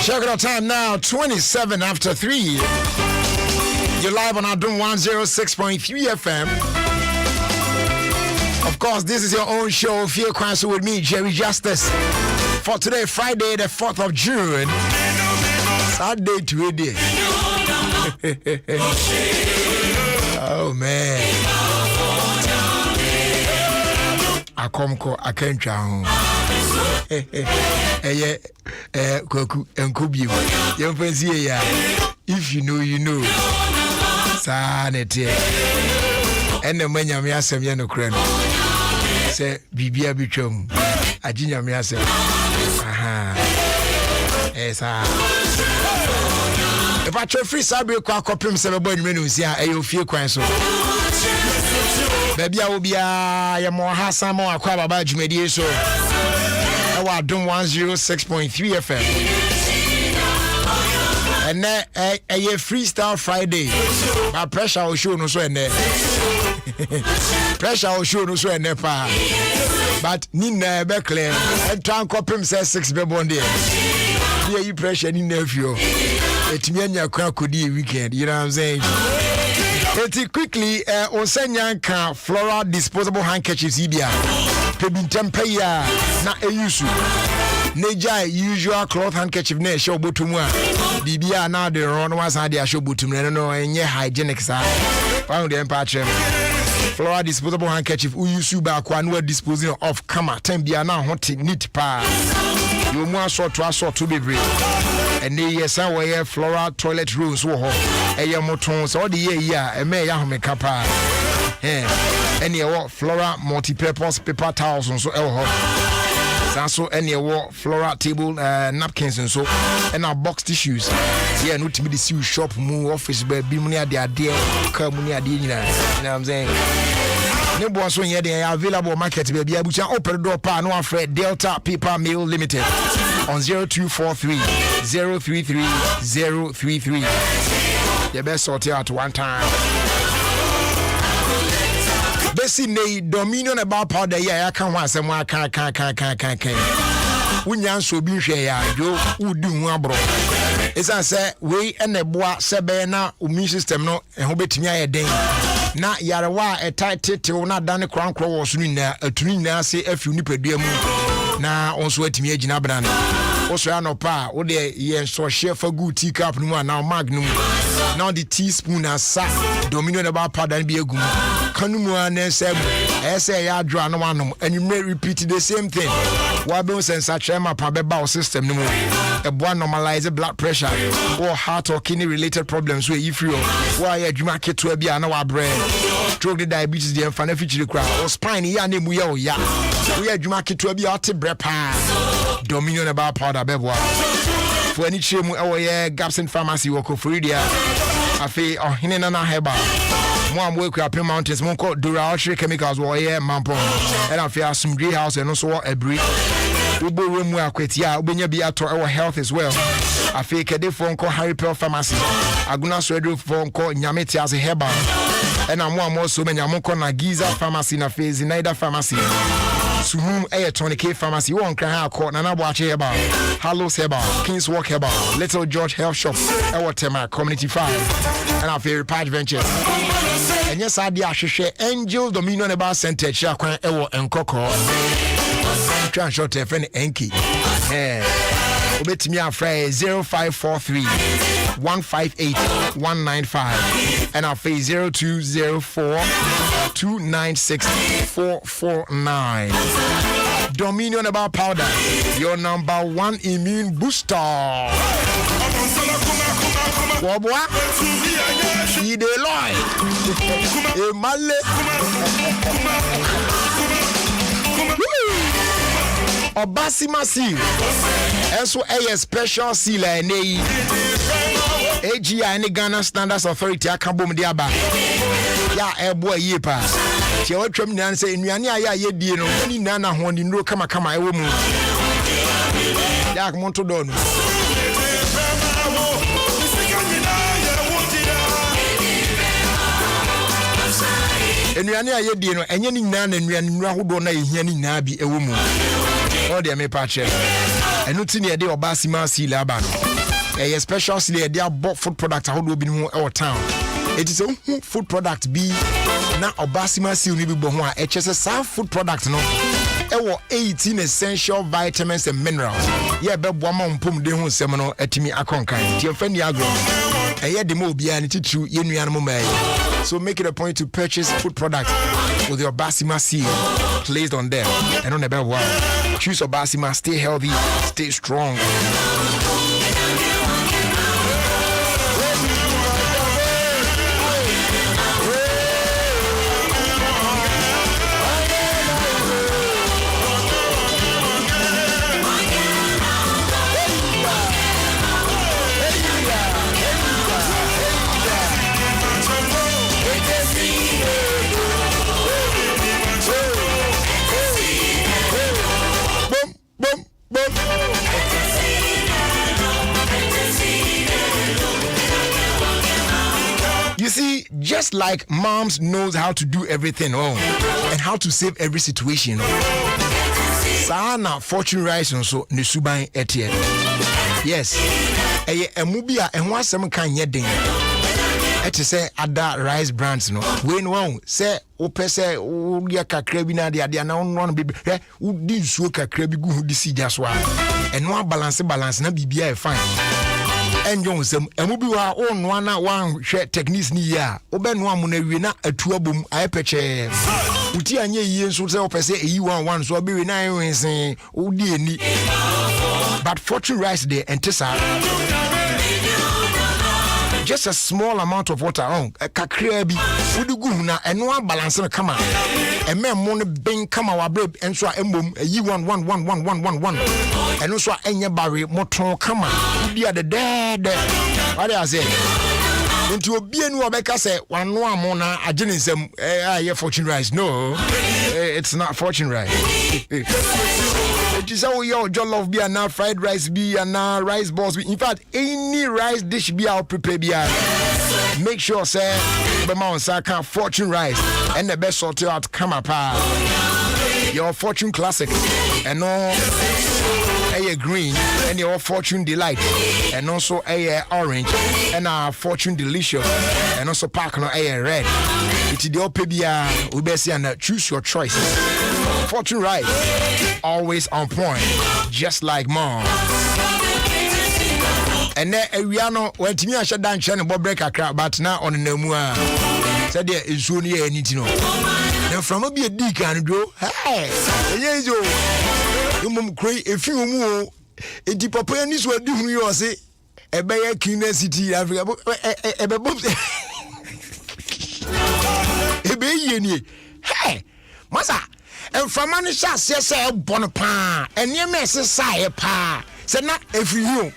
Check out time now, 27 after 3. You're live on Adom 106.3 FM. Of course, this is your own show, Ofie Kwanso, with me, Jerry Justice. For today, Friday, the 4th of June. Saturday to a day. Oh, man. I can't drown. Koku and Kubi. Young fancy, yeah. If you know, you know. Sanity. And the man Yamiasam Yanokran. Say, Bibia Bichum. Ajinya Miasam. Aha. Yes, if I try free Sabri Quacopim 7 boy menus, yeah, a few Kwanso. Baby, I will be a more Hassan or Aquaba Badge Mediation. Adom 106.3 FM. And then a freestyle Friday. My pressure will show no so in there. Pressure will show no so in there. But Nina Beckley and Town Copim says 6 bebon there. Yeah, you pressure in nephew. It's me and your crowd weekend, you know what I'm saying? It's quickly on Senyanka floral disposable handkerchiefs Ibia. Pebintempeya na eyusu. Neja usual cloth handkerchief na show botumwa. Bibia na the run was and they show botum no enye hygienic sa. Found the empire. Floral disposable handkerchief uyusu ba kwa no disposing of kama tembia na hot neat pa. You mo so to be brave. And they yes I floral toilet rolls wo ho. Eya moton so the year e me ya home kapa. Any floral multi-purpose paper towels and so also any floral table napkins and so and our box tissues. Yeah, no to be the shoe shop move office be money at the idea come money at the you know what I'm saying. No boss when you are available market baby able to open door pa no afraid Delta Paper Mill Limited on 0243 033 033. The best sort at one time. Besi ne dominion about powder ya kan wa asem wa kan wunya so bi hwe ya yo wudi hu abro esa se we eneboa sebe na immune system no ho betimi aye den na yarewa etitle na dan krankro wo so nyina atunu nyina se afi nipadua mu na onso atimi agina bra ne oso ya no pa wo de ye so chef good tea cup no na magnum now the teaspoon asa dominion about powder bi egum kanumu anesem ese ya adwa no wanom and you may repeat the same thing wabe sense achema pa beba system no mu eboa normalize blood pressure or heart or kidney related problems where if you why adwuma keto bia na wa brain stroke the diabetes the mfa na fichiri kra or spine ya na mu ya o ya we adwuma keto bia ot brepa dominion about powder beboa for any chemu e Gapson Pharmacy woko Florida afi ohine na heba mo am we kwa mountains mo ko Dura Ultra Chemicals wo ye mampo and afi Asumdwe House and so ebri ubo room akwetia obenya bi ato e health as well afi kede for nko Harry Pearl Pharmacy Aguna Swedro for nko Nyamete as heba and am so menya mo ko na Giza Pharmacy na Phase Naida Pharmacy Sumum Tony K Pharmacy won kan ha ko na boache heba Hallows heba Kings Walk heba Little George Health Shop Tema Community 5 and our favorite Patch Ventures. And yes, I did Angel Dominion about Center Chakwan Ewo and Coco. Try and short a friend Enki. Obey me a phrase 0543 158 195 and our face 0204 296 449. Dominion about powder, your number one immune booster. Wabwa, he de loy, a male, Obasima seal, so a special seal and AGI and Ghana Standards Authority. I can't boom the aba. Ya a boy ye pass. She will trim me and say, Nyania, ye dear, no, Nana, when you know, come, I will move. Yak Montodon. Enuane aye die no enye ni nyina na enuane nura hodo na ehia ni nyina bi ewo mu o de me pa che enu ti ne de obasima si la ba no A special silly they are bought food product how do be in our town. It is a food product be na obasima seal ni bi bo ho a HS food product no. 18 essential vitamins and minerals. Yeah, be boa ma mpom de ho nsem no atimi akonkan. Ti ofani agro. Eye de mo bia ni titru ye nuan mo mai. So make it a point to purchase food products with your Basima seal placed on them. And on the bell, wow. Choose your Basima, stay healthy, stay strong. You see, just like moms knows how to do everything and how to save every situation. Sana fortune rice so ne suban etie. Yes. A movie and one some kan yedin. Ete say ada rice brands no. We no say o pese o dia kakra bi na dia na no be o di nsuo kakra bi gu ho di si jaswa. Eno balance na bibia e fine. Enjon sem emu bi wa onwa na wan hwe techniques ni ya obenu amu na wie na atu abom ayepeche uti anye yie nso se opese eyi 11 so be we na yensen odi eni but fortune rice there entesa just a small amount of water on kakra bi udugu na eno balance na kama ememo ne ben kama wa bread enso a embom eyi 111111 eno so enye bare moton kama dia de what I say nti obi enu obeka say wano amona agene nsem aye fortune rice no it's not fortune rice. It is how your jollof be and fried rice be and rice balls be. In fact, any rice dish be out prepare be. Make sure say the mount can fortune rice and the best sort out come up. Your fortune classic and no a green and your fortune delight and also a orange and our fortune delicious and also pack no a red. It's the opebia ubesi and choose your choice. Fortune rice always on point, just like mom. And then we are no when Timmy shut down channel break a crap, but now on the Nemua said there is only anything. Now from a be a dick and go, hey, yes, you mum cray a few more. A deep papa and this will do you say a bear cleaner city Africa. A bay, hey, Massa. And from Manisha says, Bonaparte, and your message, sire, pa, said not every you.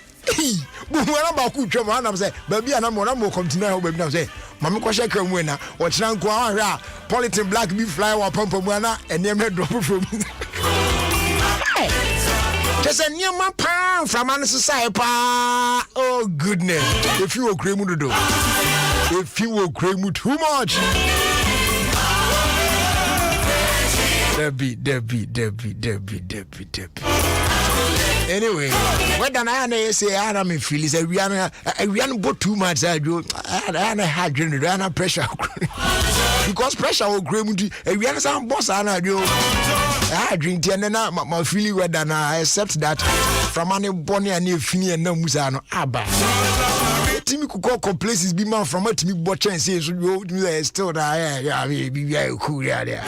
But when about Kuchaman, I'm saying, baby, and I'm more continue, baby, now say, Mamma Kosha can win, or Chanquara, Politan Black Beef Fly or Pompomana, and your head drop from just a near my pa from Manisha, pa. Oh, goodness, if you will cream to do, if you will cream too much. Debbie. Anyway, what did I say? I am feel is a Rihanna bought too much. I had general pressure because pressure will grow into a Rihanna some boss. I do. I drink and then my feeling whether I accept that from any bonny and near Fini and no Musano. Abba. Timmy could call complaints be man from what me watch and say so you still there. Yeah, be cool there.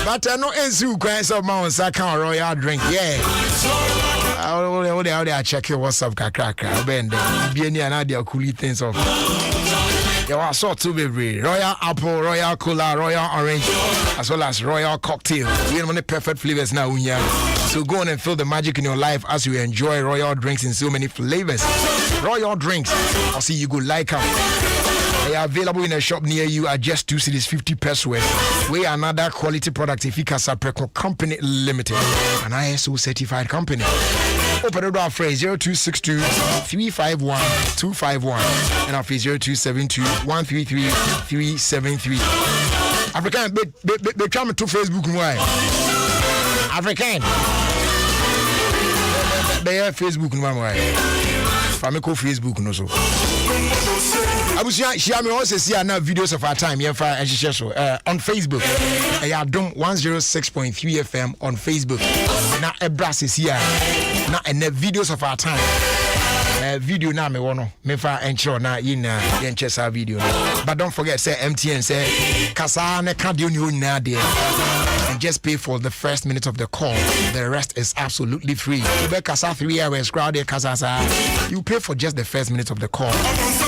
But I know Ensu kinds of mounts I can't royal drink. Yeah. I check your WhatsApp cracker. Bend be any other cool things of. There are sort to be royal apple, royal cola, royal orange, as well as royal cocktail. We have the perfect flavors now. So go on and feel the magic in your life as you enjoy royal drinks in so many flavors. Royal drinks, I'll see you go like them. They are available in a shop near you at just 2 cedis 50 pesos. We are another quality product if you can Sapreco Company Limited, an ISO certified company. Open the door phrase 0262 351 251 and our 0272 133 373. African be trying to Facebook why African. They have Facebook no man. Famiko Facebook no so. Abusia share me also see now videos of our time here and share so on Facebook. Adom 106.3 FM on Facebook. Now a brass is here. Now and the videos of our time. Video na me wono me fa encho na yina yenche sa video. But don't forget say MTN say kasa ne ka de ni na de. And just pay for the first minute of the call. The rest is absolutely free. You bet kasa 3 hours crowd kasa. You pay for just the first minute of the call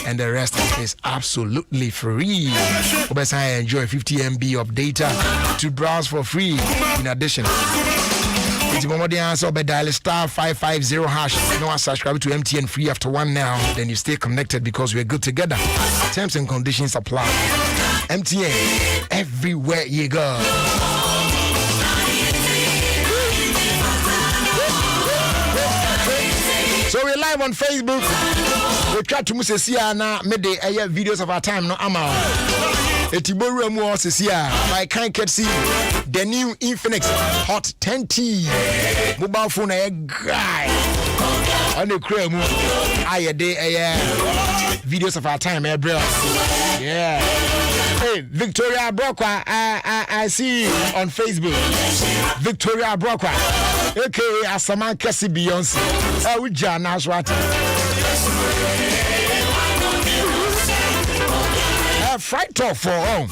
and the rest is absolutely free. Obesa enjoy 50 MB of data to browse for free. In addition, it's answer by dial star 550 hash. You know, subscribe to MTN free after 1 now. Then you stay connected because we're good together. Terms and conditions apply. MTN, everywhere you go. So we're live on Facebook. We try to move na mede videos of our time no ama. Etiboru mu osesia. I can't get see the new Infinix Hot 10T mobile phone guy. On the crew mu videos of our time bro. Yeah. Hey, Victoria Brokwa, I see you on Facebook. Victoria Brokwa, aka Asaman Kesi Beyonce. Uja Naswati. Fright talk for home.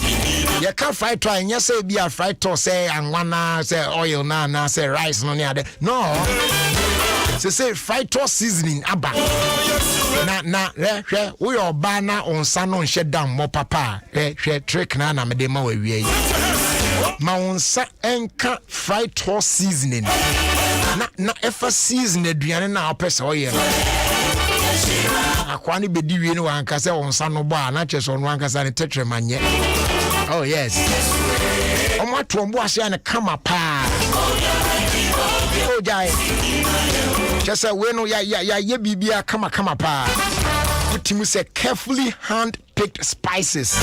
You can't fight talk and you say be a fright talk say and one say oil na say rice no near. No. Say fright talk seasoning aba. Na we are banner on sanon shed down mo papa. Trick na me de ma we. Ma on sa enka fright talk seasoning. Na efa season aduane na opese oil. Akwani bedi wie no wanka se wonsa no ba na cheso no wanka sa ne tetre manye. Oh yes. Omo atombo ase na kama pa. Oh jai. Chese we no ya bibia kama pa. Utimu say carefully hand picked spices.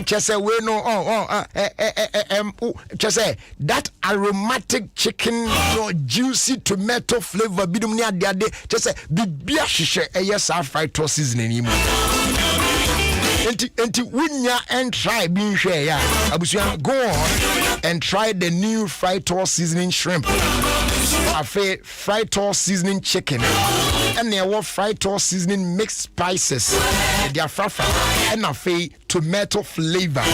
Just say we no just say that aromatic chicken, juicy tomato flavor bidum ni ade just say bibia hwehwe yes fried toast seasoning mu enti wunya and try being share ya abusuan go on and try the new fried toast seasoning shrimp, afa fried toast seasoning chicken, and there were fried toast seasoning mixed spices, they are frafa and afa tomato flavor.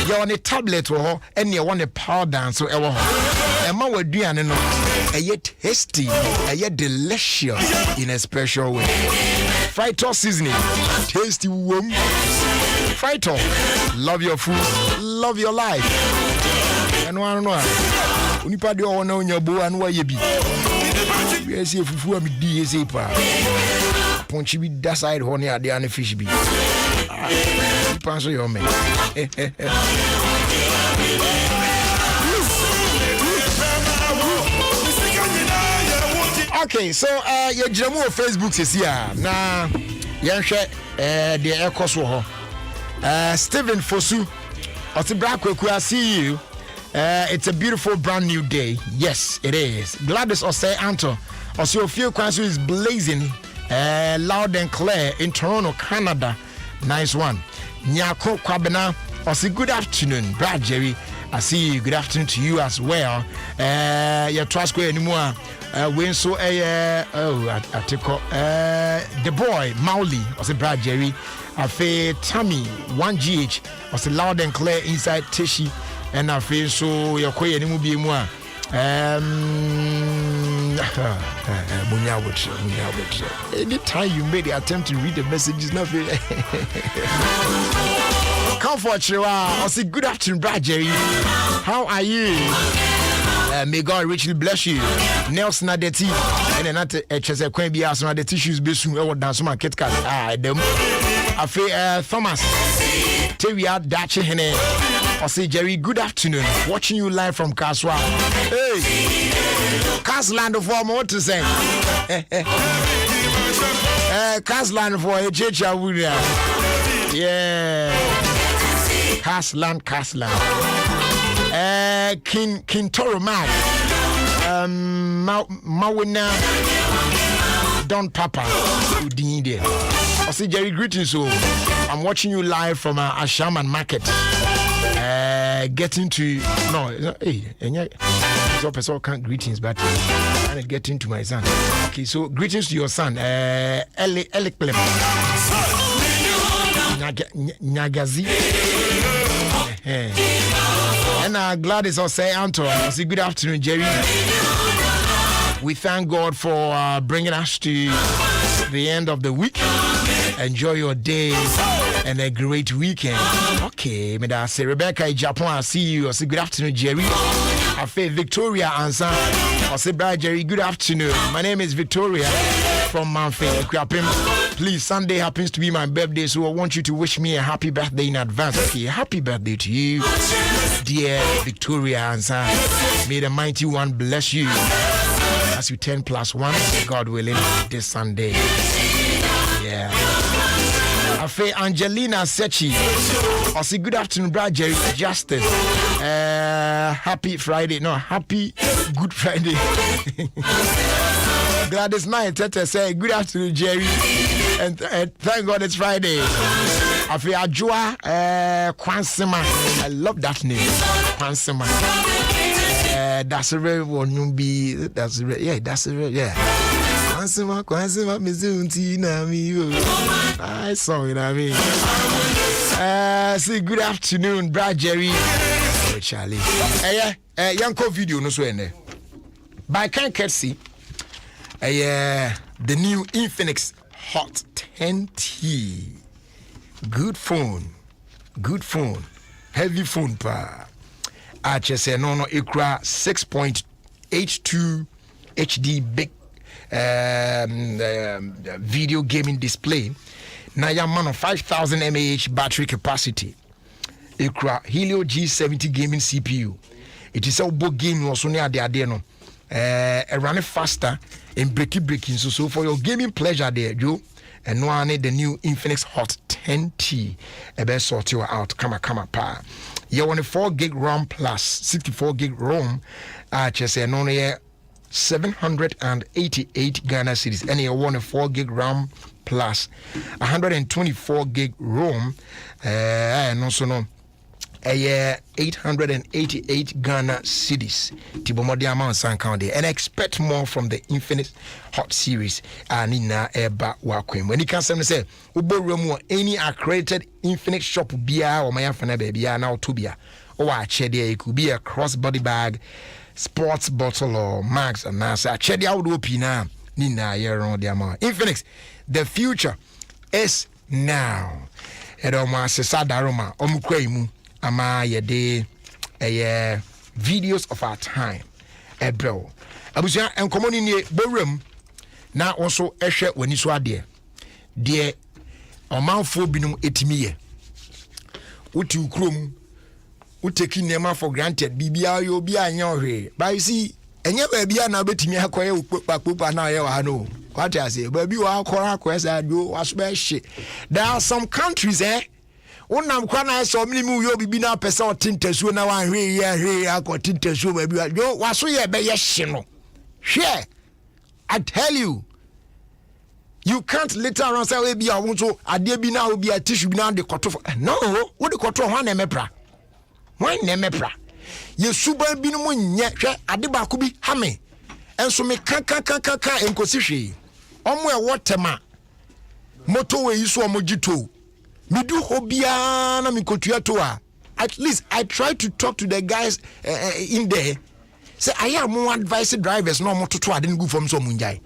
You're on a tablet and you want a powder so ever and ma waduane no yet tasty, yet delicious in a special way. Fried toast seasoning, tasty warm. Fried toast, love your food, love your life. And one unipa de ona onyabu anu ayebi. We see fufu am di ese pa. Ponchi bi that side honey ade an fish bi. Panso your man. Okay, so you jamu Facebook says here. Na yenhwe the ekoso ho. Stephen Fosu Otibrakweku, I see you. It's a beautiful brand new day. Yes, it is. Gladys Osei Anto. Also, Ofie Kwanso is blazing loud and clear in Toronto, Canada. Nice one. Nyako Kwabena. Also, good afternoon, Brad Jerry. I see you. Good afternoon to you as well. Your trust go anymore. When so article the boy Mauli was a Brad Jerry. I feel Tammy 1GH was a loud and clear inside Tishi, and I feel so your quay any movie more. Anytime you made the attempt to read the messages, not very comfort you are. I'll say good afternoon, Brad Jerry. How are you? May God richly bless you. Nelson Adeti and another HSA Queen be as the tissues be soon over dance my kit cat. Them. I feel Thomas Terry out Dachi Hene. I say Jerry, good afternoon. Watching you live from Kaswa. Hey, Kasland of what more to say? Kasland for a church. Yeah, Kasland. King Toro Mag, Mawina, Don Papa, Udinide. I say Jerry, greetings. So I'm watching you live from Ashaman Market. Getting to so can't greetings, but I'm getting to my son. Okay, so greetings to your son, Eli Clem Nyagazi. And Gladys will say, Anton, I say good afternoon, Jerry. We thank God for bringing us to the end of the week. Enjoy your day and a great weekend. Okay, I say Rebecca in Japan, I see you. I say good afternoon, Jerry. I feel Victoria answer. I say, Brad Jerry, good afternoon. My name is Victoria from Manfred. Please, Sunday happens to be my birthday, so I want you to wish me a happy birthday in advance. Okay, happy birthday to you, dear Victoria answer. May the mighty one bless you as you 10 plus 1, God willing, this Sunday. Yeah. I feel Angelina Sechi. I say good afternoon, Brad Jerry. Justice. Happy Friday. No, happy Good Friday. Gladys Knight Tete say good afternoon, Jerry. And thank God it's Friday. I feel Ajua Kwansima. I love that name. Kwansima. That's a very one be. That's a very, yeah. That's a very, yeah. Kwansima, Mizunti, Nami. I saw it, I mean. Say good afternoon, Brad Jerry. Oh, Charlie. Yanko video no so ene. By can see. The new Infinix Hot 10T. Good phone. Heavy phone pa. I just say no ikra 6.82 HD big video gaming display. Now your man of 5,000 mAh battery capacity. Ikra Helio G70 gaming CPU. It is a book game also near the adeno. Running faster and breaking so for your gaming pleasure there, Joe. And no need the new Infinix Hot 10T. A best sort you out. Come pa. You want a 4 gig RAM plus 64 gig ROM. Just say no 788 Ghana cedis. And you want a 4 gig RAM plus 124 gig ROM. And also no. 888 Ghana cedis. Tibomodi amount count there, and expect more from the Infinite Hot series. Nina eba wakwem. When you can say, Ubo Romo any accredited Infinite shop bia or my fana baby now tubia. Or a chedia, it could be a crossbody bag, sports bottle or mags and nasa. Chedia out opina. Nina year on the amount. Infinix, the future is now. Edoma Sesadaroma, Omukwemu. Ama yede videos of our time bro abusia enkomoni nie bowram na also ehwe wani so ade de omanfo binum etimiye uti ukrom uteki nema for granted bibia yo bia anya ohwe but you see enye ba bia na betimi akoye ukpakpopa na ye wa no what I say ba bi wa akora akwesa do waso she. There are some countries Unam kwana so minimu yo bibi na pesa o tintesuo na wan hwe ye akọ tintesuo ba bi yo waso ye be ye hye no hwe I tell you can't later on say we bi awon so ade bi na obi a tissue bi na de koto no wo de koto ho na mepra ye suba bi no nye hwe ade ba ko bi ha me enso me kan enkosi hwe omo e wotema moto we yiso omo gito me do hobia na me kotua to a at least I try to talk to the guys in there say I am more advice drivers no moto to ade go from so munjai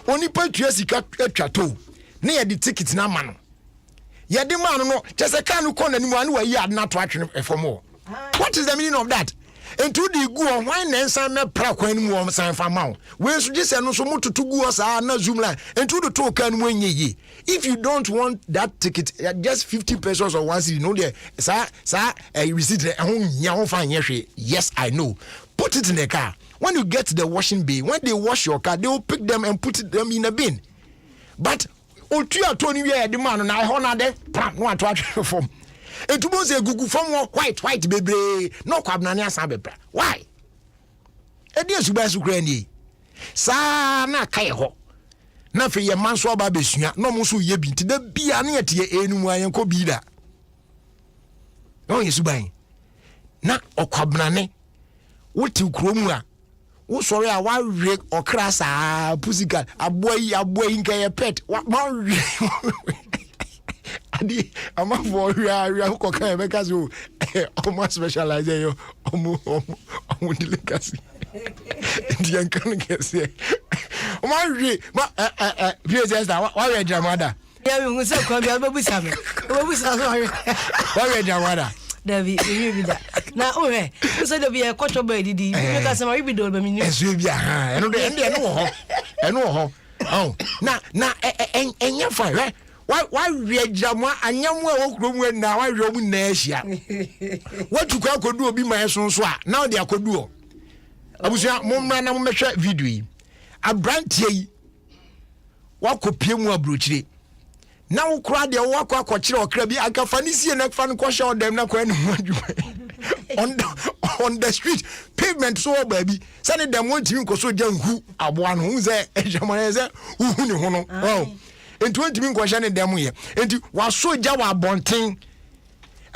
oni patua sika atwa to na ye di ticket na ma no ye di ma no just ka no ko na ni mu anu wa yi ade na to atwe for more. What is the meaning of that? Into the go why nensan me pra kwan mu o san fa ma we so just no so moto to go sa na zoom line into the to kan mu enye. If you don't want that ticket, just 50 pesos or 1 cedi, no there. Sir, receipt. Yes, I know. Put it in the car. When you get to the washing bay, when they wash your car, they will pick them and put them in a bin. But, Tony, the man, and I honor them. Etubo say gugu from white bebre no kwabna ne asa bebra. Why? Edi asuba sukra ni. Sa na kai ho. Na fe ye manso aba besua no mo so ye bi nti da bia na yete enum ayenko bi da. No yesuban. Na okwabna ne wotu kromu a wo sori a wa re okra sa pusika aboyi nka ye pet wa adi ama for ria ko kan be ka so omo specialize yo omo delicacy ndian kan ke se omo re ma PSS da wa re jamada ya mi nse ko bi ababusa me ababusa so wa re jamada David, you that. Now, oh, so there be a quarter by the D. Because I'm already doing me. Yes, you be I know. Oh, now, and you're fine, right? Why read Jamwa and young room now? I roam in Asia. What you could do be my son swat. Now they are could do. I was young, Mona, I'm a short video. A brand tea. What could pay more brutally? Now cry the walk or crabby. I can find this and fan question on them. On the street pavement so baby. Send them one team because so young who are one who's there. Oh, in 20 minutes question them here. And you was so jawa bonting.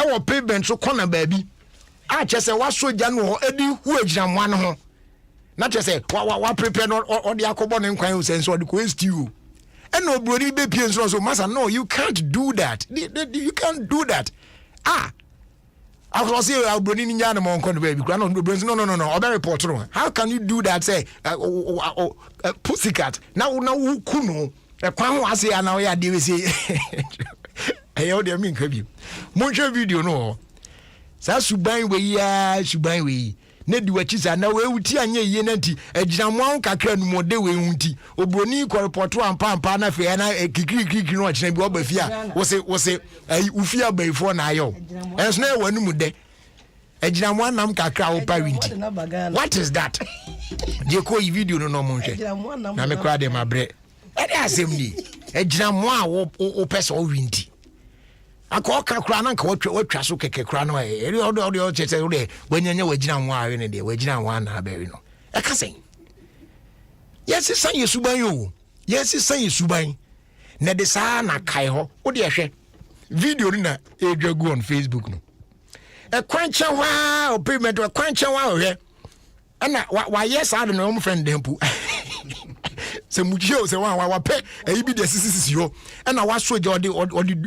Our pavement so corner baby. I just say was so young Eddie who jam one home. Not just say what prepare or the Akobon and Quine sense or the quest you. And no brody baby and so master. No, you can't do that. You can't do that. I was say I'll bring in Yana Monk baby. No. I'll report. How can you do that? Say pussycat. Now who kuno? A quan was say now ya do say I owe them in Kabi. Muncha video no. Sa suban we ne di wachisa na we wuti anye ye nanti ejinamwan kakra nu mode we hunti obroni ko report ampa na fe na kikiri no achina bi obafia wo se ufi abaifo na ayo enso na wanu mu de ejinamwan nam kakra wo pa winti. What is that? Je ko yi video no mo nhwe na me kra de mabre e dey asem ni ejinamwan wo pese wo winti akoka kura na nka watwa so keke kura no eri odo chete ode wanyanya wagina nwa awe ne de wagina nwa na aberi no e ka sen yes san yesuban yo yes san yesuban na de sa na kai ho ode ehwe video ni na edwagu on Facebook no e kwancha wa o payment e kwancha wa ohwe ana wa yes ade no mo friend dem pu se mujio se wa pe e bi de sisi yo ana wa soja ode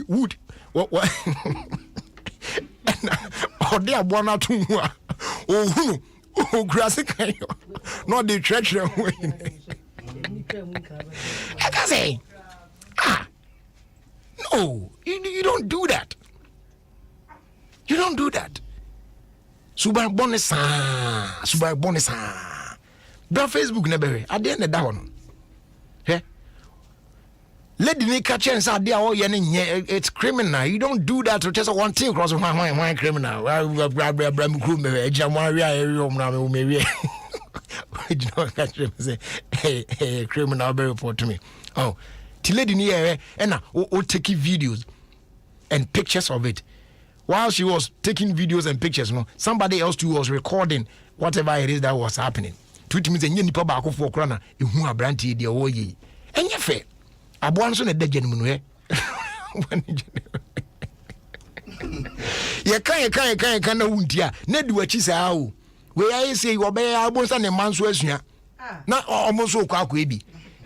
wood what ode abona to hu a ohunu o grase kan yo no dey treasure we I can say no you don't do that. You don't do that. Subar bonesa bra Facebook na be ade na da wono he lady ni catch and say ade a it's criminal. You don't do that to just one thing cross why criminal bra mukru me ejamwa wi a na me wi you know catch me say hey criminal be report to me. Oh the lady ni here and o take videos and pictures of it. While she was taking videos and pictures, somebody else too was recording whatever it is that was happening. Tweet me say nipa ba akofo krana ehu abranti de wo yi. Enye fe. Aboan so na da gyanum no he. Ye kan na wunti a na di wachi saa o. We ayi say wo be abonsa ne manso asua. Na omo so kwa ebi.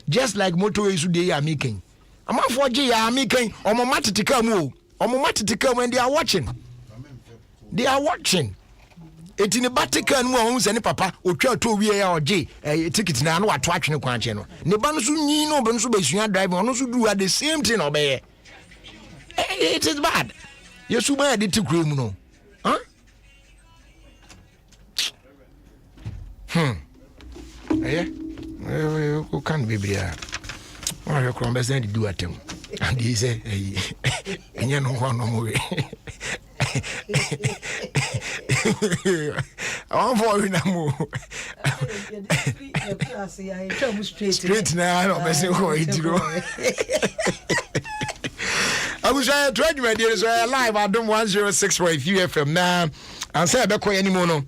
Just like motor isu dey ya making. Amafo je ya making omo matetika mu o. When they are watching. They are watching. It in the Vatican who any papa or try to we or J ticket now no attraction quancheno. Nebansu Nino Bensu Besuan driver on also do at the same thing obey. It is bad. Yes, you made it to criminal. Huh? Eh? Who can't be there? Or your crumbers and do at him. And he said, and you know one more. I'm for you now. Straight now, I don't mess with you. I was trying my dear live Adom 106.3 FM now. And say be koy anymore no.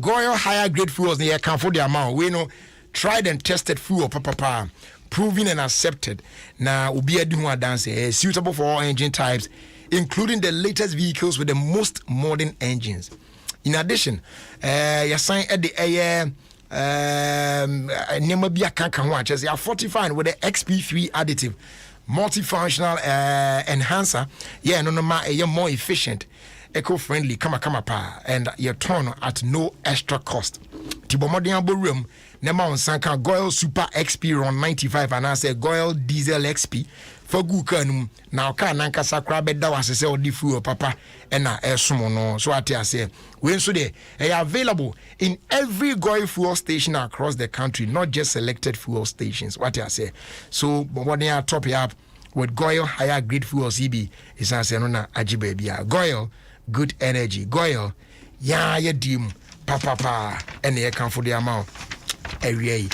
Goyle higher grade fuels near can for the amount. We know tried and tested fuel papa. Proven and accepted. Now will be a doing dance suitable for all engine types, including the latest vehicles with the most modern engines. In addition, you sign at the air Nemabia can watch as you are fortified with the XP3 additive, multifunctional enhancer. Yeah, you're more efficient, eco-friendly, kama pa, and you're turn at no extra cost. Tibomodian room. Nema on Sanka Goyle Super XP Ron 95 and I say Goyle Diesel XP for Gukanum. Now can Nanka Sakra beda was say odi fuel papa and na sumono. So I say when so they are available in every Goyle fuel station across the country, not just selected fuel stations. What I say. So what they are top up with Goyle higher grade fuel CB is I say no na ajibebia. Goyle good energy. Goyle ya dim papa and they come for the amount. Great.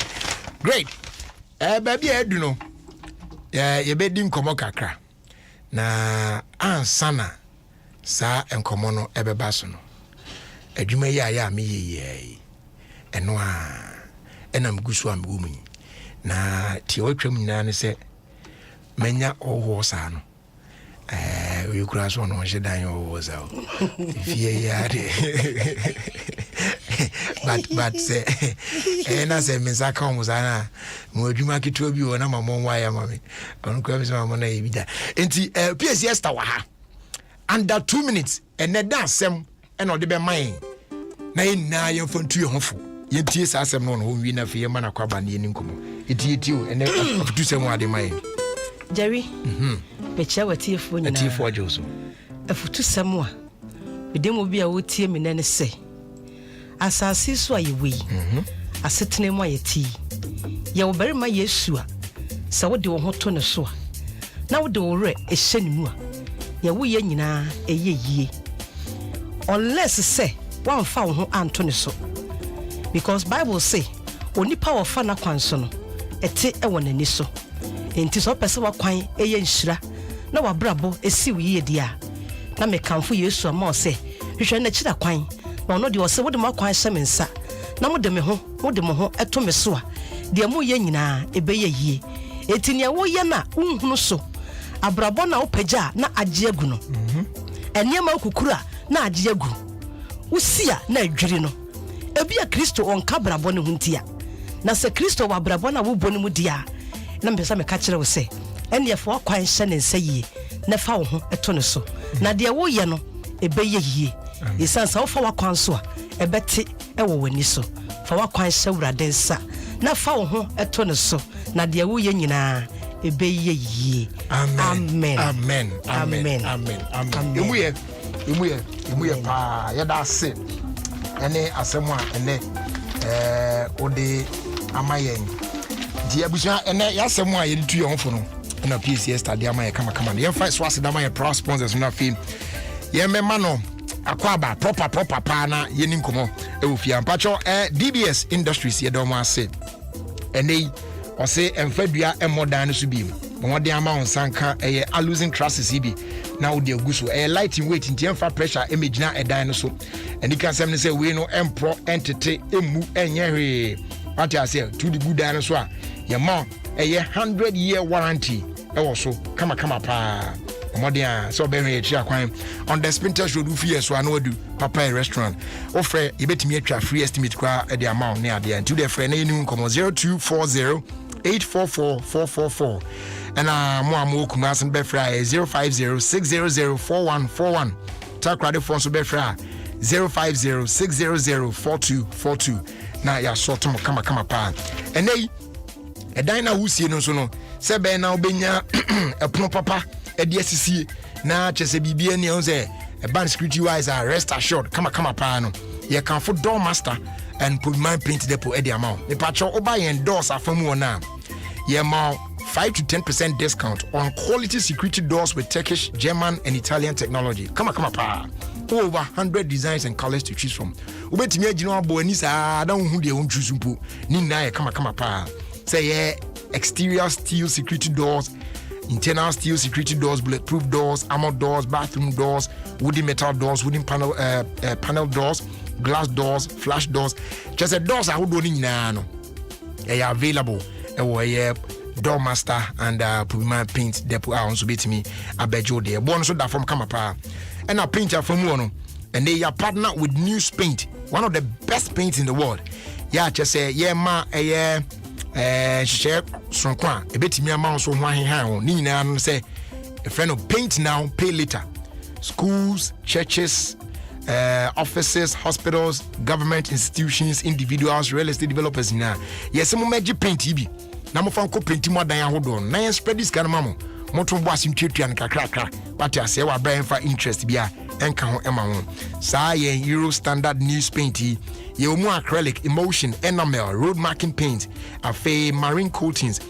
Baby, I do know. You bedding komo kakra. Na ansana sa enkomono ebe baso no. Adwuma ya me ye. Eno a enam gusu am gumi. Na ti otwam nyina ne se menya owo sa no. We kura so no je dan owo sa. Fie ya de. But say na say me saka omo sana mo adwuma keto bi wona mamon wa ya mame on kwa bisa mamon na yibida enti PSS ta wa ha under 2 minutes and na da asem and ode be man na ina ye fontu ye hofo ye tie sa asem no no wi na fe ye mana kwaba na ye ni nkomo eti o ene afutu sem ade man Jerry be che watie fo nyina atie fo ajo so afutu sem a bidemo bi a wotie me ne se asase so ayewi asetene mo ayeti ye wo bari ma Yesu a sa wo de wo ho to ne so a na wo de wo re ehye ne mu a ye wo ye nyina eyeyie unless say wan fa wo ho anto ne so because Bible say onipa wo fa na kwanso no ete e wo nani so enti so pese wa kwan eye nhira na wa brabo esi wo ye dia na me kanfo Yesu ama o se hwehwe na chira kwan na ono de ose wo de makwan hyeme nsa na mo de me ho wo de mo ho eto me so a de mo ye nyina ebe ye yie etinia wo ye na unhunu so abrabo na opagya na agye agu no eniema okukura na agye agu usia na adwiri no ebi a Kristo onka brabo ne huntia na se Kristo wa brabo na wo boni mu dia na mpesa me ka kire wo se ene yefo akwan hyɛ ne nsa yie na fa wo ho eto ne so na de wo ye no ebe ye yie isansa wo fa wakwan so a ebete ewo wani so fa wakwan hyɛ wurade nsa na fa wo ho eto ne so na de wo ye nyina ebe ye yie amen amen amen amen amen emuye pa ya da se ene asemu a ene ode amayen di abuja ene ya asemu a ye tu ye honfo no na PCS stadium amaye kama ye fa so ase da amaye pro sponsors na fi ye mema no akwaba proper pa na ye ni nkomo e ofia mpacho DBS Industries ye do mo ase ene o se emfadua e modern so bi mo de ama onsanka e losing trusses ibi na wo de aguso e light in weight ntia fa pressure e megina edan no so eni kan sem ne se we no empro entity emu enye hwe what I say to the good dan so a ye ma e 100-year warranty e wo so kama pa Modia so be me chia kwan on the Spinters Road Ofie so anu adu papa restaurant offer you betimi atwa free estimate kwa the amount na ade and to the friend na nkomo 0240 844 and mo amu kumasin be fra 050 600 4141 takrade phone so be fra 050 600 4242 na ya sortum kama pa enei edan na wusie no so no se be na obenya epono papa ediesie na chese bibia ni on say a band security wise are rest assured kama pa no ye can for door master and put my print depot at the amount the patcho oba yen doors afamu na ye ma 5 to 10% discount on quality security doors with Turkish, German and Italian technology kama pa over 100 designs and colors to choose from ubetimi agino abo ani sa da hu de won choose mpo ni na ye kama pa say exterior steel security doors internal steel security doors, bulletproof doors, armored doors, bathroom doors, wooden metal doors, wooden panel doors, glass doors, flash doors. Just a doors are no. They are available. Door master and Puma paint depot are also beat me. I bet you there. Born so that from Kamapa. And a painter from Mono. And they are partnered with News Paint, one of the best paints in the world. Yeah, just say, yeah, ma, share some quan. A bit me amount so one hand. Nina say, a friend of paint now, pay later. Schools, churches, offices, hospitals, government institutions, individuals, real estate developers. Yes, some magic paint TB. Namo fan ko paint more than hold on. Na spread this kind of mamo. Moto boss him tweet and kakra. What I say wa brain for interest bia enka ho ema ho. Sa ye Euro standard news paint ye mu acrylic, emulsion, enamel, road marking paint, afe marine coatings,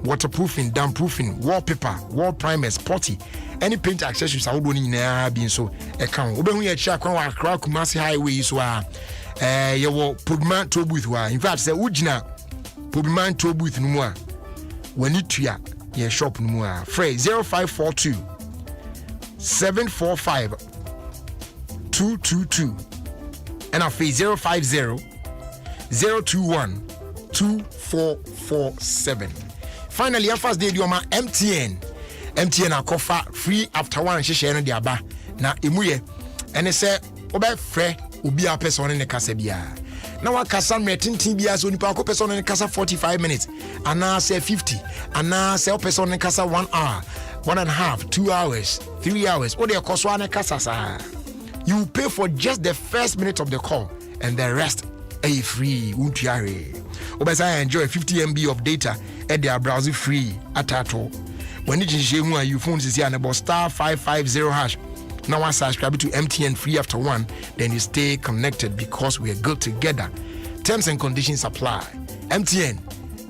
waterproofing, dampproofing, wallpaper, wall primers, putty. Any paint accessories I would na be so account. Obehu ye cha kwa Accra Kumasi highway so ye wo Pugman to booth wa. In fact say ujina Pugman to booth no more. When you tua ye shop no more. Frey 0542 745 222 and a fee 050 021 2447. Finally, our first day, you are MTN a cover free after one share no diaba na emuye and say obe frɛ obi a person in the kasa bia na wa kasa metintin bia so nipa ko person in the kasa 45 minutes ana say 50 ana say person in kasa 1 hour 1.5 2 hours 3 hours o de koso ana kasa sa. You pay for just the first minute of the call and the rest is free. Untiare obesa enjoy 50 MB of data at their browser free at all. When you phone is here and about *550#. Now I subscribe to MTN free after one, then you stay connected because we are good together. Terms and conditions apply. MTN,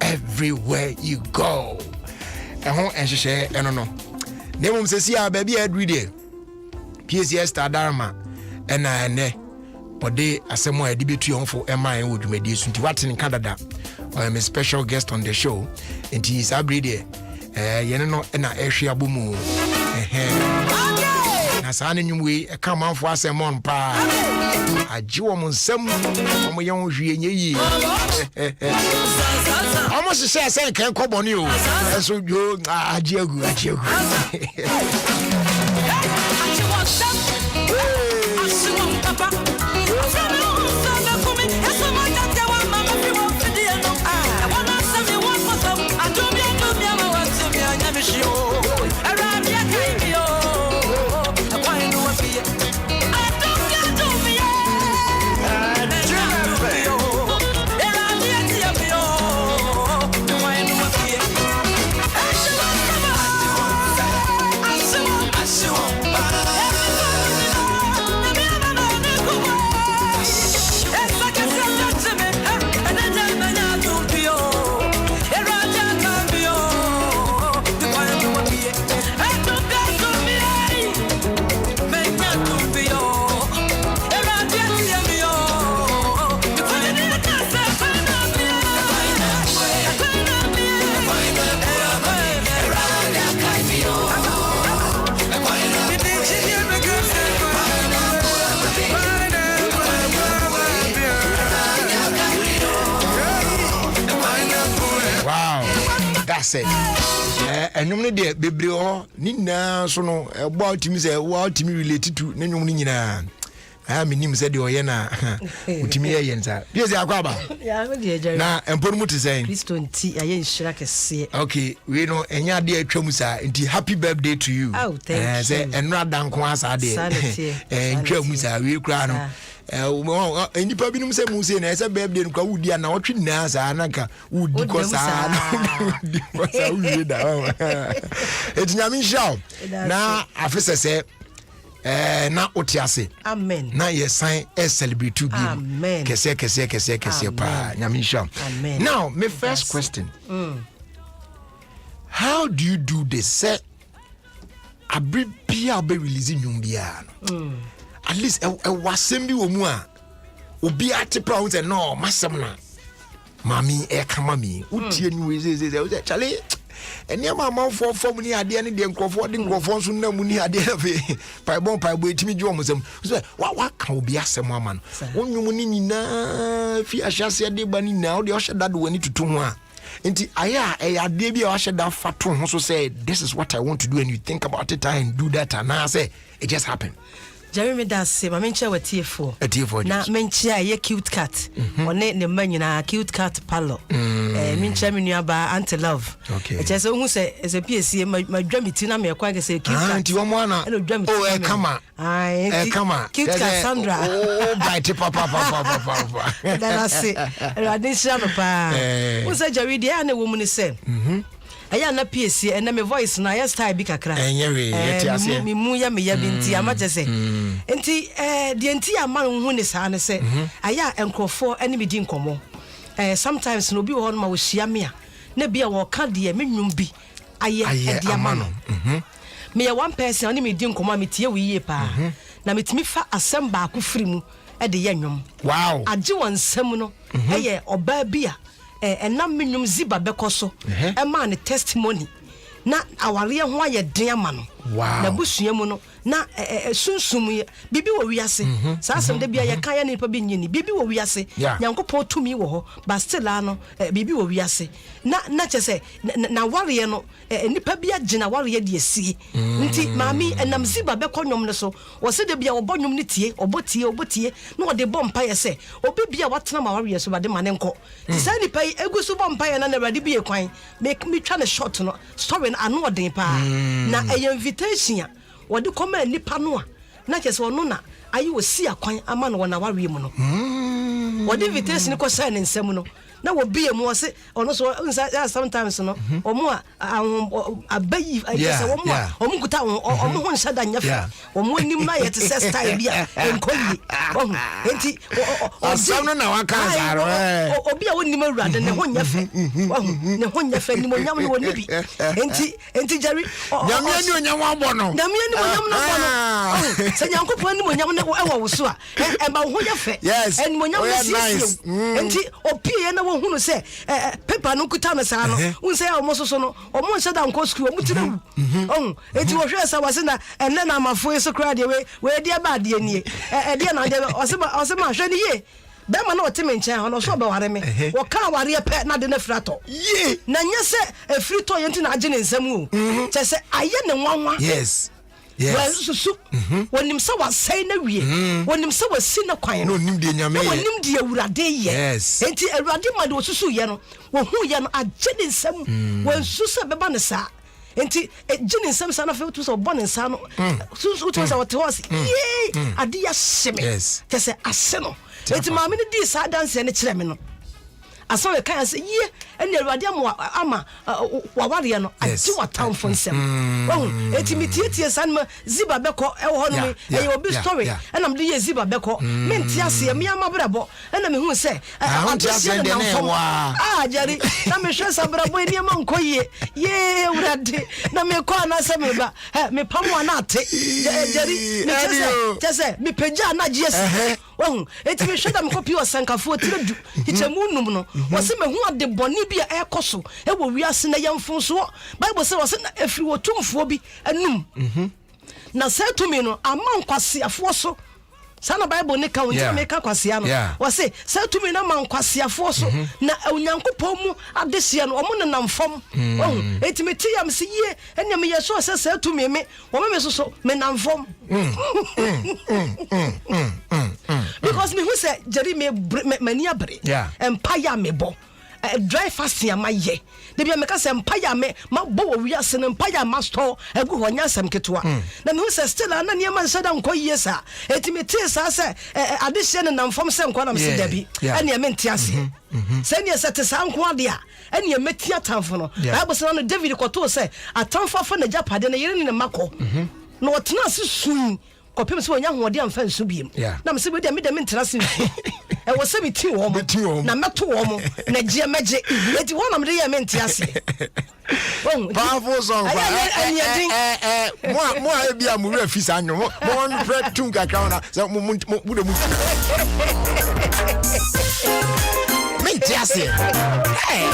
everywhere you go. And share and no. Name says yeah, baby every day. PCS Dharma and but they are somewhere debate on for MI would make this into what's in Canada. I'm a special guest on the show, and he is every day. You know, and I actually abumu. As I knew, a come on for us a month. I do almost some young ye. Almost the same say can't come on you. So you are Diego. And you de bebreo ni na so no about me say what me related to na nyom ni nyina I mean said the oyena utimi ye yenza yes akwaba ya me de ejere na emponu muti say Kristo nti aye nhira kese okay we no enya de atwam sa nti happy birthday to you say enra danko asa de ntwam sa we kura no enipa binum se mu se na ese birthday no kwa wudi na otwe na sa anaka wudi ko sa wudi ko sa wudi da etinyami show na afese se na otiase amen na yesan celebrate to be kese pa nyami show. Now my first question, how do you do this? Say abri bia be releasing nyumbia at least a wasem bi wo mu a obi atepra wo say no masem na mami e kama mi utie ni we say chale eni ama amanfo fom ni ade ne de nkrofo de nkrofo nso na mu ni ade afi paibon etimi dwo mo sem so wa ka obi asem ama no wonwum ni nyina fi ahyase de ba ni na o de o hyeda do wani tutu ho a enti aya ade bi a o hyeda fato ho so say this is what I want to do, and you think about it and do that, and I say it just happened. Jeremy does say, my mention with TF4. Now, mention a cute cat. On it, the man, cute cat palo. Mention me nearby Auntie Love. Okay. Just who say, as a PSC, my drum tina me acquire say cute cat. Oh, come on. Come on. Cute cat Sandra. Oh, bite papa. Then I say, I didn't share papa. Who said Jerry, the other woman is saying, aya na PSC and my voice na ya style bi kakra me mu ya me ya binti amaje se enti de enti ama hu ne sa ne se aya enkrofo ene me di nkomo sometimes no bi wo ma wo hia me a na bia wo ka de me nwum bi aye de ama no me ya one person ene me di nkomo me tie wo yie pa na me timi fa asem ba ko firi mu e de ye nwum wow age won nsam no eye oba bia enam menum ziba bekoso e ma ne testimony na aware ho aye den ama no na busua mu no na sunsum bibi wo wiase saa sem de bia ye kan ya ne pa bi nyini bibi wo wiase nyankopon tumi wo ho ba still ano bibi wo wiase na chese na ware no nipa bia gina ware de asie nti maami enam ziba bekonnwom ne so wo se de bia wo bonnwom ne tie obotie na wo de bompa ye se obi bia watena ma ware so ba de mane nko ti sa nipa egusu bompa ye na na rade bia kwan make me try na short no story na ano odin pa na invitation wadi koma nipa no a na kese wono na ayi osi akwan ama no na ware mu no wadi invitation ko say ne nsam no na wo bie mu ose ono so sometimes no omo abayi kese wo mu omo kuta omo ho nshada nyafa omo nim na yet se style bia enkoyi enti osam no na waka zaro obi a wonim awurade ne ho nyafa ne ho nyafa ni mo nyam no woni bi enti Jerry nyame ani onyam abo no nyame ani onyam no abo no se nyankopon ni mo nyam ne wo so a e ba ho nyafa en mo nyam no sisi enti opie na wo hunu se paper no kuta na sa no unse ya omo so no omo nse da nko school omo tire enti wo hwe sa wase na enne na amafo so kra de we de ba de nie de na de ose ma hwe ni ye be ma na otime nchen ho no so be ware me wo ka ware pe na de na frato ye na nya se frito ye nti na age ne nsam o che se aye ne nwanwa yes susu wonim se wasai na wie wonim se wasi na kwan no wonim de nyame ye wonim de awurade ye enti awurade ma de osusu ye no wo hu ye no age ne nsam wo susu be ba ne sa enti gene nsam sa na fe to so bon nsa no susu to so what was ye ade ya sheme kese ase no enti ma me ne di sa dance ne kire me no aso we kan say ye ene awurade ama waware no ati watam fo nsem enti mitietie san ma ziba beko e wo no me e obi story enam de ye ziba beko menti ase me amabrabo ena me hu say ade de na Jerry na me hwe sabrabo eni ma nkoye ye awurade na me ko na se me ba me pamo na ate Jerry me tese me peja na GS enti me hwe da me kopi o sankafo tiredu hitemu num no wose me hu ade boni bi e koso e wo wiase na yemfo so Bible say wose na afiri wotumfo bi anum na setumi no amankwase afo so sana Bible ne ka wonti me ka kwase ano wose setumi na mankwase so na onyankopon mu adehye no omo ne namfom etimeti yam se ye enya me yeso se setumi me wo me so me namfom because me who say Jerry me mani abre empire me bo dry fasting am ye de bia me ka say empire me ma bo wo wiase no empire master egu ho nyasam ketwa na me who say still na niam nsada nko yesa etimeti sa say adehye ne namfom se nko na me se dabi ene me ntiase se ne se te sa nko ade a ene meti atamfo no Bible say no David koto say atamfo fa na japade na yere ne mako no otena sun kopem se wonya hoode amfa nsu biem na me se we de me ntena se e wo se biti wo mo na meto wo mo na gie meje eti wo na me de ye me ntiase powerful song mo a bia mo we fisa anyo mo on pre tun kakra na se mo de mo Mentiase.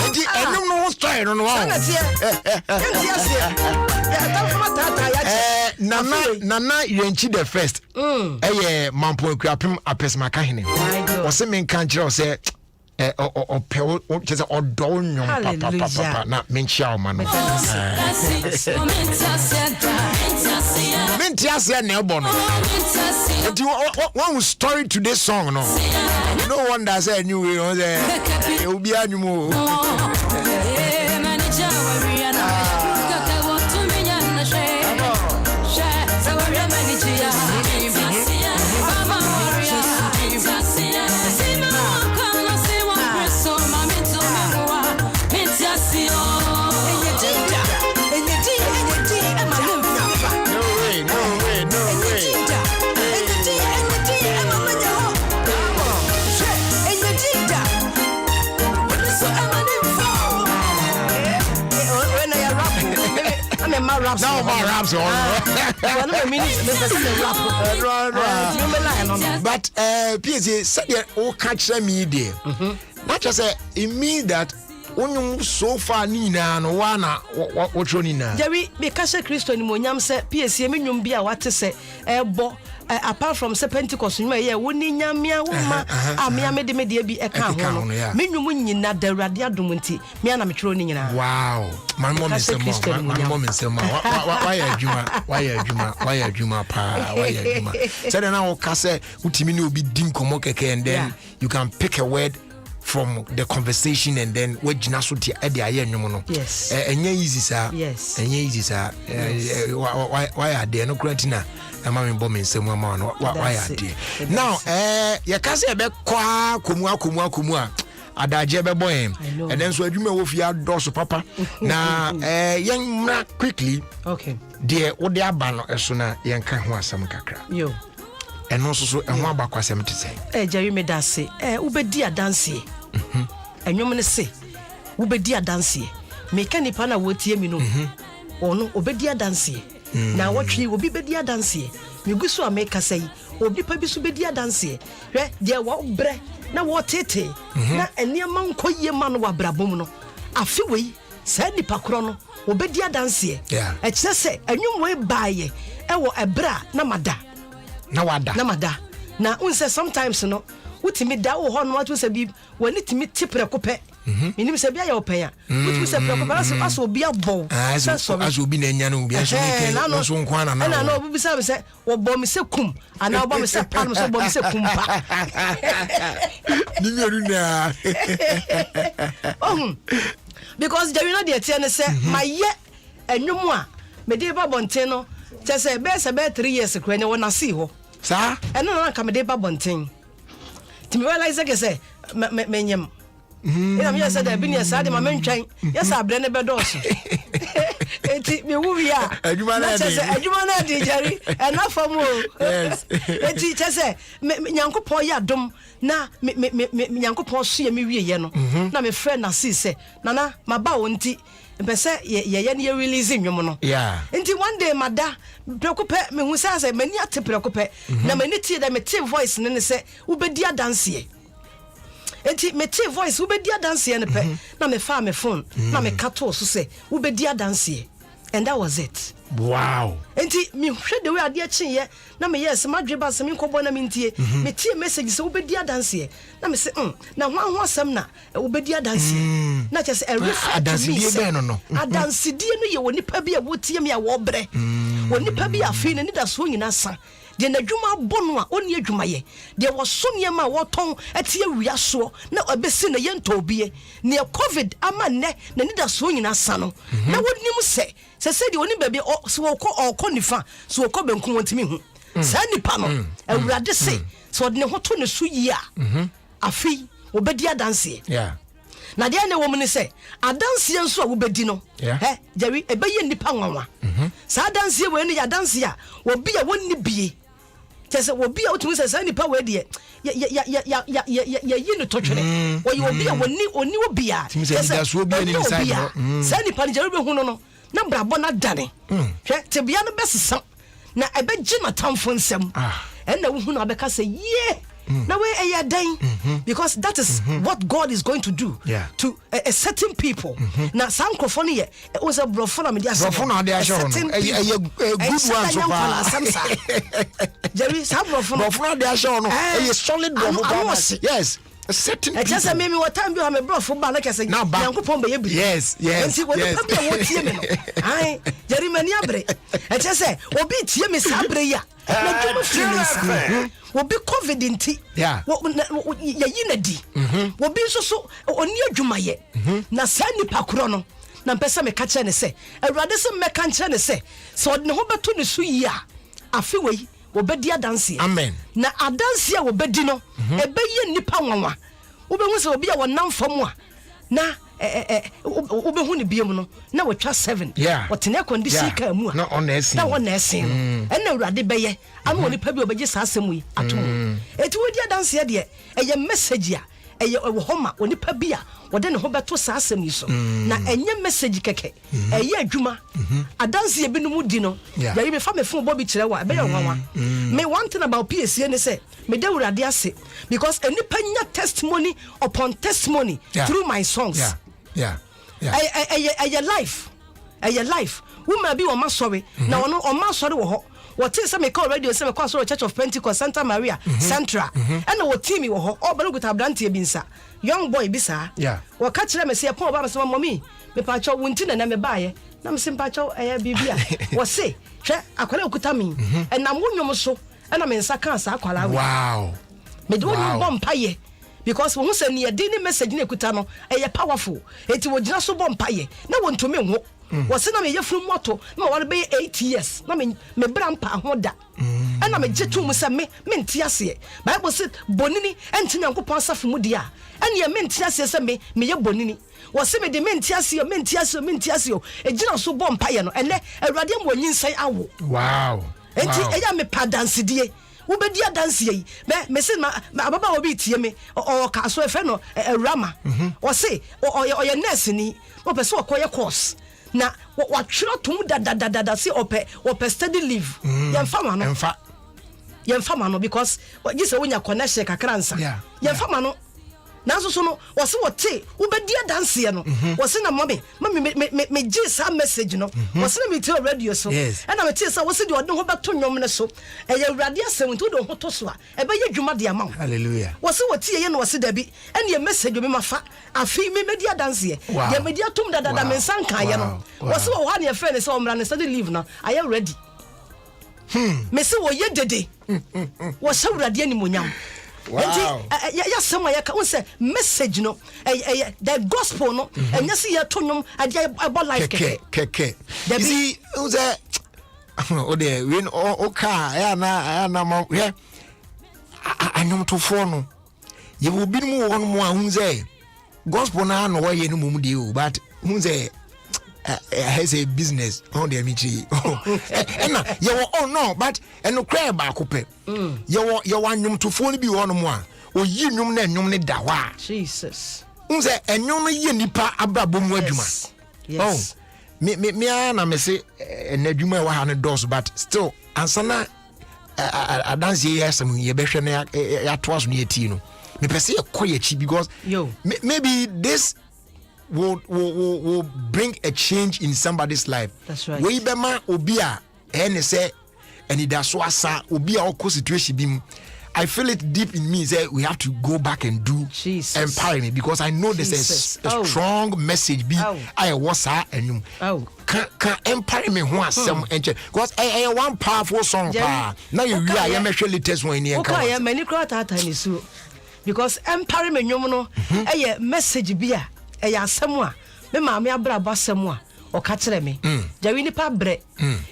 Edi enum no story no wa. Mentiase. Nana Yenchi the first. Mampo Krapim Apesma Kahine. Was a main country or say or pel just or don papa not mention man. Mentiasia Nelbono. One story to this song, no. No one does a new way on there. It will be animal. Now my raps on. But PSA said they all catch me there. Not just say it means that when so far Nina no one what Nina. Jerry, because Christo ni monyam say PSA me nyum bia what say ebo apart from say Pentecost you may woni nyamia woma amia me de bi e ka ho no me nyum nyina da Awurade adom nti me ana me twero ni nyina. Wow, my mom is say why adwuma pa why adwuma say na o ka say utimi ni obi dim komo keke and then you can pick a word from the conversation and then what jinaso ti e de aye nwom no. Yes. Enye easy sir. Yes. Enye easy sir. Why are there no grantina na me bomb nsem ama no why are there. Now ya ka say be kwa komua adaje be boy and then so adwuma wo fi adoso papa na yen quickly. Okay. There wo de aba no eso na yen ka ho asam kakra. Yo. Eno so enho abakwasem te say Jerry medase ubedi adanse enwom ne se ubedi adanse meka nipa na wotie mi no ono obedi adanse na wotwe obi bedi adanse miguso ameka say obi pa bi so bedi adanse hwe de wo bre na wo tete na eniema nkoye ma no wabrabom no afi wei sa nipa kro no obedi adanse e kire se enwom we baaye e wo ebra na mada na unse sometimes no utimi da wo ho no watu se bi wani timi tipre kopɛ minim se bia ya opɛya utimi se pre kopɛ aso obi abɔ aso obi na nya no obi aso ke no so nkwa na na no obi se se wo bɔ mi se kum ana wo bɔ mi se pa no so bɔ mi se kum pa ni meru na because there no dey tie ne se maye enwom a me dey ba bonten no say be 3 years kra ne wona see ho sa eno na ka me dey ba bonten ti me realize ke say menyem ina me say da bi ne sa de ma mentwan yes abre ne be doso enti me wu ya adwuma na di jari ena fam o yes enti say nyankopon ya dom na me nyankopon so ye me wie ye no na me friend na see say nana maba wo nti mpese ye ne release nwom no nti one day mada prekope me hu say mani ate prekope na mani tie da me tie voice ne say ubedi adanse enti me tie voice ubedi adanse ne pe na me fa me phone na me kato so say ubedi adanse and that was it. Wow. Enti me hwe de we ade achiye na me yes madwe ba se me nkobo na me ntie me tie message se obedi adanse na me se na ho asem na obedi adanse na che se adanse die no adanse die no ye woni pa bi a wotie me a wo bre woni pa bi afi ne da so nyina sa de na dwuma bonu a oni adwuma ye de wo so niema woton atie wia so na obesi na ye ntobie ne covid ama ne na ni da so nyina sa no na wonim se de oni baby so wo nifa so wo benku wontimi hu sa nipa no awurade se so de ne ho to ne so yi a afi obedi adanse na de ne wo mu ne se adanse nso a wo bedi no Jerry ebeye nipa nwanwa sa adanse we ne ya adanse a wo bi a wonni bie tese wo bi a wotumi se sa nipa we de ya yi no totwene wo yi obi a oni wo bia tese so obi ni inside sa nipa Jerry be hu no na brabo na dane hwe te bia no besesa na ebeji na tamfo nsem na wo hu na beka se ye na we eya dan because that is what God is going to do to a certain people. Now some microphone here it was a brofona media brofona dey show no good one so far Jerry some brofona dey show no a solid brofona yes a certain people just me what time you have a brofo ba like I say yankopon be yebri yes enti we be papa wo tie me no ai Jerry mani abre e just say obi tie me sa abre ya na dwuma feelings obi covid nti ya yina di obi so oni adwuma ye na sa nipa kro no na mpesa me ka kire ne se awurade se me ka kire ne se so odne ho beto ne so yi a afi wei obedi adanse amen na adanse a obedi no ebeye nipa nwanwa obehu se obi a wonam fam a na obehu ne biem no na watwa 7 wotene condition ka mu a na onesin ena awurade beye ama onipa bi obegye saa asem yi atom eti wodi adanse de eye message a eye homa onipa bi a wode ne ho beto saa asem yi so na enye message keke eye adwuma adanse bi no mu di no ya me fa me fon bobi kire wa be ye nwanwa me one thing about PSA ne say me de awurade ase because enipa nya testimony upon testimony through my songs eye life woman bi o ma sorry na ono o ma sorry wo ho what is me call radio say me call Church of Pentecost Santa Maria Central and what team wo ho o belu guta brante bi nsa young boy bi sa wo ka kire me say pon ba me say mommy me pa cho wunti na me baaye na me simpa cho bibia wo say hwe akwala okuta mi na wonwom so na me nsa kan sa akwala wow me do wonwom bompaye because who say near dini message na ekuta no powerful eti wo gina so bompaye na wontumi nwo wo se na me yefuru moto na wo be 8 years na me brampa ahoda na me gye tum se me ntiase bible say bonini enti nyankopon asafo mu dia ene me ntiase se me ye bonini wo se me de me ntiase e gina so bompaye no ene awurade am wonyinsan awo wow enti eya me padansedie wo be dia dance yi me se ababa wo bi tie me o ka so efe no rama wo se o ye nurse ni wo pe se okoye course na wa twiro tum da se ope study leave ye mfa ma no because you say wonya connection kakra nsa ye mfa ma no na so no wo se wo te wo be dia dance ye no wo se na me gi sa message no wo se na me tell radio so na me tell sa wo se de odne ho beto nwom ne so eye awurade asem nti wo de ho to so a e be ye dwuma de ama hallelujah wo se wo tie ye no wo se da bi ene ye message me mafa afi me dia dance ye ye me dia tum da me san kan ye no wo se wo ha ne fe ne se o mra ne study leave no I am ready me se wo ye dede wo se awurade ani monyam. Wow. Ya sama ya ka say message no the gospel no and you see ya to nyom about life keke you see unse o de when o ka ya na ma he anyom to fo no ye wo bi mu won mu a unse gospel na no ye no mu de o but unse has a business on the michi and you oh no but and no cry back up you want nyum to phone bi won mu a o yi nyum na nyum ne da wa Jesus unse enyum ye nipa abrabo mu adwuma oh me na me say en adwuma wa ha ne dos but still ansana adanse ye asem ye behwe na ya to aso ne ati no me pese ye koye chi because maybe this will bring a change in somebody's life. That's right. We bema obia ene say eni da so asa obia oko situation bim. I feel it deep in me say we have to go back and do empower me because I know there's a strong message be I was her and can empower me who has some because I one powerful song now you I am actually test one here. Okay, I many crowd at so because empower me no a message be eya asemwa me maame abraba asemwa o ka kire me jawi nipa bre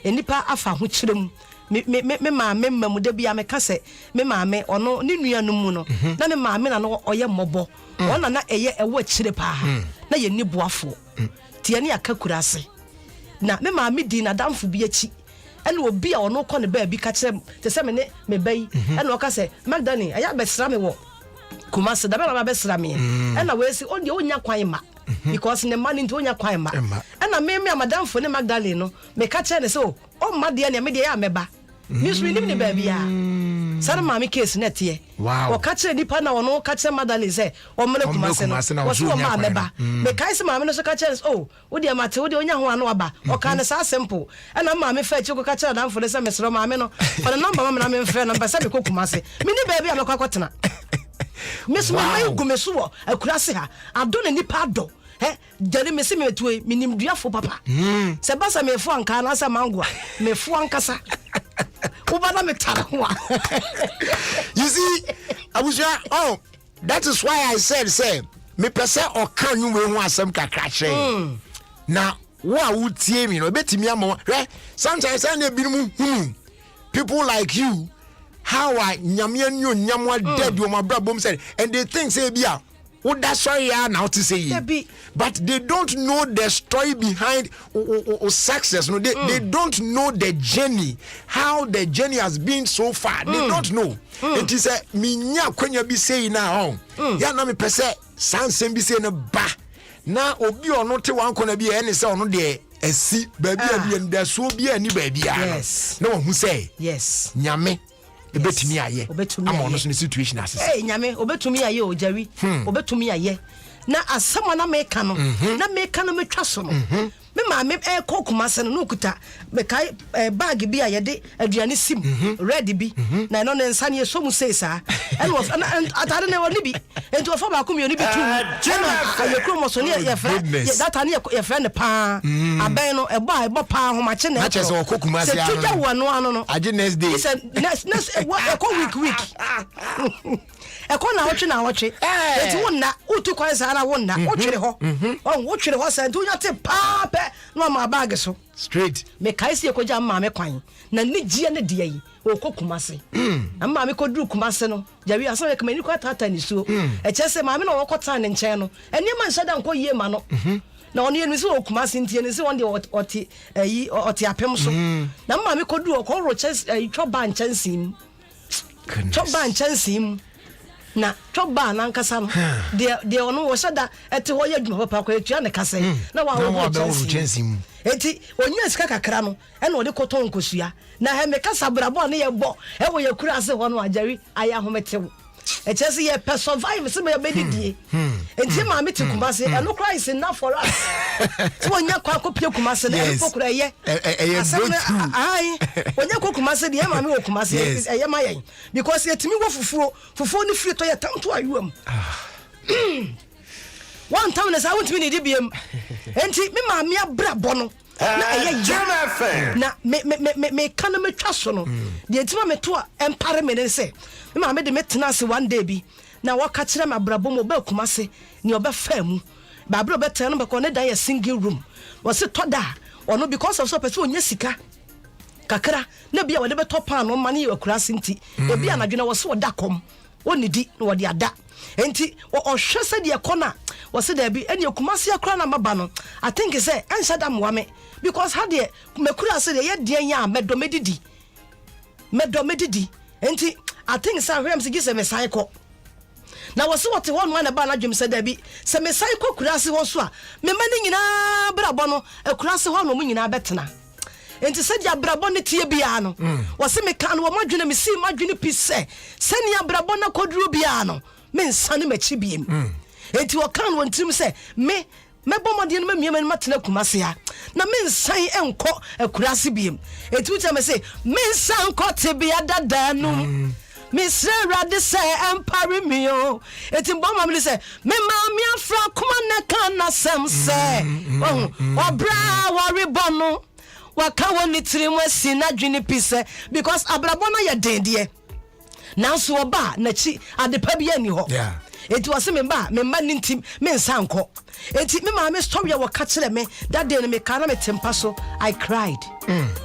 enipa afa ho kirem me maame mamu de bia me ka se me maame ono ne nuanu mu no na ne maame na no oye mobo ona na eye ewo kire pa na ye ni boafo tie ne akakura ase na me maame di na damfo bi achi ene obi a ono kɔ ne ba bi ka kire te se me ne me bai ene o ka se Magdalene aya besra me wo kuma se da ba besra me ena we si on de onya kwan ma because ne man into onya kwan ma ena me madam fo ne Magdalene no me ka kire ne se o ma de ne me de ya meba mi so ni ne ba bia Sana maame case net ye. Wow. O catch a nipa na ono catch a madam is there. O mele kumase no. Was wo ma meba. Me kai se maame no so catch oh, wo de mate wo de onya ho ano aba. O ka ne sa simple. E na maame fa chi ko catch a dan for se mesro maame no. For the number maame na me mfre number se me ko kumase. Me ni baby amekwa kwatena. Miss mama gumeso wo akurase ha. Ado na nipa do. Jari me se me tuwe minim duafo papa. Se basa me fu anka na sa mango. Me fu ankasa. Ubana me tara ho. You see, Abusua, that is why I said say me pese o kan nu we ho asem kakra hye. Na wo a wo tie mi no betimi am sometimes I na binom people like you how I nyame anu nyamwa dead wo mabrabom said and they think say bia what that's sorry now to say but they don't know the story behind success. No, they don't know the journey, how the journey has been so far. They don't know. It is a minya kwenya bi say now. Ya na me pese sansem bi say no ba. Na obi ono te wan kona bi e ne say ono de asi baabi a bi nda so bi ani baabi a. Yes. Na wo hu say. Yes. Nyame obetumi aye ama ono so ne situation asese nyame obetumi aye o jari obetumi aye na asama na meka no na meka no metwa so no me ma me kokumase no kuta me kai bag bi aye de aduane sim ready bi na no ne nsa ne so mu sei sa and was atare ne woni bi enti ofa ba komi oni bi tu na aye kromo so ne ye fra that ane ye fra ne pa aben no ebo pa ho ma che ne che so kokumase ya no tuja wo no age next day next week eko na hoche enti wonna utu kwan sa na wonna wo twere ho wo twere ho sa enti unya te pa pe no ma bag so straight me kai se ko jam ma me kwan na ni gie ne de yi o kokumase amma me ko duru kumase no jawi asan e kama ni ko tata ni so e chese ma me no wo kota ne nchen no eni ma nshada nko yie ma no na oni enu se o kumase ntie ne se won de oti apem so na amma me ko duru ko ro chese twoba nchensim twoba nchensim na twoba na nkasa no de ono wo shada ete ho ye dwuma papa ko etua ne kase na wa wo chensim enti onya sika kakra no e na ode koton nkosua na he me kasa brabo ne ye bo e wo ye kura ase ho no ajari aya hometew e chese ye pe survive se me be didie enti ma me te kumase e no Christ enough for us so onya kwa kopie kumase na e pokura ye ai onya kwa kumase de ma me wo kumase e ye ma ye because yetimi wo fufuo ni free to ye tanto ayuam one time na want me ni dibiem enti me ma me abrabo no na eye na me kana me twa so no de etima me to empare me ne se me ma me de metena se one day bi na waka kire me abrabo mo ba kumase ni obefa mu ba abro beta no be ko ne dan ya single room was it toda ono because of so person onya sika kakra na bia wode beto pan no mane ye akura sinti e bia anadwene wo se woda kom onidi na wode ada enti o hwese de ekona wo se da bi ene kumase akura na maba no I think say ansha da moame because had de mekura se de ye de ya medomedidi enti I think say hwem se gise me cycle na wo se wote won na ba na dwem se da bi se me cycle kura se wo so a me mani nyina brabo no akura se ho no mu nyina betena enti se dia brabo ne tie bia no wo se me kan wo madwene me si madwene pise se ne brabo na koduru bia no me nsane machi biem enti wo kan won tim se me bomode no mamiema no matena kumase ya na me nsan enko akurase biem enti wo tell me say me nsan ko te bia dada no Miss Rade say empire me o enti bomma me say me ma me afra kuma na kan na sem say obra worry bono waka woni tirim asi na dwene pise because abrabona ye dendie nanso oba na chi adepa bia ni ho enti wase me ba me ma nintim me nsanko enti me ma me story ya waka kire me that day me kana me tempa so I cried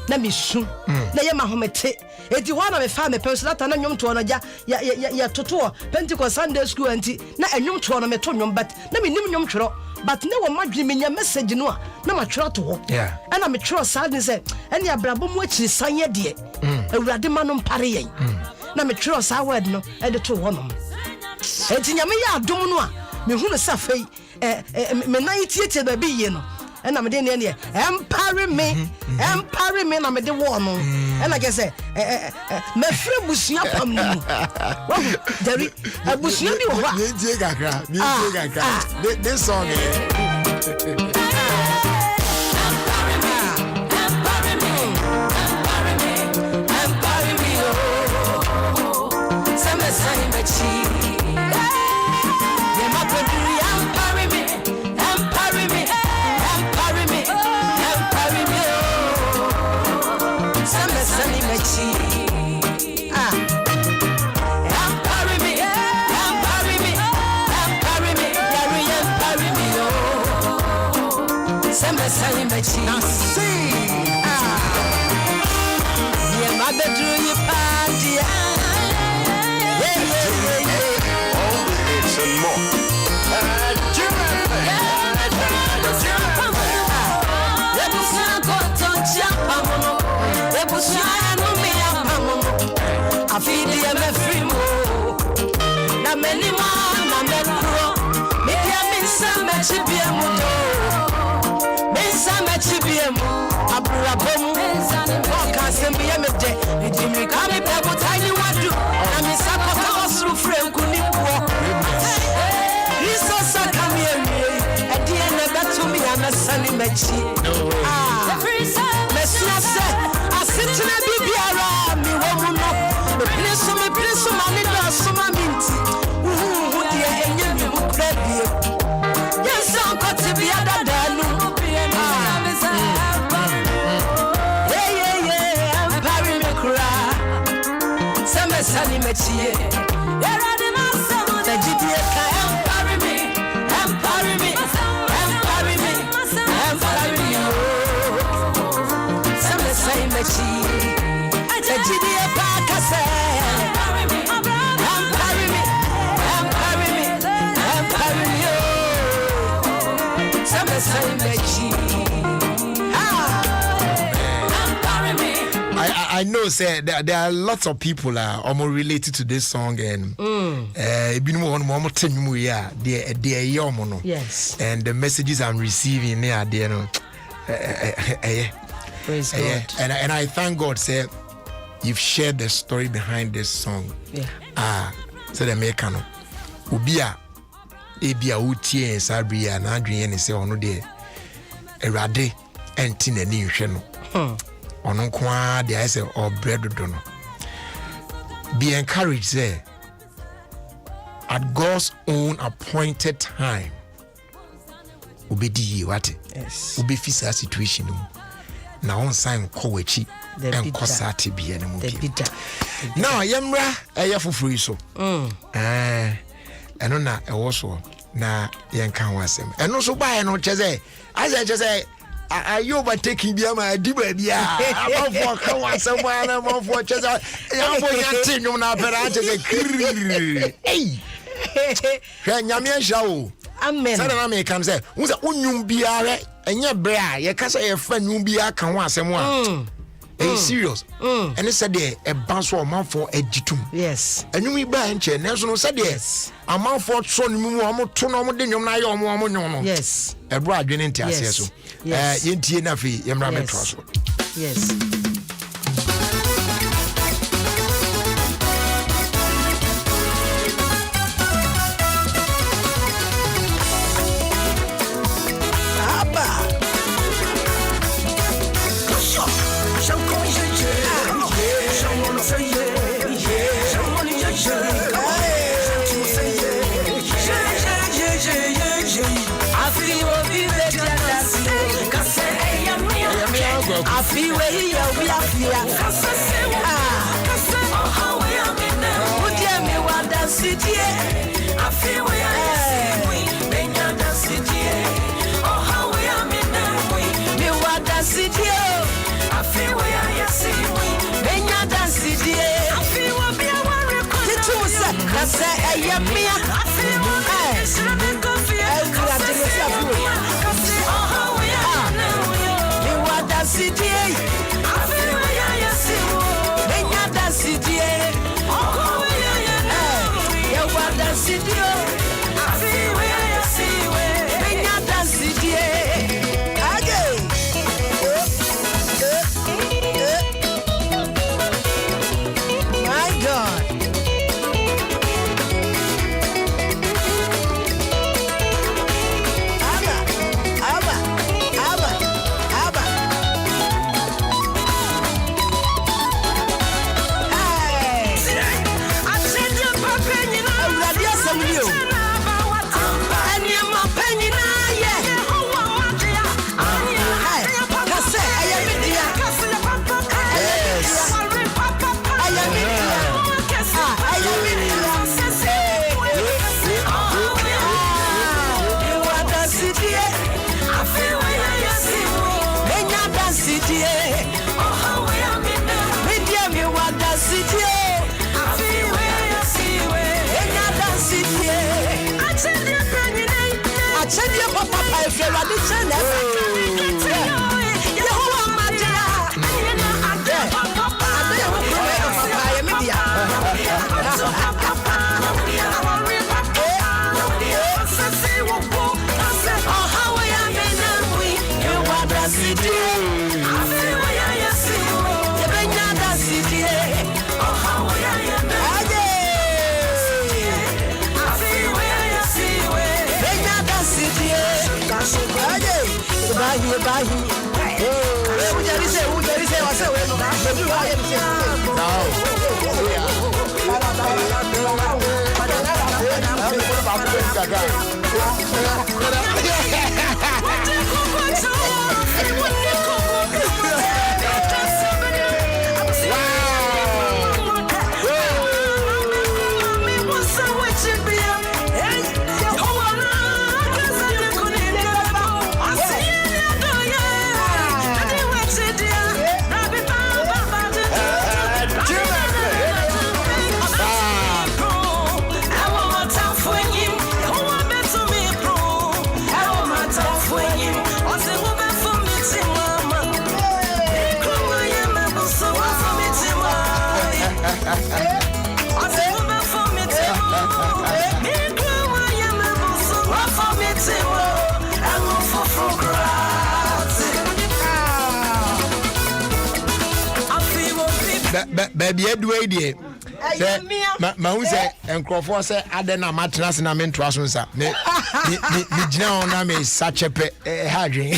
na me su na ye ma homete enti ho na me fa me penso that na nwom to no ya toto Pentecost Sunday school enti na enwom to no me to nwom but na me nim nwom tworo but ne wo madwe me nya message no a na ma tworo to ho na me tworo sad say ene abrabo mu akiri sanye de awurade ma no mpare yen na me tworo sa word no e de to ho no enti nya me ya adom no a me hunu sa fei me nan tietie ba bi ye no and I'm in here. Empire me na me de war no. And like I say me free busia pam no. Dari busia bi wo ha. This song I know, say there are lots of people almost related to this song, and yes, and the messages I'm receiving there, praise God. And I thank God, say you've shared the story behind this song. Yeah. So the mekano ubia ebia utie sabria na adwen ne se ono de erade enti na ni hwe no. Ono kwa de I say or bread do no. Be encouraged there. At God's own appointed time. Ubedi what? Yes. Ubi fisa situation no. Na on sign kowechi en kosate bi ene mu bi. Now yemra eyafufuri so. Eno na ewo so na yenka ho asem. Eno so ba eno cheze. Asa cheze ayo ba taking bi ama adi ba bia. Amafo ka wasem ba na amafo cheze. Yamfo yati nyum na pera cheze. Hey. Hwe nyame ahia o. Amen. Sada na me kan say, unsa unyum biare enye bre a ye kasa ye fa nyum bia kan ho asem a. Serious. And it said there a bounce for a month for a ditum. Yes. And you mean by and national said yes. A month for son yes. A bride didn't tell us. Yes. Yenti nafi yamra metro. Yes. I feel where we are here. Would you me want that city? I feel where I am. Then you're the city. Oh, how we are me want that city. I feel where I am. Then you're the city. I feel what we are. I say, I am me. I feel what I city, I feel where I see. Then you're the city, oh, you want the city, I feel where I see. Then you're the city, Baby Edway dear. Ma who say and Crawford say Adena matras na men trasonsa. Me jina ona me sachepe hadrin.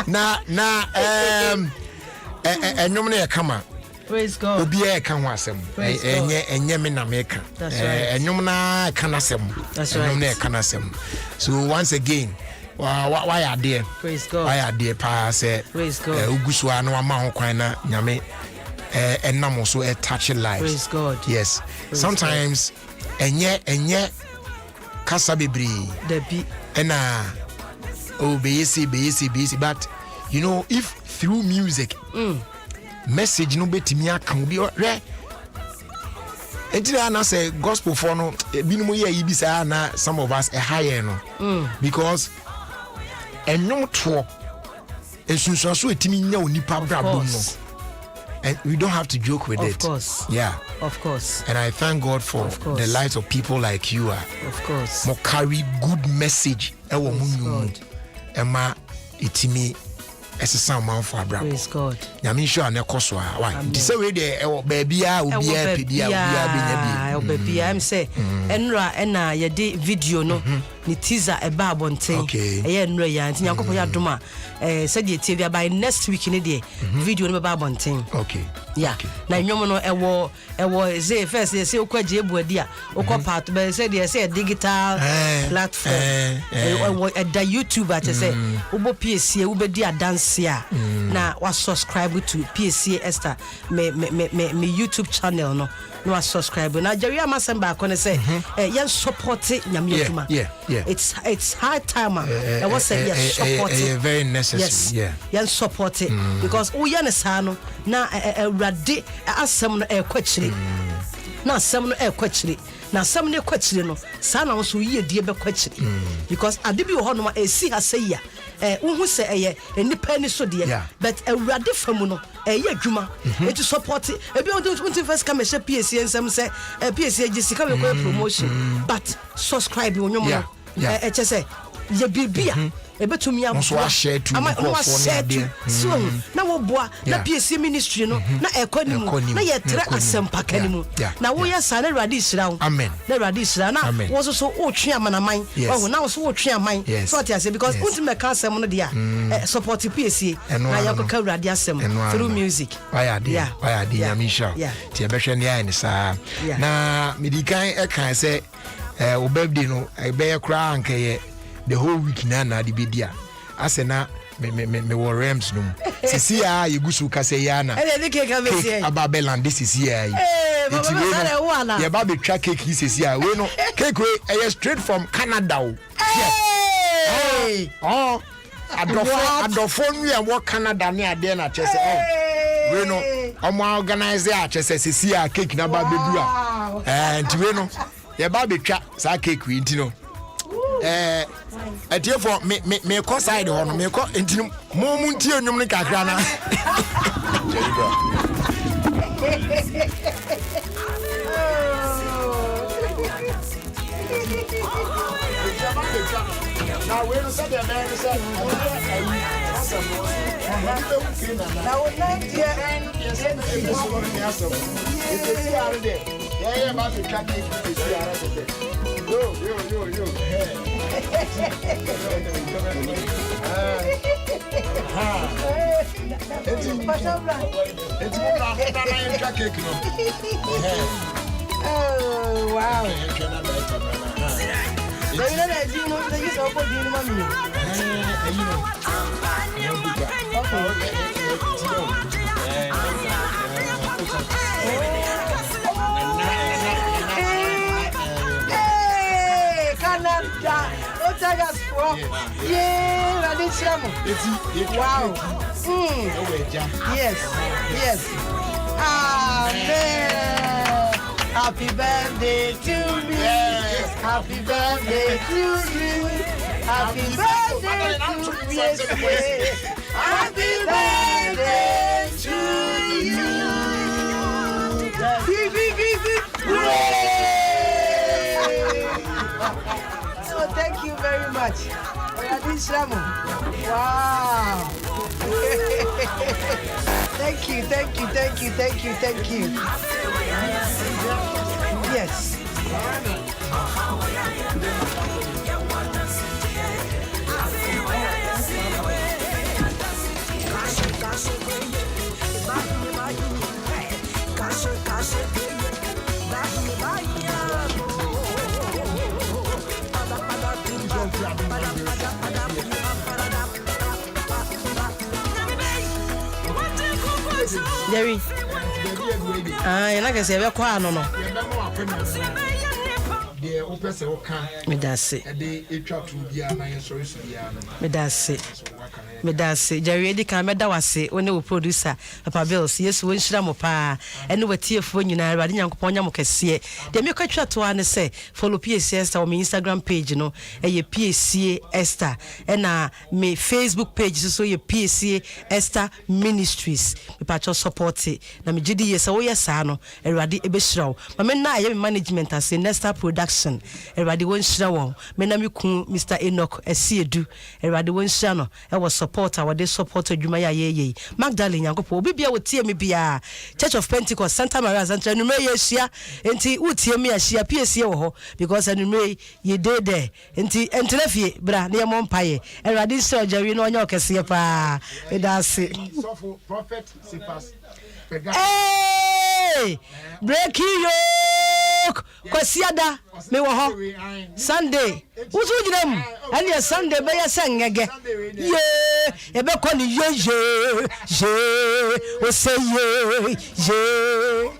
Na enyom na kama. Praise God. Obi e ka ho asem. Enye me na me ka. Enyom na kana asem. Enyom na kana asem. So once again why are there? Praise God. Why are there pa say praise God. Uguswa no ama ho kwan na nyame enam also touch lives. Praise God. Yes. Praise sometimes enye kasa bebre debi ena be but you know if through music message no betimi aka obi re entira na say gospel for no binumu ye yibisa na some of us higher no because enyom to esunsuaso etimi nya onipa brabo no. And we don't have to joke with it. Of course. Yeah. Of course. And I thank God for the lives of people like you. Of course. Mo carry good message. Emma itimi esesa man for abra. Praise God. Nyame sure na koso a. Why? Say we there baby a obi a pedia obi a baby am say enra ena ye de video no ni teaser eba abonten. Okay. Eye enra ya nti yakopɔ ya doma said the TV by next week in the video no ba bonten. Okay. Yeah. Na nwom no ewo say first say okwaje ebuadi a okɔ part be say the say digital platform the YouTube at say ubo PSA ubedi dance a na wa subscribe to PSA Esther me YouTube channel no wa subscribe na Jerry Amasemba ko ne say yen support nyame aduma. Yeah. It's high time e was say yes support it. Very necessary. Yes. Yeah. Yen support it because we yen sa no na awrade asem no kwakyire na asem no kwakyire na asem no kwakyire no sa na so yie die be kwakyire because ade bi ho no esi ha say ya unhu se eye enipa ni so de but awrade famu no eye adwuma it to support it e bi on first come share PSA nsem say PSA gisi come go promotion but subscribe onwom no e che say ye bibia ebetumi amso share to so na wo boa na PSA ministry no na ekonimu na ye tre asempa kanimu na wo ya sa na Awurade isira wo amen na Awurade isira na wo so otwe amanaman wo na wo so otwe aman so what I say because ultimate asem no dia support PSA na yakoka Awurade asem through music why are they nyamisha ti ebehwe ne ya ni sa na medikan e kan say wo birthday no e be kra anke the whole week na the bedia asena me wo rems no sisi ya yegusu kase ya na e de cake abesi ababeland sisi ya yi ye ba be twa cake sisi ya we no cake we straight from Canada adofo nwi e wo Canada ne ade na chese we no omo organize a chese sisi ya cake na ba bedu a nti we no ye ba be twa sa cake we nti no for me call side on me call into moment you no kakra now we don't say the man said now next year yeah about to cut it yo oh wow. So you know that you know that you saw for the mommy. Hey, Canada. Otagas from. Yeah, I did some. Wow. Yes. Amen. Happy birthday to me. Yes. Happy birthday to you. Happy birthday to me. Happy birthday to you. So thank you very much. Wow. Thank you. Yes. Jerry. You're not going to say, no. Medase Jerry di kan meda wase one wo producer Papa Bills yes wo nhira mo pa ene watiefo nyina Awurade Nyankopon nya mo kese de me kwatwa to ane se follow PSC Esther on my Instagram page no eye PSC Esther ena me Facebook page so ye PSC Esther Ministries me patcho support na me gidi yes wo yesa no Awurade ebehirawo ma me na aye me management as Nesta Production Awurade wo nhira wo me na me ku Mr Enoch Esiedu Awurade wo nhira no e wo support our day support adwuma ya ye Magdalene Yankopo obi bia wotie me bia Church of Pentecost Santa Maria Central nume ye hia enti wotie me ahia PSC wo ho because nume ye dey there enti entrefie bra na ye mo mpaye Awurade so jawi no onya okese pa edase prophet Sipas. Hey! Breaking yoke! Kwasiada me wo ho Sunday. Wuzu gidam. And Sunday be ya sangege. Yeah, e be ko ni ye. O say ye.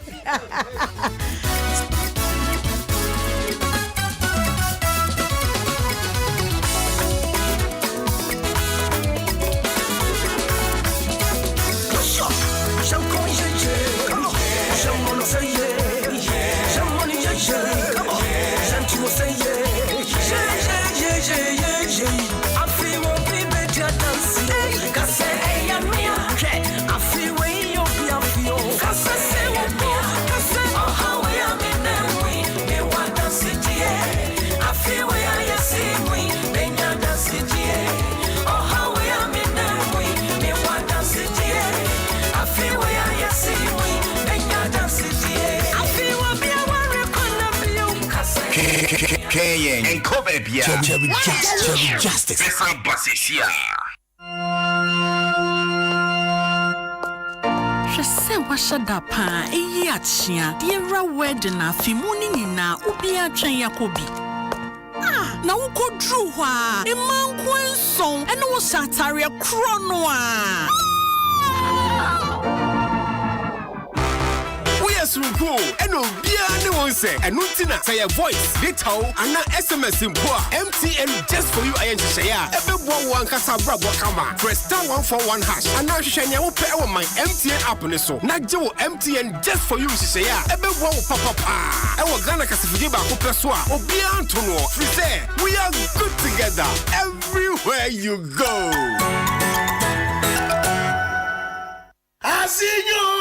and cover justice. She said, "What should that pan? A yachia, dear wedding, a few morning na ubia train Yakobi. Ah, now go drew a man Kwanso, and no Sataria Chronoa. yes ruko eno bia ne won say eno tina say your voice data ana SMS mpo MTN just for you ayen share ebebo wan kasa brabo kama press *141# ana hwehwenya wo pe e my MTN app ne so na je wo MTN just for you share ebebo wo papa e wo Ghana kasifije ba ko preso a obia antono free say we are good together everywhere you go. I see you.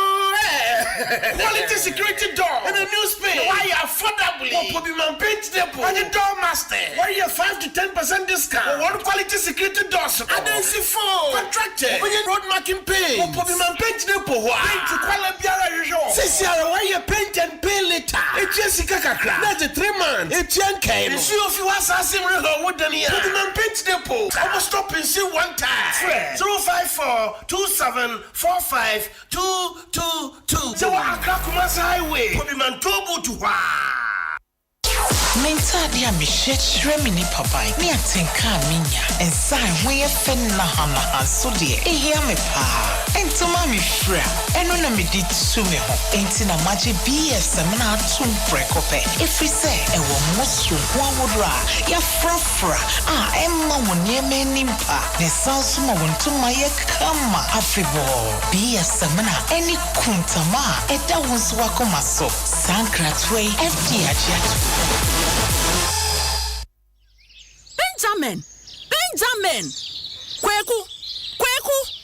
Quality security door and a new space. Why you affordably? For Pobiman Paint Depot and the door master. Why you 5 to 10% discount? One quality security doors. And then see for contracted. When you road marking paint. For Pobiman Paint Depot. Why to quality biara Sisi why you paint and pay later? It's Jessica Kakra. That's a 3-month. It's Yankee. It's you if you want something real wooden here. Pobiman Paint Depot. I will stop and see one time. 054-2745-222. So I crack my highway. Pobiman Tobu to Mensa dia mi shechre mini papai. Mi atenka minya. Ensai we fen na hana so de. Ehia me pa. Entoma mi fra. Eno na mi di tu me ho. Enti na maje BS na atum prekope. Efri se e wo mosu ho awodra. Ya frafra. Emma wonye me nimpa. Ne sansu ma wontuma ye kama. Afibo. BS na eni kuntama. Eda wonso wakoma so. Sankratwe FD ajiatu. Benjamin. Kweku.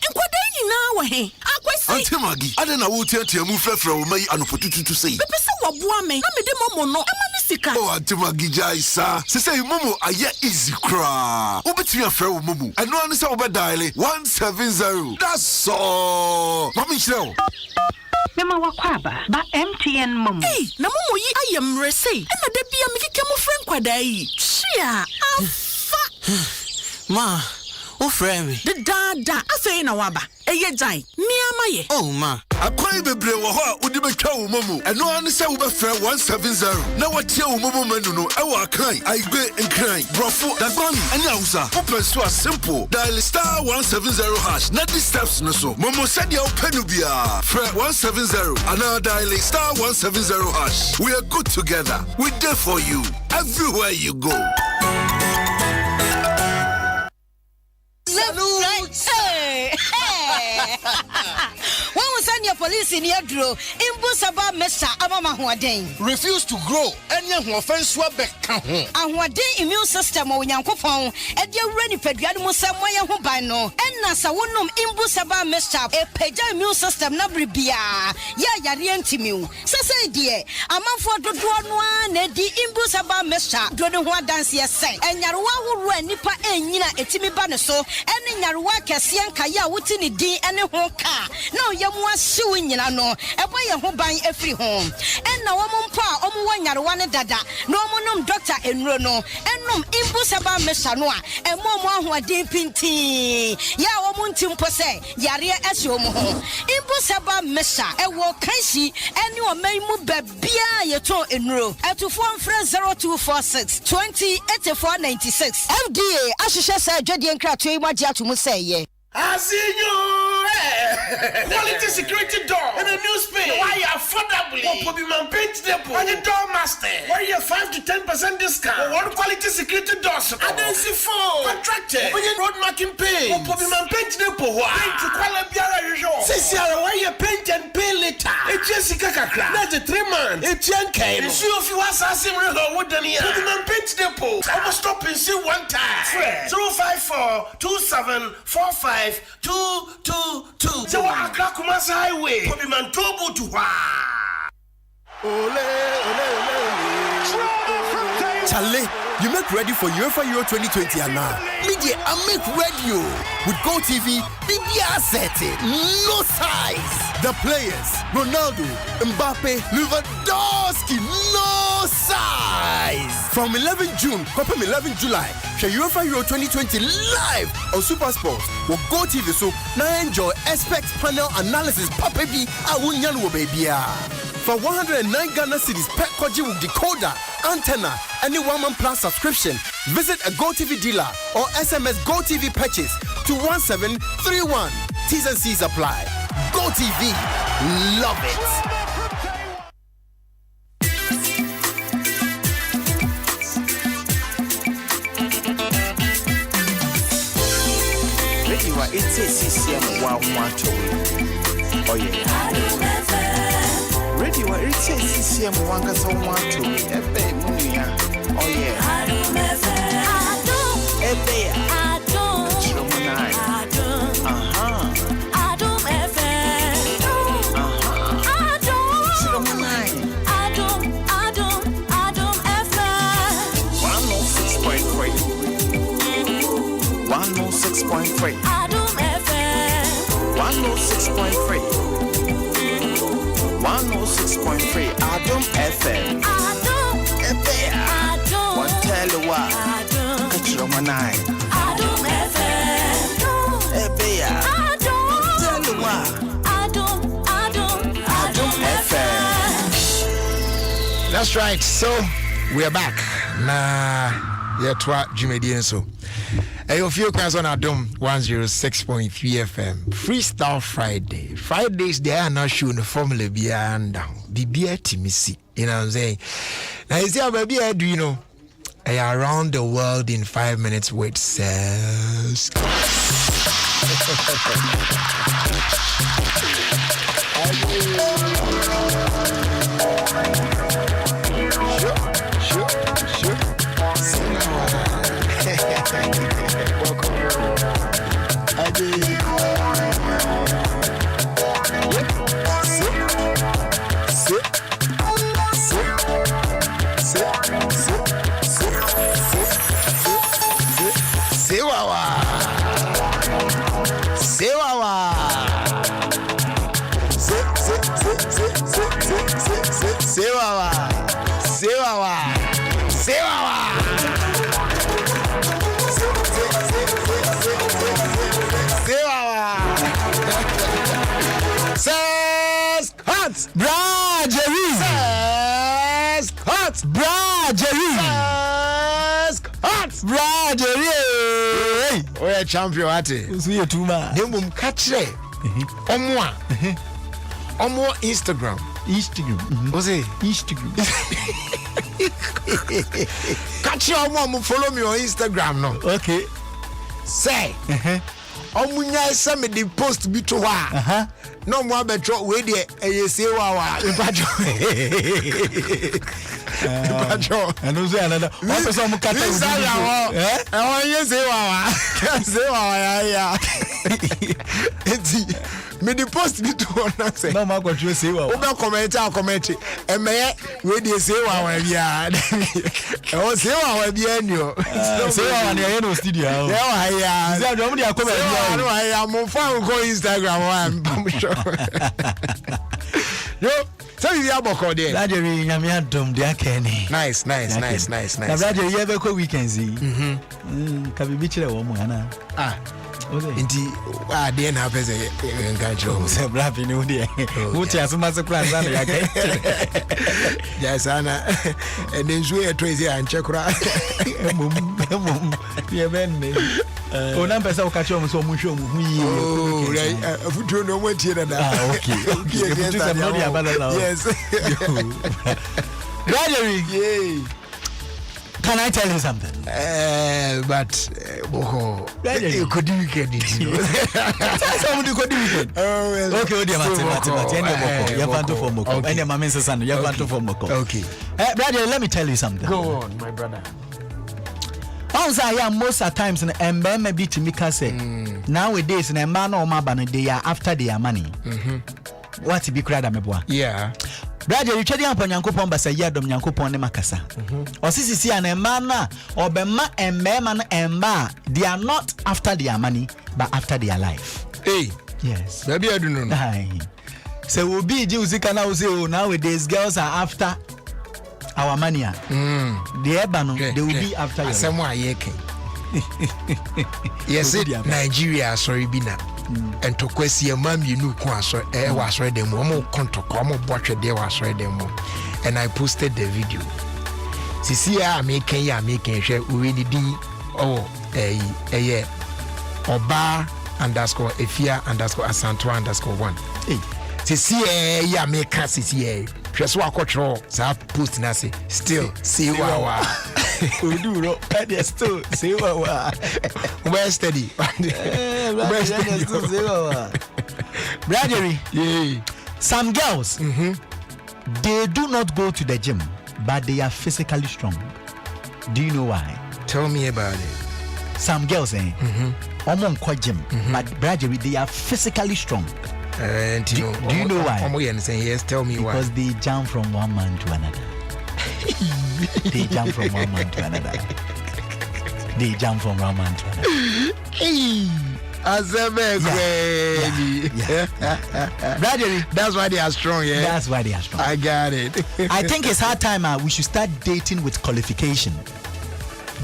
Nkwadai na wa he. Akwesi. Auntie Maggie, ade na wo tiatia mu frefre wo mai anopotututu sei. Pepese waboa me. Na me de momo no. Ama ni sika. Oh, Auntie Maggie jaisa. Se say momo aye easy kra. Obetumi afre wo momo. Eno ane se wo be dial 170. That's all. Mami chiro. Mema wakwaba ba MTN momo. Hey, na momo yi ayem resei. Na de bia me kike mo frɛ nkwadai. Chia. Afa. Ma, o frame me. The dada afei na waba. Eye jai. Mi amaye. Oh ma. Akwai bebre wo ho a odi betwa wo momo. Eno ane se wo be frɛ 170. Na watia wo momo manu no e wa kan. Aigbe nkran. Brofo dagbani anya usa. Open so simple. Dial *170#. Na the steps no so. Momo said ya openu bia. Frɛ 170 and dial *170#. We are good together. We there for you everywhere you go. Hey. When we send your police in your draw, Imbusaba Mesa Abama Huadeng. Refuse to grow. Any offense will be count. And what day immune system or Yankopon, and you're ready for Gadmusa Moya Hubano, and Nasa Wunum Imbusaba Mesa, a Peja immune system Nabribia. Ya Yarientimu. Sasa dear, a man for the drawn one, the Imbusaba Mesa, Drodon dance say, and Yarwa who ran Nipa and Nina Etimi Banaso, and in Yarwa Cassian Kaya Wutini D and a home car. No, you want suing, you know, a boy who buy every home. And now woman pa, one Yarwana Dada, no monum doctor and Rono, and no Imbusaba Mesanoa, and Momo who are deep in tea. Ya woman Timpose, Yaria Esiomo, Imbusaba Mesa, a walk Kansi, and you are may move Bia Yato in row, at to form friend 0246 20 8496. FDA, Ashisha said, Jadian Kratui, what Jatu say. I see you. Quality security door and a new space. Why you affordably? For Pobiman Paint Depot and the door master. Why you 5 to 10% discount? One quality security doors. And then see for contracted. When you road marking paint. For Pobiman Paint Depot. Why? Paint to quality biara. Sisi why you paint and pay later? It's Jessica Kakra. That's a 3-month. It's Yankee. It's you if you want something real wooden here. Pobiman Paint Depot. I will stop and see one time. 054-2745-222. So I crack my highway. Pobiman Tobu to Charlie, you make ready for UEFA Euro 2020 and now. Media, I make radio. With Go TV, BBR setting. No size. The players, Ronaldo, Mbappe, Lewandowski, no size. From 11 June, Copem 11 July, share UEFA Euro 2020 live on Super Sports. With Go TV, so now enjoy expert panel analysis. Papa B, I won't know baby. For 109 Ghana cedis per Koji with decoder, antenna, any one-man plan subscription, visit a GoTV dealer or SMS GoTV purchase to 1731. T's and C's apply. GoTV, love it. it's a CCM 112. Oh yeah. Radio it's a CCM 112. Ebe munya. Oh yeah. Ebe ya. Chromonai. Adom FM. Chromonai. Adom FM. 106.3. 106.3. Adom FM. 106.3. 106.3. Adom FM. One tell you what. Chromonai. Adom FM. Ebeya. Tell you what. Adom FM. That's right. So we're back. Nah, yeah, twa Jumedian so. Hey, Ofie Kwanso on Adom 106.3 FM. Freestyle Friday. Fridays they are not showing the formula beyond down. Bibia Timisi. You know what I'm saying? Now you see how baby I do, you know. Around the world in 5 minutes with says. Sure. Oya champion ate. Usuye tuma. Nembum kachre. Omo Instagram. Ose Instagram. Kachre omo follow me on Instagram no. Okay. Say. Omunya ese me the post bi to ha. No mo abetro we de eyese wa ipajo. And also another one person mu kata me the post bi to na say no ma kwatwe say wa o be comment e me we dey say wa bia e o say wa bia ni o say wa na ye no studio e wa ya say do mo dey akoma bia no ya mo fa ko Instagram wa am sure yo so you are boko there Brother nyame adom de akani nice na brother you ever go weekends ka bibi kire wo mo ana inti there na pese engajo se bravi ni udi uti asuma se plan sana yake ya sana enenzu e twezi anchekura mum ye benne ona pesa ukacho mo so mu hwe mu hu yi futu no mo tie da okay futu se no dia bala la yes Brother yeah. Can I tell you something? But you could do weekend. Somebody could do weekend. Okay, dear Mati. You want to form a and your mamma says, son, you want to form a call. Okay. Brother, let me tell you something. Go on, my brother. Also, I am most at times in a man may be to me say nowadays in a man or my banner, they are after their money. What to be cried at me boy? Yeah. Brother, you tell them upon Yankupon by say Adom Yankupon de Macassa. Or Sissy and a man or Bema and Merman and Ma, they are not after their money, but after their life. Hey, yes. Maybe I don't know. So we'll be Jews nowadays, girls are after our money. The Ebano, they will be after your someone. Yes, Nigeria, sorry, Bina. And to question your mom, you knew was read them more contact, more watch there was read them more. And I posted the video. See, I'm making sure we need a Oba _ Efia _ Asantua _ 1. See, yeah, make us see hwɛ so akɔtwerɛ saa post na say still say wawa Uduro and still say wawa where steady Bradley, yeah. Some girls they do not go to the gym but they are physically strong. Do you know why? Tell me about it. Some girls gym but Bradley, they are physically strong. And do you know why? Yes, tell me why. Because they jump from one man to another. They jump from one man to another. They jump from one man to another. Bradley, that's why they are strong, yeah? That's why they are strong. I got it. I think it's hard time we should start dating with qualification.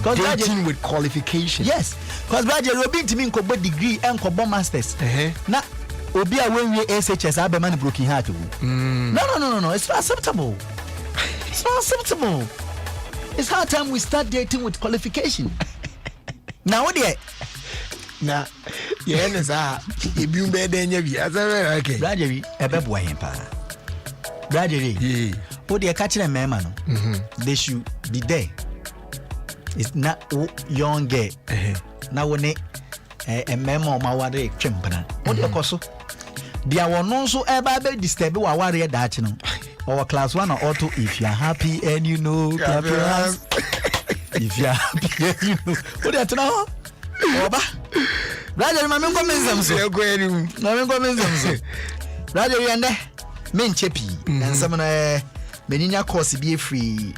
Dating with qualification? Yes. Because Bradley, you're being to me in degree and masters. Now, Obi a when we SHS Abeman broken heart. No. It's not acceptable. It's not acceptable. It's hard time we start dating with qualification. Now what there? Nah, yeah, if you made any of you, okay. Bradley, a bebo himpa. Bradley, what they catching a man, they should be there. It's not young gay. Now when a memo my water chimpana. What do you call so? There were no so ever disturb our warrior that you know. Our class 1 or 2, if you're happy and you know, clap your hands. If you're happy and you know. What do you know? Oba. Brother, my men come in some so. My men come in some so. Brother, you and men cheppy. And some Beninia course be free.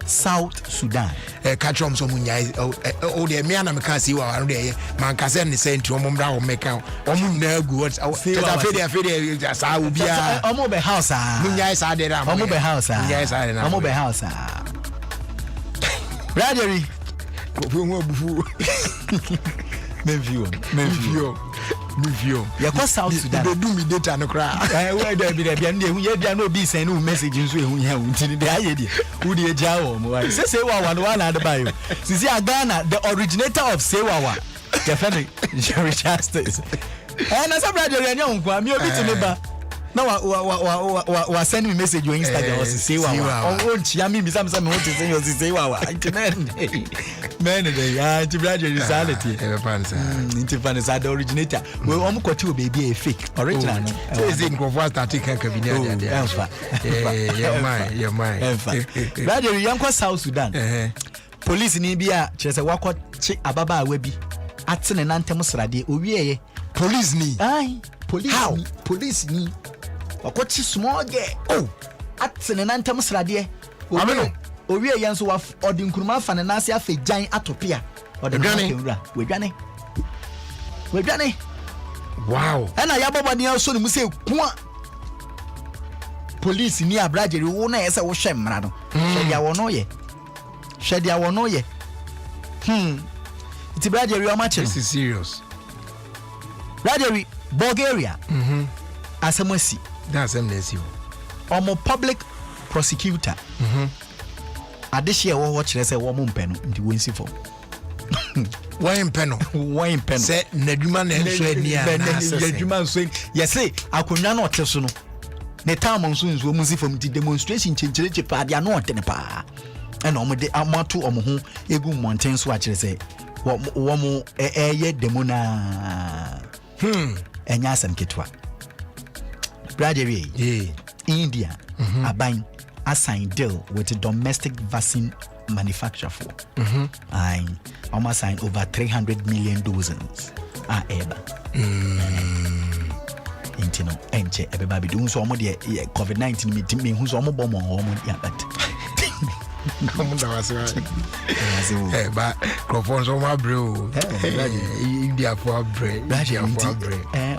South Sudan. Catch on some munya. Oh, the man, I can't see what I'm there. Man, Cassandra is saying to Omo make out. Omo no good. I feel just I will be a Omo house. Munya is added. Omo house. Yes, I know. Omo house. Bradley. Meview. You go South Sudan. They do me data no cry. Where there be there no be send no messages we here until they aye dey. Who dey jawo mo. Say one and buy you. See Ghana, the originator of Sewawa. Definitely Richard States. And as a brother you know nko me obi to me ba. Now wa send me message on Instagram or say Sewawa. Oh chia me bisa me want to say Sewawa. Man the brother reality. Inti the originator. We am kwati o baby a fake original no. So is in conference start can cabinet there. Your mind. Brother you am South Sudan. Police ni bia kire se wakɔkye ababa awa bi atene nantem srade owieye. Police ni. Aye, police ni. Wakɔkye small girl. Oh, atene nantem srade. Owieye nso wa odi nkuruma fa ne nase afa gyan atopia. Odi nkuruma wedwane. Wow. Ena yababa ni also ni mu se kwa. Police ni abrajeri wo na yesa wo hwɛ mmara no. Hwɛ dia wono ye. It's Bradley Omache. This is serious. Bradley Bulgaria. Asemwesi. That's amnesty. Omo public prosecutor. Adishia wo watch say wo mo mpeno ndi wonsi for. Why mpeno? Say nadwuma na enso ani a. Nadwuma nso. Yes akonwa na ote so no. Ne time nso nso mu si from the demonstration chenchereche pa dia no ote ne pa. And de amato ho egu mountain so akire say wo mo eye demo na enya asem ketwa Bradley India aban assign deal with a domestic vaccine manufacturer for I almost signed over 300 million doses eba intino enche everybody do so omo de COVID-19 meeting me hu so omo bomb omo ya but but Crawford on my bro. India for bread.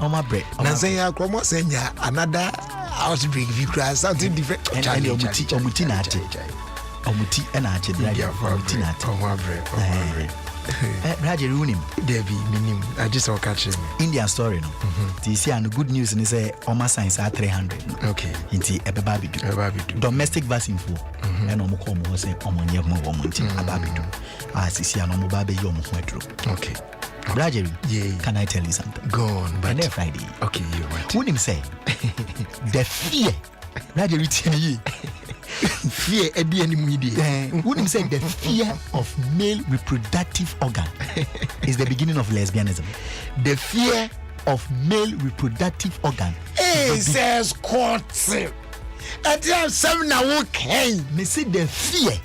On my bread. Now say I come on saying another outbreak if you cry something different. And omuti na ate. Omuti na ate. India for omuti na ate. On my bread. Bradley Runim. Debbie, minim. I just saw catching Indian story no. You see and good news ni say Oma science are 300. Okay. Inti ebabidu. Domestic vaccine for. And omo ko omo say omo nye mo omo nti ababidu. Sisi and omo babe yo omo ho adro. Okay. Bradley, can I tell you something? Go on, but Friday. Okay, you're right. Runim say the fear Brother Ritini. Fear Wouldn't say the fear of male reproductive organ is the beginning of lesbianism. The fear of male reproductive organ. Hey, says courtship. At some now okay. Me say the fear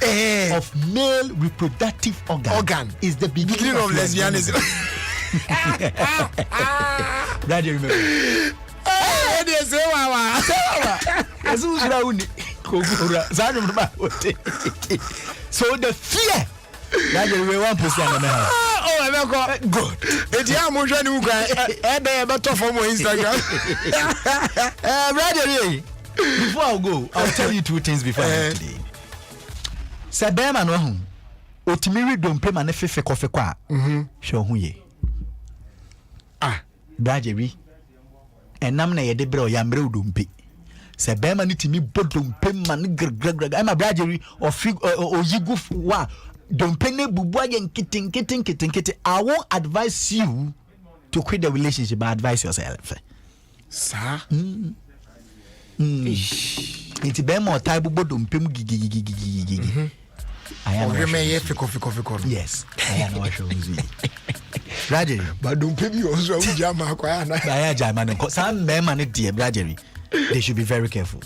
of male reproductive organ is the beginning of lesbianism. That you remember. So the fear that you will 1% on the house. Oh, good. It's a motion you can better for more Instagram. Before I go, I'll tell you two things before I go today. Sabema no hu. Otimiri dompe ma ne fefe kofe kwa. Show hu ye. Brajeri. Enam na yede bre o yamre udompe. Sabema ni timi bodompe man grgrgrg. Am brajeri o yigu wa dompe ne bubu aye nkiti. I won't advise you to quit the relationship, but advise yourself. Sir? It's be more type of dompe gigi. I am yes, I am not sure. Brajeri, but don't pay me also jama kwa na. I jama some men dear Brajeri. They should be very careful.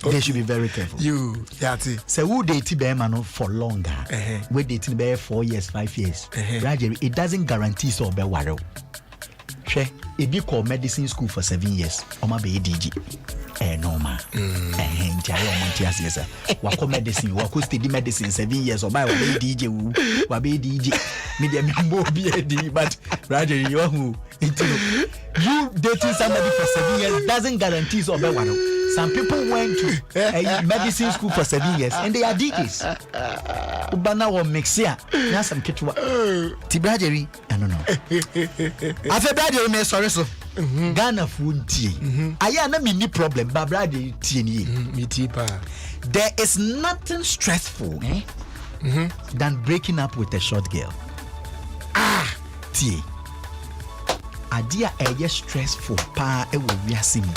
They should be very careful. You, Yati. So who date be man for longer? We dating be 4 years, 5 years. Brajeri, it doesn't guarantee so be waro. She, it be called medicine school for 7 years. Oma be DG. No ma. Ntiayo montias yes. Wako medicine, wako study medicine 7 years or by wabe DJ wabe DJ. Me dey mo be DG but rather you who you dating somebody for 7 years doesn't guarantee so be one. Some people went to medicine school for 7 years and they are DJs. Ubana wo mixia. Na some kitwa. Tibrajeri, I don't know. Afa brajeri me sorry so. Ghana food tea. Aya na mini problem but brother tea ni. Me tea pa. There is nothing stressful than breaking up with a short girl. Tea. Adia eye stressful pa e wo wiase mi.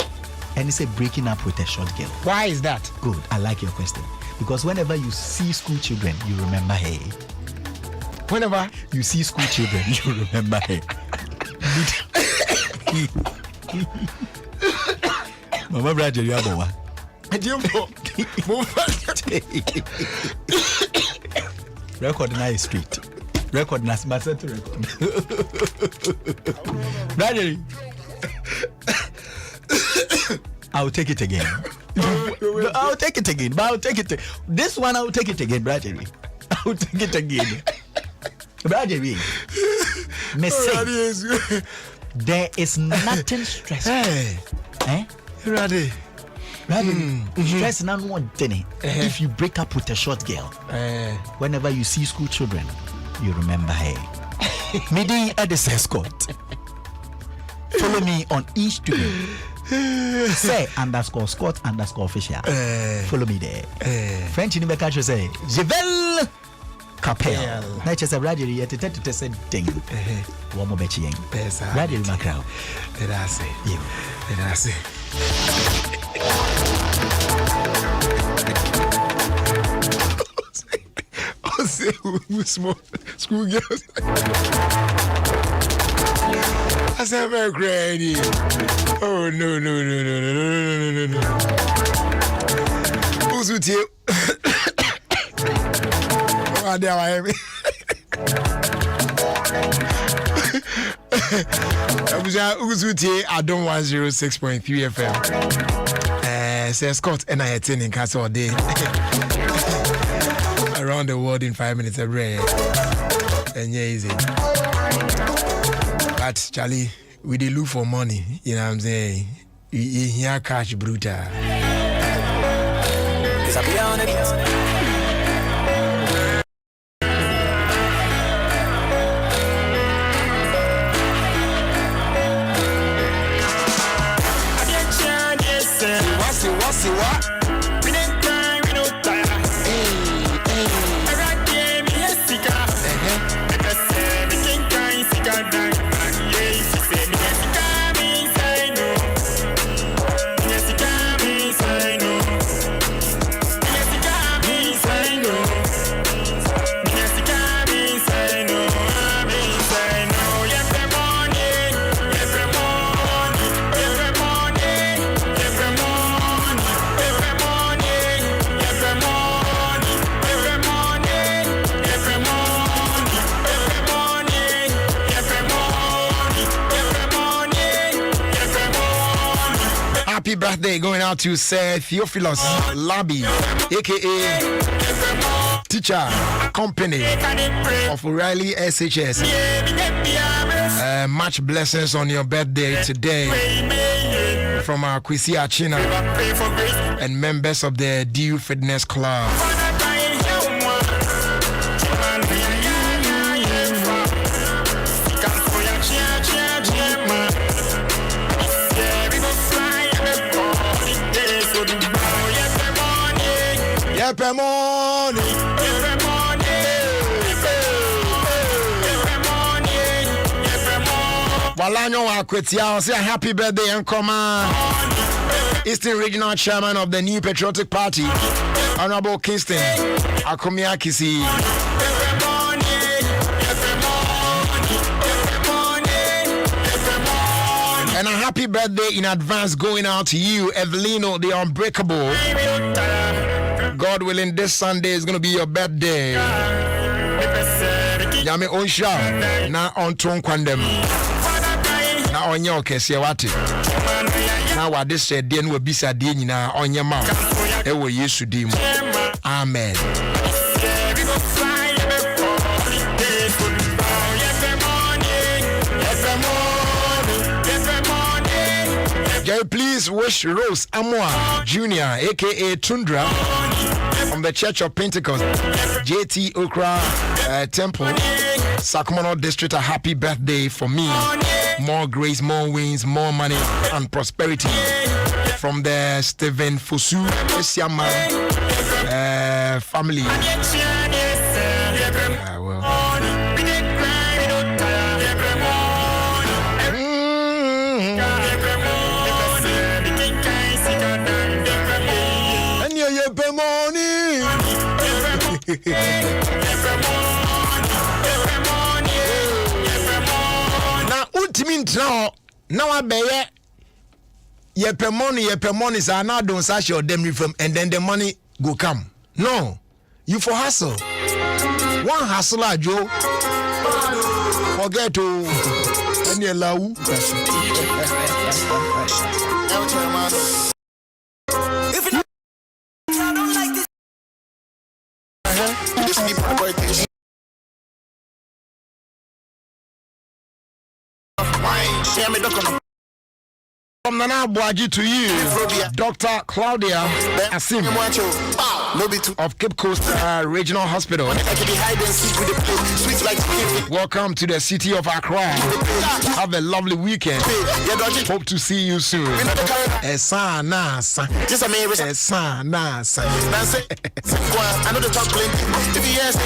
And it's a breaking up with a short girl. Why is that? Good. I like your question. Because whenever you see school children, you remember her. Whenever you see school children, you remember her. Mama brother, you have one. Record na street. Record na master to record. Brother, I'll take it again. I'll take it again. But I'll take it. This one I'll take it again, brother. I'll take it again. Brother, me say there is nothing stressful. Ready. Stress not one thing. If you break up with a short girl, whenever you see school children, you remember her. Midi Edison Scott. Follow me on Instagram. Say _Scott_official. Follow me there. French in the country say Javel Capel. Nature say radio yet to say ding. One more betty. Radio Macau. Did I say? You. Did I say? I say small school girls. I said I'm very great. Oh no. Who's with you? Oh, there I am. Who's with you? Adom 106.3 FM. Say Scott and I attending Castle all day. Around the world in 5 minutes every day. And yeah, easy. But Charlie, we dey look for money, you know what I'm saying? You hear cash brutal. What's it? We didn't time, we don't tire. I got game, yes, Sika. Like I said, we can't kind, Sika, yeah, she said, me, Sika, me, say no. Yes, Sika, out to Sir Theophilus Labi, aka Teacher Company of O'Reilly SHS. Much blessings on your birthday today from our Kwesi Achina and members of the DU Fitness Club. Walanyo Wakwetia, say a happy birthday and come Eastern Regional Chairman of the New Patriotic Party, Honorable Kingston Akumia Kisi. And a happy birthday in advance going out to you, Evelino, the Unbreakable. God willing, this Sunday is going to be your birthday. Yame Onsha, na on Ton Kwandem. Na on your case, now what this said, then will be said na on your mouth. It will use to dim. Amen. Please wish Rose Amwa Jr., aka Tundra, from the Church of Pentecost, JT Okra Temple, Sacramento District, a happy birthday for me. More grace, more wins, more money, and prosperity. From the Stephen Fosu Esiama family. Now, ultimate now I bear ye money, so now don't sash your them from and then the money go come. No, you for hustle. One hustler, Joe. Forget to any allow. From Nana Boaji to you, Dr. Claudia Asim of Cape Coast Regional Hospital. Welcome to the city of Accra. Have a lovely weekend. Hope to see you soon. Esa nasa. Esa nasa. I know the talk plenty. If you ask me,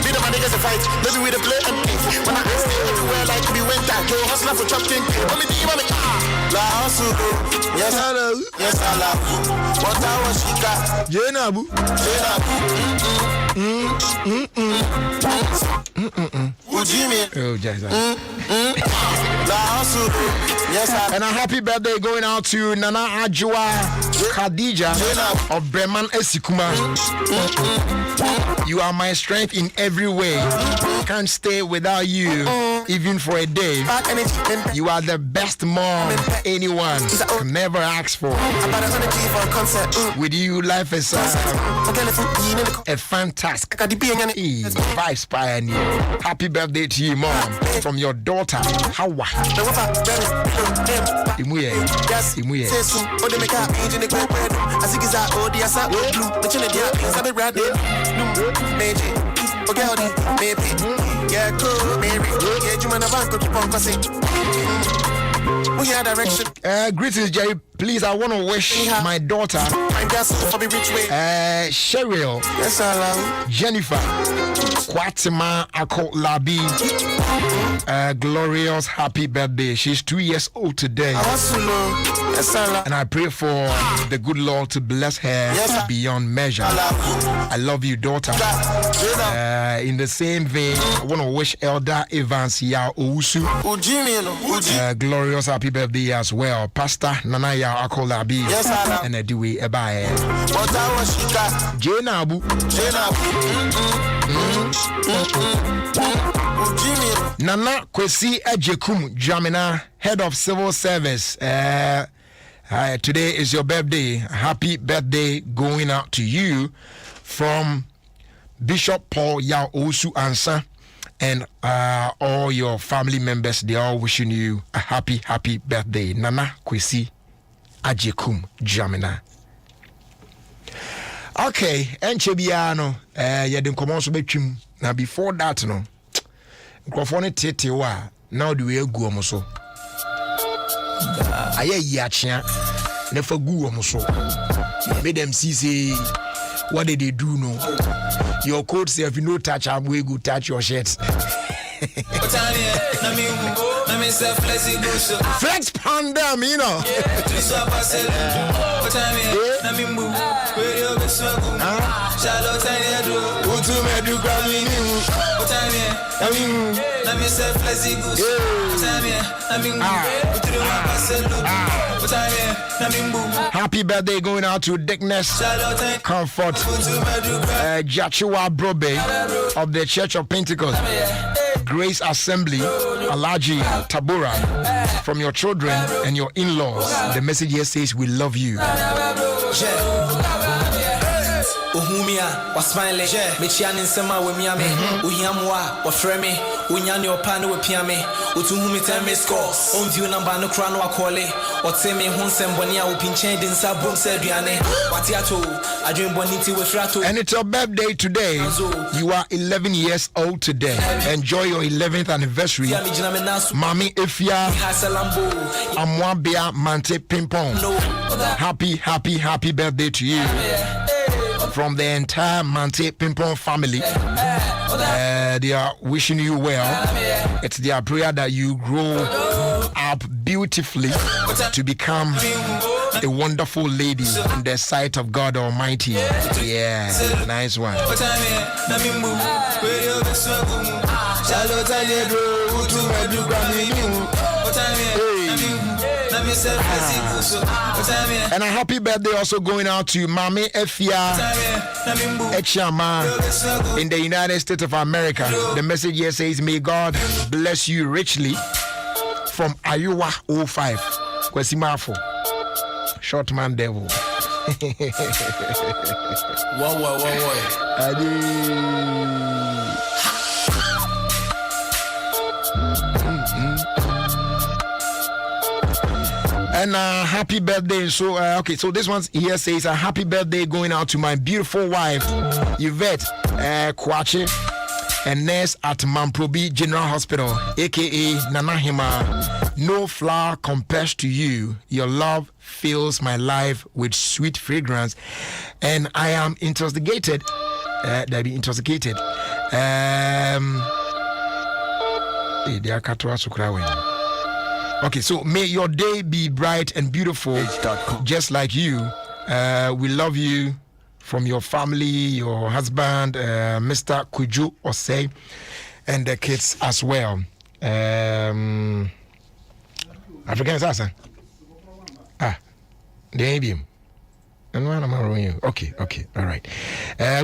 be the my niggas a fight. Maybe we the play and play. When I stay everywhere like we went out. Yo, hustler for chopping. Mommy, do you want me? La hustle. Yes, hello. Yes, hello. What I was she got. Jenabu. Oh, Jesus. And a happy birthday going out to Nana Ajua Khadija of Bremen Esikuma. You are my strength in every way. Can't stay without you even for a day. You are the best mom anyone can never ask for. With you, life is a fantastic vibes pioneer. Happy birthday to you, mom, from your daughter Hawa. Greetings, Jerry. Please, I want to wish my daughter, Cheryl, Jennifer, Kwatima Ako Labi, glorious happy birthday. She's 2 years old today. And I pray for the good Lord to bless her beyond measure. I love you, daughter. In the same vein, I want to wish Elder Evans Ya Ousu glorious happy birthday as well. Pastor Nanaya Akolabi and Ediwe Ebae. Jena Abu Nana Kwesi Ejekum Jamina, head of civil service. Today is your birthday. Happy birthday going out to you from Bishop Paul Yao Osu Ansa and all your family members. They are wishing you a happy birthday. Nana Kwesi Ajekum Jamina. Okay, Enchebiano, Yadin Commons Betchim. Now, before that, no, Grofone Tetewa, now do we go almost? Aye, Yachia, never go almost. Made them see, what did they do? No, your coat say if you no touch, I'm going to touch your shirts. Flex Panda, you know. Happy birthday going out to Dickness Comfort Joshua Brobe of the Church of Pentecost Grace Assembly Alaji Tabura, from your children and your in-laws. The message here says we love you. Ohumia was smiling, Michian in summer with Miami, Uyamwa, or Fremi, Unyani or Pano with Piame, Utumita Misco, on view number no crown or Kole, or Temi Hunsem Bonia will pinchained in Sabum Sediane, Watiato, I dream Boniti with Rato. And it's your birthday today. You are 11 years old today. Enjoy your 11th anniversary. Mami Ifya Amwabia Mante Pimpong. Happy birthday to you. From the entire Mante Pimpon family, they are wishing you well. It's their prayer that you grow up beautifully to become a wonderful lady in the sight of God Almighty. Yeah, nice one. And a happy birthday also going out to Mame Efia Echama in the United States of America. The message here says, may God bless you richly, from Iowa 05. Kwesimafo. Short man devil. And happy birthday. So, okay, so this one here says a happy birthday going out to my beautiful wife, Yvette Kwache, and nurse at Mamprobi General Hospital, aka Nanahima. No flower compares to you. Your love fills my life with sweet fragrance, and I am intoxicated. Okay, so may your day be bright and beautiful, just like you. We love you, from your family, your husband, Mr. Kuju Osei, and the kids as well. African Assassin. The ABM. And when am I wrong you? Okay, all right. Yeah,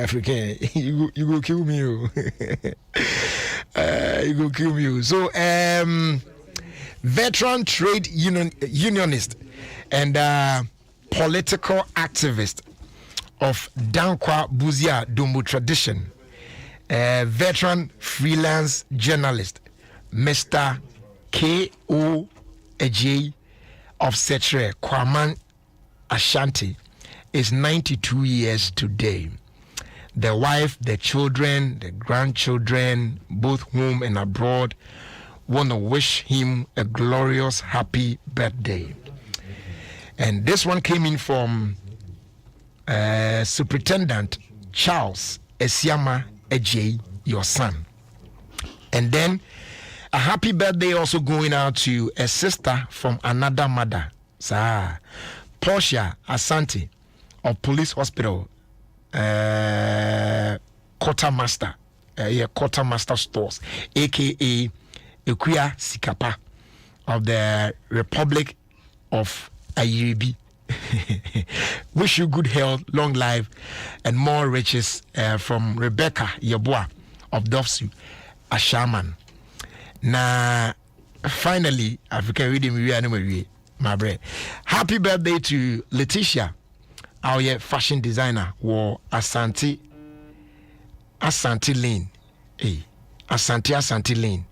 African, you go kill me. You go kill me. So, veteran trade unionist and political activist of Dankwa Buzia Dumbu tradition, veteran freelance journalist, Mr. K.O. Ejay of Setre Kwaman Ashanti, is 92 years today. The wife, the children, the grandchildren, both home and abroad, want to wish him a glorious, happy birthday. And this one came in from Superintendent Charles Esiama Ejay, your son. And then a happy birthday also going out to a sister from another mother, Portia Asante of Police Hospital, Quartermaster Stores, aka Ekuya Sikapa of the Republic of Ayiribi. Wish you good health, long life, and more riches from Rebecca Yeboah of Dofsu, a shaman. na finally Africa reading we are my bread. Happy birthday to Letitia, our fashion designer. War Asante Lane. Hey, Asante Lane.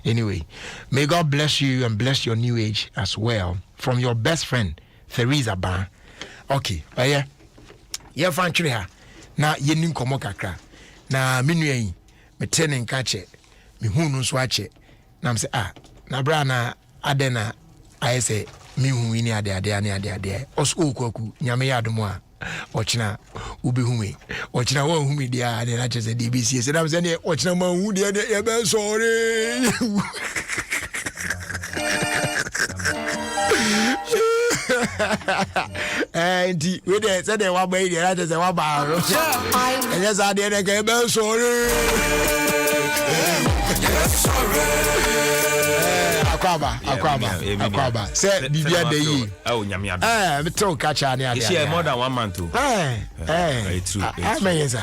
Anyway, may God bless you and bless your new age as well. From your best friend, Theresa Ban. Okay, yeah. Yeah, frankly, na yenim komo kakra. Na menua yi, me tene nka che, me hunu so ache. Na me say na bra na adena ayese me hu ni ade. Osko kwaku, nyame ya Adom a. Ochina ubihumi ochina wo humi dia de na chese DBC se na se ochina ma hu dia de e be sorry ndi we de se de wa ba ide na chese wa ba ro e yes ade de ke be sorry akwaba say bibia de yi me tell catch ani ade it's more than 1 month too true amazing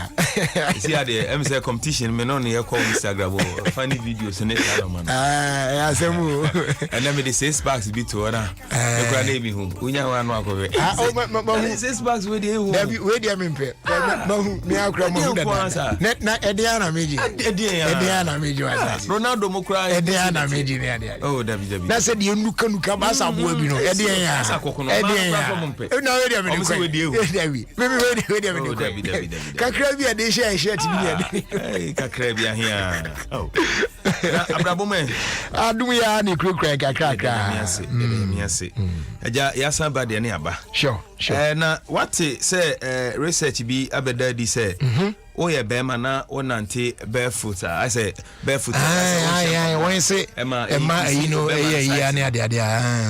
see ade say competition me no na call Instagram funny videos in it man asemu and let me the 6 packs be to na me kra na mi hu unya wa no akowe 6 packs we dey hu we dey me mpe ma hu me akra ma hu da na ediana meji ediana meji wa Ronaldo mo kra ediana meji ne ade oh David na se de nuka ba sa bo abi no edian ya edian na we dey me ko David we dey me ko kakra bi ade share ti bi kakra bi ahia oh abrabo me Adom ya ni krokra kakra miase aja ya san ba de ne aba sure na what say research bi abeda di say oh yeah bema na onante barefoot I say barefoot when say ema you know yeah ne ade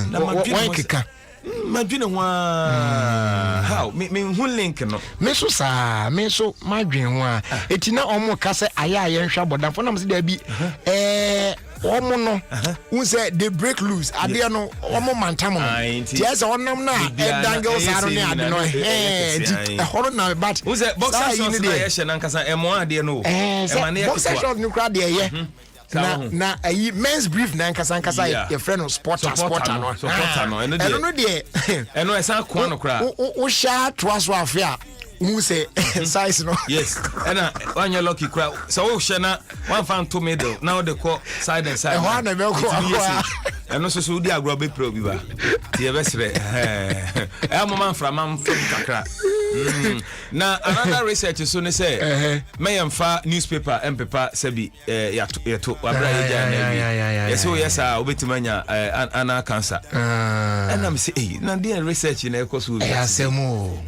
na when kika madwene ho how me hu link no me so madwen ho eti na omo ka se aya nhwa bodafo na mse da bi omo no who say they break loose ade no omo mantam no ti ese onam na dangle saro ne ade no di horo na but who say boxer shorts na ye hye na nkasa emo ade no boxer shorts no kra de ye na ayi men's brief na nkasa your friend no sporter no eno de eno esa kwa no kra o sha twaso afia who say size no yes and when you lucky crowd so shena one fan to middle now the call side and side one be ko and no so di agro be pro bi ba tie be sre man from kakra na another research so ne say me yamfa newspaper paper sabi yato abra ya na yes so yes obetimanya ana cancer and am say na dey research na ekoso asemu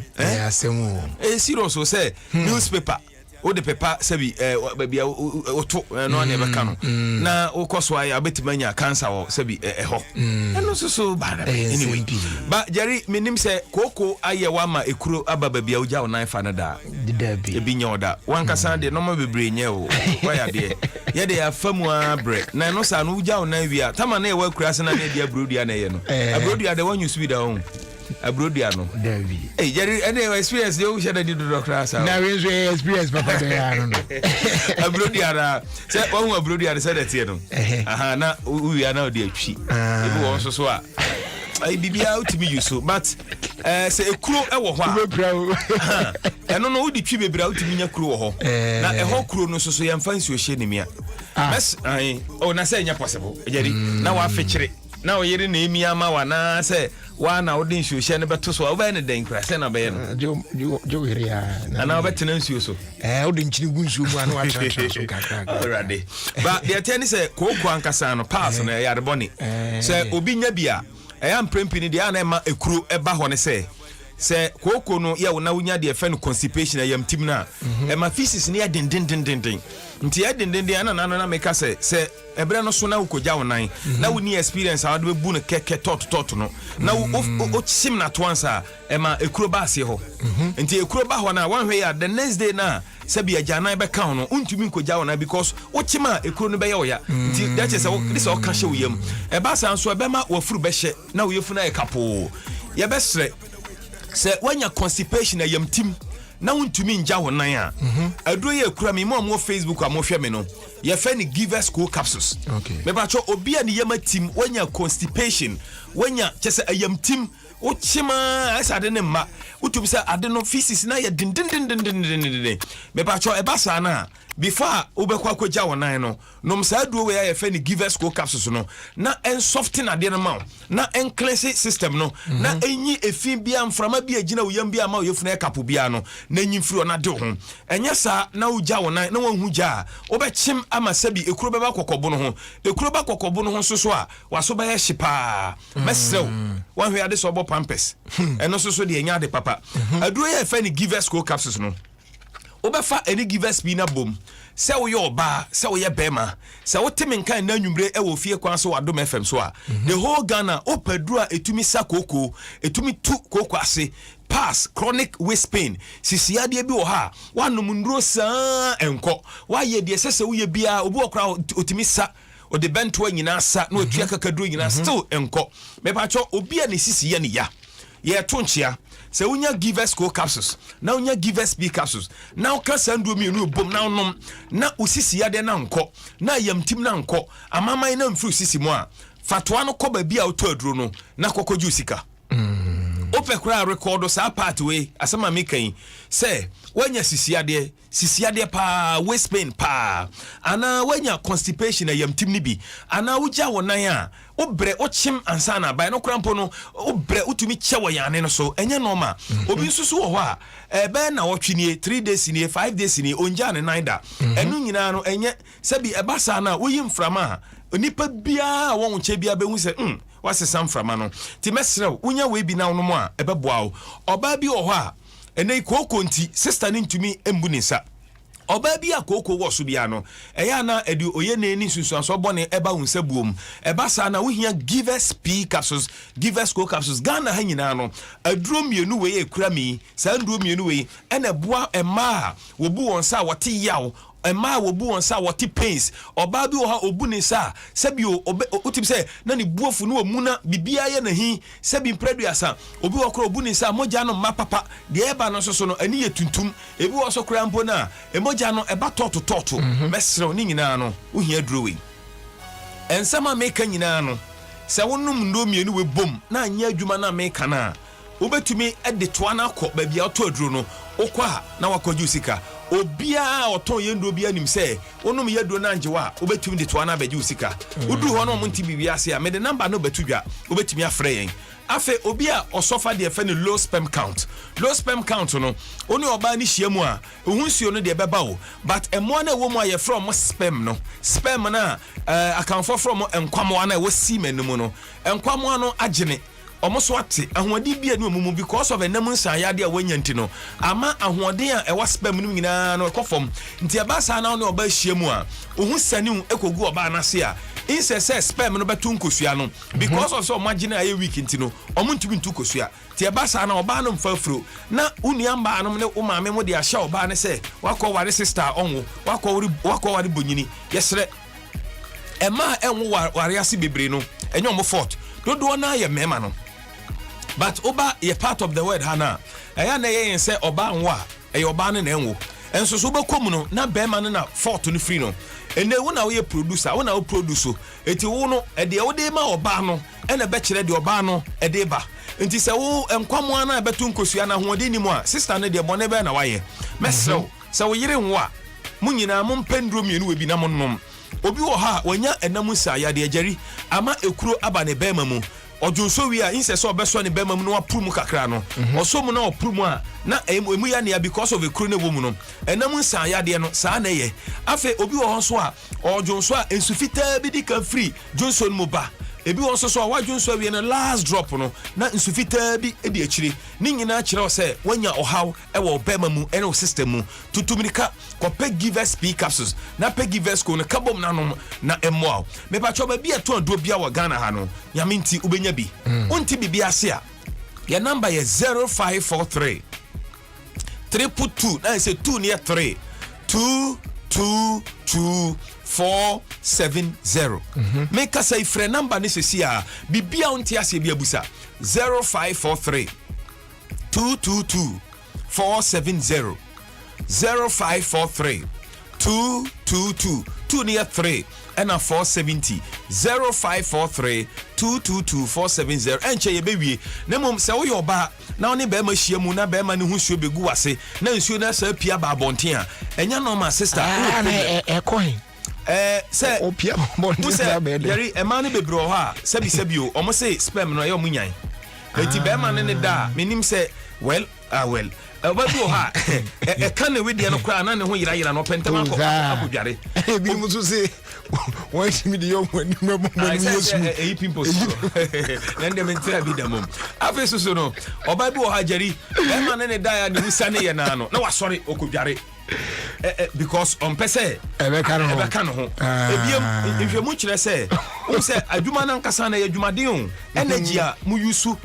serious so say newspaper o de paper sabi bia oto no na be kanu na o koso ya betimanya cancer o sabi ho eno so bad anyway but Jerry minim say koko aye wa ma ekuro ababa bia oja o nan fa na da e bi nya oda wan kasa de no ma bebre nya o wa ya de ye de afamu abre na no sa no oja o nan wi a tama na e wa kura se na de abrodia na ye no abrodia de wan use bi da on abrodia no David hey Jerry any experience you share the doctor asa na we experience papa de ya no abrodia na say won abrodia say that no aha na we are now dey atwi e won so a ai bibia ultimi use but say ekuro e wo ho a eno no udi twi bebra ultimi nya kuro wo ho na e ho kuro no so yemfa nsi o hye ne mia bes ai o na say nya possible Jerry na wa fechire na o yere na emi ama wa na say wa na odin hye ne beto so wa ne den kra say na be no jo here ya na obetena nsuo so odin chiri gunsuo mu anu atra so kakra already but the attorney say koko ankasa no pass na ya de boni say obi nya bia am prempini de ana ma ekuro eba ho ne say koko no ya wona wunya de fe no constipation ayam tim na ma physics ne ya den nti ya den ana na make say ebre no so na ukogya wonan na woni experience a wode bu no keke tot no na o chim na to ansa ma ekuro ba ase ho nti ekuro ba ho na wan hwe ya the next day na sabi agyanan be kan no untumi nkogya wonan because o chima ekuro no be ye oya nti that is this o ka hye woyam e ba san so e be ma wafuru be hye na woyefu na e kapo ye be sre se wanya constipation ayam tim na untumi nja wonan a aduro ye ekura me mo Facebook a mo hwe me no ye fe ni giver school capsules. Okay. Me ba cho obi a ni yama team wanya constipation, wanya chese ayam team o chima asa de ne ma utum se ade no feces na ye din me ba cho e ba sa na before ubekwa kwaja wonan no nom sa duo we ya fe ni giver school capsules no na en soften ade no ma na en cleanse system no na enyi efin bia mframa bia gina woyam bia ma yefuna kapo bia no na enyi mfiri na de ho enya sa na uja wonan na wanhu ja obechim ama sabi ekuro beba kokobo no ho ekuro ba kokobo no ho soso a waso ba ya hyepa mesrew wanhwe ade so pampers eno so de enya de papa aduro ya fe ni giver school capsules no obefa any giver spina bom se wo yo ba se wo ye bema se wo temi nkan na nwumre e wo Ofie Kwanso Adom FM so a the whole Ghana opadura etumi sakoko etumi tu koko ase pass chronic waist pain sisiade bi wo ha wanom nduro saa enko wa ye de sese wo ye bia obi okra otumi sa o de bento nyina sa na otua kakaduro nyina still enko me pa cho obi a ne sisiye ne ya ye to nchia se unya givers co capsules na unya givers b capsules na ukasa ndu mienu bom na onom na usisi ya de na nko na yamtim na nko amamai na mfru sisi mu a fatwa no ko ba bia oto aduro no na kokoju sika opekura record sa part we asema mekan se wanya sisiade pa waist pain pa ana wanya constipation na yamtim ni bi ana uja wonan a obre ochim ansana by no krampo no obre utumi chewa yane no so enye normal obi nsusu wo ho a ebe na wotwenie 3 days ni 5 days ni onja ne 9 da enu nyina no enye sabi ebasa na woyi mframa onipa bia won che bia be hu se wase sam frama no ti mesrew unya we bi na no mo a ebeboa wo oba bi wo ho a ene kokko nti sister ni ntumi embu ni sa oba bi akoko wo so bia no eya na edi oye na ni sunsuanso bone eba hunsa buom eba sa na wo hia givers p capsules givers co capsules Ghana ha nyina no aduro mienu we ekura mi sa aduro mienu we ena boa ema wo bu won sa wote yaw ema wo bu won sa wote pains oba bi wo ha obu ni sa sabio otim se na ni buofu no mu na bibia ye na hi sabi mpredua sa obi wo kro obu ni sa moja no mapapa de eba no so no ani ye tuntum ebi wo so kra mpo na emoja no eba toto mesre ni nyina no wo hia drowe ensama meka nyina no se wonum ndo mienu we bom na anya adwuma na meka na obetumi ede toa na akọ ba bia to aduro no okwa na wakoju sika obia oton yendo bia nim se onum yedo na njewa obetumi de toa na abeju sika udu ho no monti bibia ase a me de number no betudwa obetumi afre yen afe obia osofa de fe no low sperm count no oni oba ni hyiamu a ohunsuo no de beba o but emo na wo mu aye from sperm no sperm na akanfo from enkwamo na wo semen no mu no enkwamo no agene omoso ate ahode bia ne omumu because of enam nsayade a wanya ntino ama ahode a ewa sperm no nyina no ekofom nti abasa na no oba hyiamu a ohun sani ekogu oba na se a insese sperm no betu nkosua no because of so magine aye week ntino omuntumi ntu kosua ti abasa na oba no mfafuro na uniamba no ne o maame mo de ahya oba ne se wakọ ware sister onwo wakọ ware bonyini yesre ema enwo ware ase bebre no enyo mo fort dodo na ye mema no but oba ye part of the word hana eya na ye say oba nwa e oba ne na enwo enso so bekom no na bema no na fort no free no ene wo na wo ye producer wo na wo produce eti wo no e de wo de ma oba no e na be kire de oba no e de ba nti se wo enkwamo na betu nkosua na hoode ni mu a sister ne de mo ne be na waye mesrew se wo yire nwa munyina mo mpendro mienu we bi na mo nom obi wo ha wanya enam sa ya de ageri ama ekuro aba ne bema mu odunso wi a inse so obeso ne bema mu no aprum kakra no oso mu na oprum a na emu ya ne ya because of ekuro ne wo mu no enam sa ya de no sa na ye afa obi wo ho so a odunso a ensufita bi di kan free Johnson mu ba ebi won so awadwunso awie na last drop no na nsufita bi edi akire ni nyina akire o se wanya ohaw e wo bema mu ene o system mu tutumirika ko pe givers p capsules na pe givers ko no kabom na no na emo me pa choba bi eto ando bia wa Ghana ha no yaminti ubenya bi unti bibi ase a ya number ye 0543 322 na say 2 near 3 222 470 make us a friend number ni sesi a bibia unti ase bia busa 0543 222 470 0543 222 2 near 3 and a 470 0543 222 470 and che baby nemum se wo yo ba na oni be ma hia mu na be ma ne hu suo begu wase na nsuo na sa pia ba bonten a enya no ma sister coin say opia bonten na be de yari e ma ne bebro ha sebi o omo say sperm no ye o munyan enti be ma ne da menim say well obabu ha e kan we de no kra na ne ho yira no pentama akodware bi mu so say wọ́n ti mi di yọ wọ́n ni mo yesu eyi pimple so na ndem ntira bi da mom afi so no oba bi o ha jeri e ma ne da ya ne wusa ne ye na no na wasori okudware because on pese ebe kan ho ebiem nhwemu kire se o se adwuma na nkasa na ye adwumaden o energy a mu yusu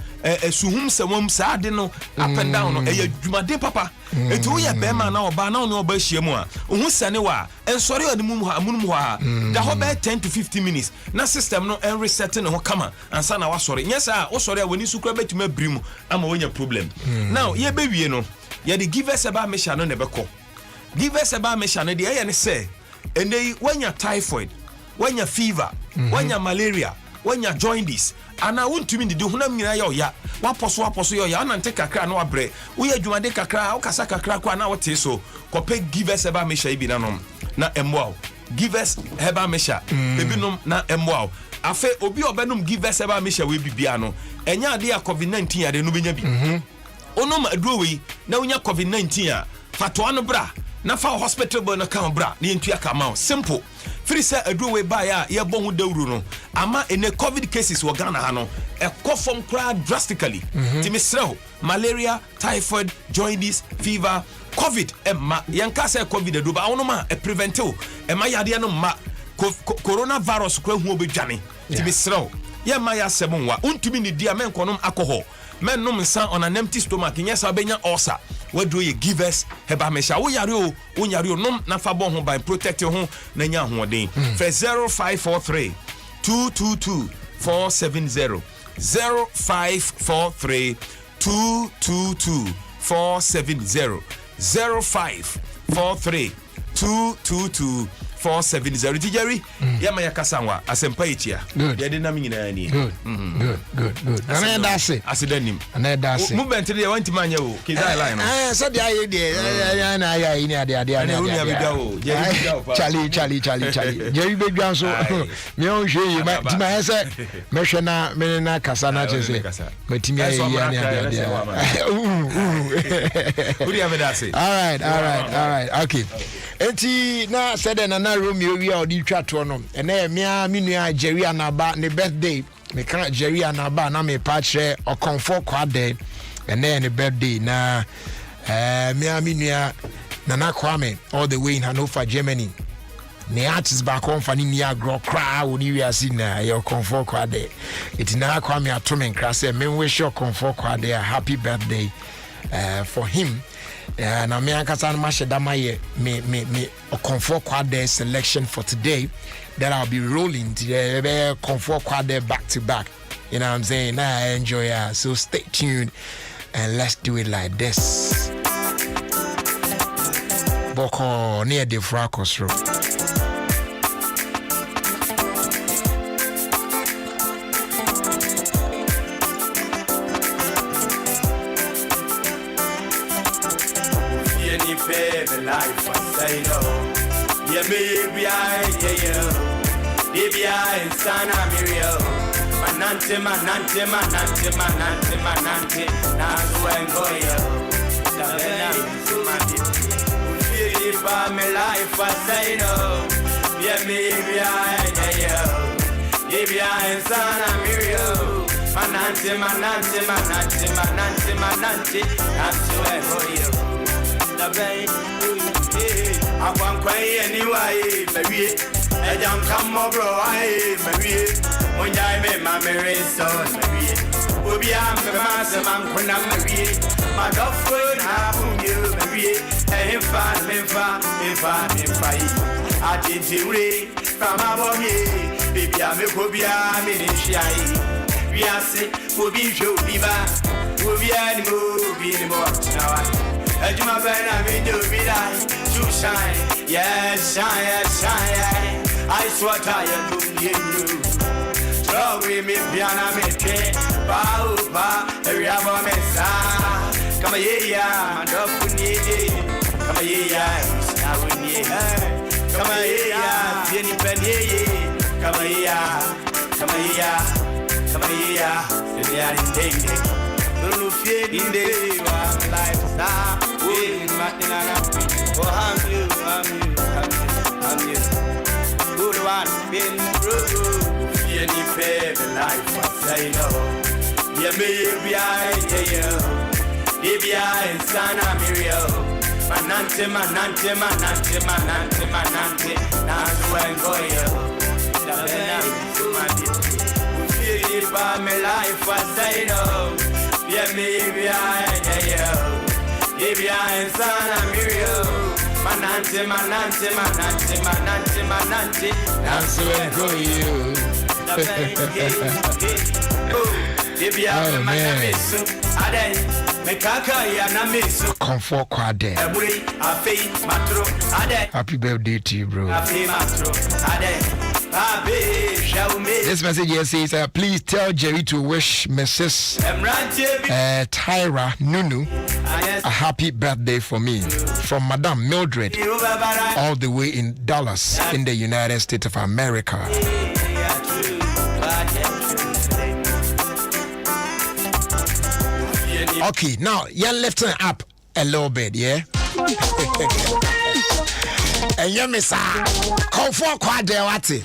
suhum samom saade no up and down no adwumaden papa enti wo ye be ma na oba na ono oba hia mu a ohu sane wa ensori odimum ha amunum ha da ho be 10 to 50 minutes na system no en reset no kama ansa na wasori nyesa wo sori a woni sukura betuma brim ama wonya problem now ye be wie no ye the give us about mission no nebeko give us about mission no de ye ne say ende wanya typhoid wanya fever wanya malaria wanya jaundice ana wontumi ndidi honam nyina ya oya waposo ya oya na nte kakra na wabre wo ya dwumade kakra wo kasa kakra kwa na wote so kope give us eba mesha ibi nanom na emwa give us eba mesha ebinom na emwa afa obi obenum give us eba mesha we bibia no enya ade ya covid-19 ade no benya bi onom aduwe na wonya covid-19 a fatwa no bra na fa hospital bo na kan bra na yentua kama simple free say aduwe ba ya ye bo hu dawru no ama ene covid cases wo Ghana ha no e kofom kra drastically timisreho malaria typhoid jaundice fever covid emma yanka say covid adu ba wono ma e preventio emma yade no ma coronavirus kra hu obedwane timisreho ye ma ya sebonwa untumi ni dia men konom alcohol men nom nsa on an empty stomach nyesa benya ulcer what do you give us heba mesha wo yare o nom na fa bon ho by protect ho na nya ho den for 0543 222 470 0543 222 470 0543 222 470 Jerry yama yakasanwa asempa ichia ya de nam nyina ni good ana dase asidanim ana dase movement de wanti manya o kizai line so dia ye de na ya ini ade ana uni abida o Jerry Charlie Jerry bedwan so me on hwe ma ti ma hese me hwe na me na kasa na chese matimi ya ni ade uri abida all right okay enti na said na Romeo we are the twato no ene mia minua Jerry anaba ne birthday me kan Jerry anaba na me pa kire okonfo kwade ene ne birthday na mia minua Nana Kwame all the way in Hanover, Germany. Ne artist back on fani mi agro cry woni wi asi na your comfort kwade. It Nana Kwame atomen krase me wish your comfort kwade a happy birthday for him. Na me ankasa na mahye dama ye me comfort kwade selection for today that I'll be rolling to comfort kwade back to back. You know what I'm saying? I enjoy it. So stay tuned and let's do it like this. Boko near the Fracos Road. Life I say no. Yeah, baby, baby, I Sana Mirio. Manante, Nazu and Goya. If I'm a life I say no. Yeah, baby, baby, I Sana Mirio. Manante, Nazu and Goya. I want cry anyway, baby. I don't come over, baby. When I met my married son, baby. We'll be on the master man when I'm married. My dog would have you, baby. And if I did you read from my body, baby, I'm a cobia, I'm we are sick, we'll be sure, we'll be animal, be more now. Ajuma bena me do be like to shine. Yes, shine, yes, shine. I swear I do you. Draw with me piano me ke. Ba ba, every hour me sa. Come here, my dog kuni. Come here, I win ye. Come here, Jenny Penny. Come here, come here, come here. They are in danger. Don't fear in the lifestyle. We Martinana. Oh, I'm you. Good one, been through. Any baby life, I say no. Yeah, baby, I Sana Mirio. Manante, Nangoyo. My life, I say no. Yeah, maybe I Sana Mirio. Manante, that's where go you. Oh man. Comfort Quade. Happy birthday to you, bro. This message here says, please tell Jerry to wish Mrs. Tyra Nunu a happy birthday for me from Madame Mildred, all the way in Dallas in the United States of America. Okay, now you're lifting up a little bit, yeah? And you miss Comfort Quad there, what's it?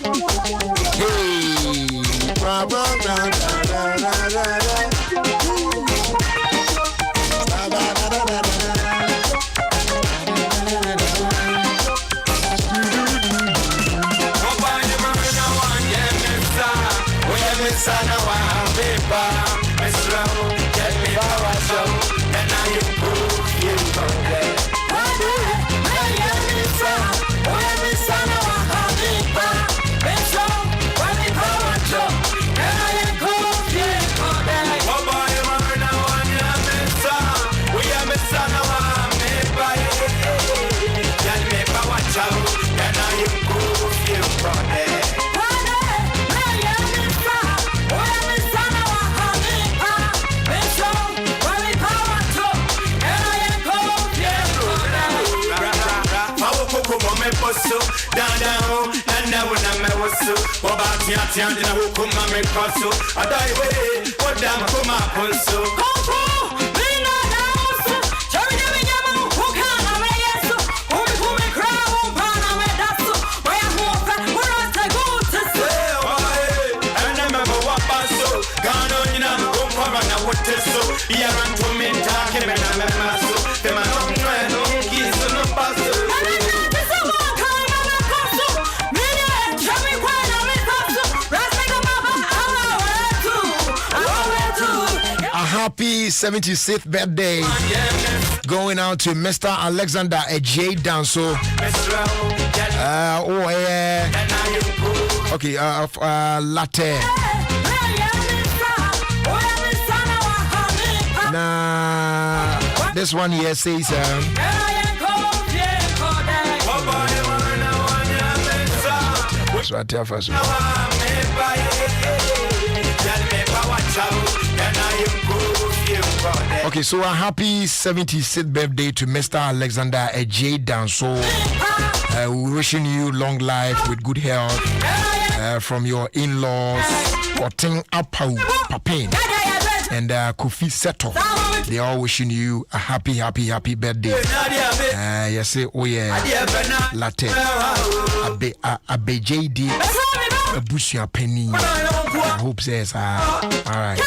Happy 76th birthday going out to Mr. Alexander J. Danso. Latte. Nah, this one here says so I tell first. Okay, so a happy 76th birthday to Mr. Alexander J. Danso. We're wishing you long life with good health from your in-laws, Oting Apau Papin and Kofi Seto. They are wishing you a happy birthday. Yes, oh yeah, Latte, Abe JD, Bushia Penny. I hope says, all right.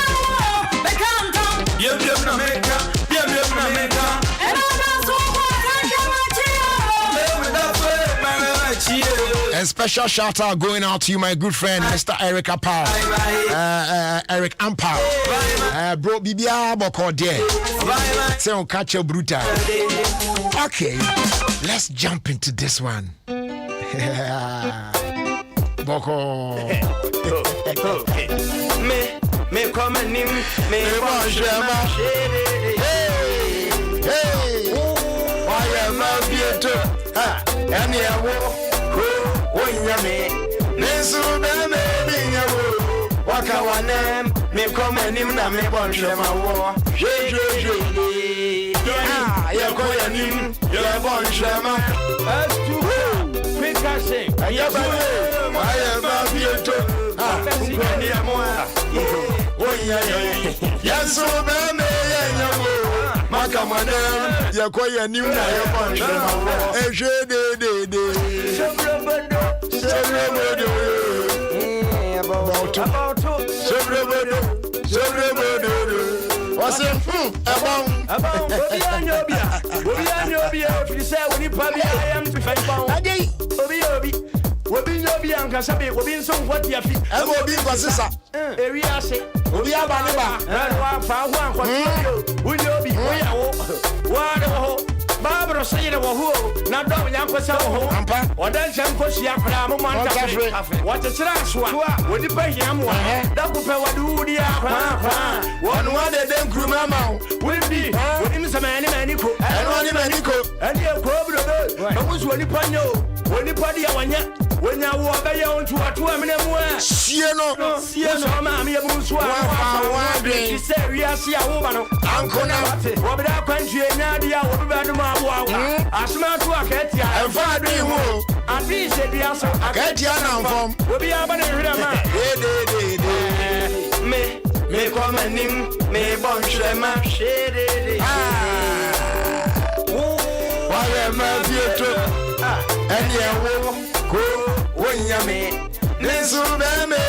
A special shout out going out to you, my good friend, Mr. Eric Ampao. Eric Ampao. Bro, Bibia Boko there. Say on catch your brutal. Okay, let's jump into this one. Boko. Me come in, me wash your hey. ɛne ɛwo ko wonyame ne nso bɛma bi nyawo waka wanem me come anim na me bon hwema wo hwehwehwe yɛkɔ yɛnim yɛbɔ nhwema astu kwekase ayɛbane ayɛba bieto nkwani amoa wonya yɛnso bɛma yɛnyawo maka wanem yɛkɔ yɛnim na yɛbɔ nhwema wo ɛhwɛ dedede Sebrebodo about Sebrebodo what's it about Obi if you say when you probably I am to find pound Obi and Casabi will be some what you feel I will be Basisa area say Obi Abaneba found one will you be what Barbara say who na do yanko sa ho ampa odan chanko sia kra mo man cafe what is raswa wodi pa hiamwa da ko pe wadu dia kwa won wa de den kruma ma we bi wodi mi sama ni ko eno ni maniko ande ko bro no musu woni panyo woni padi awanya wonya wo ba ye ontu atu amene mu a sie no ma me musu a wa de se wi asia wo ba no anko na wo be da kwantue nya dia wo be ba no ma wo asma to akatia enfa adu hu adi se dia so akatia na mfom obi aba na hwira ma me come anim me bon shema shedede wa ye ma bieto eni ewo ko wonyame nesu be me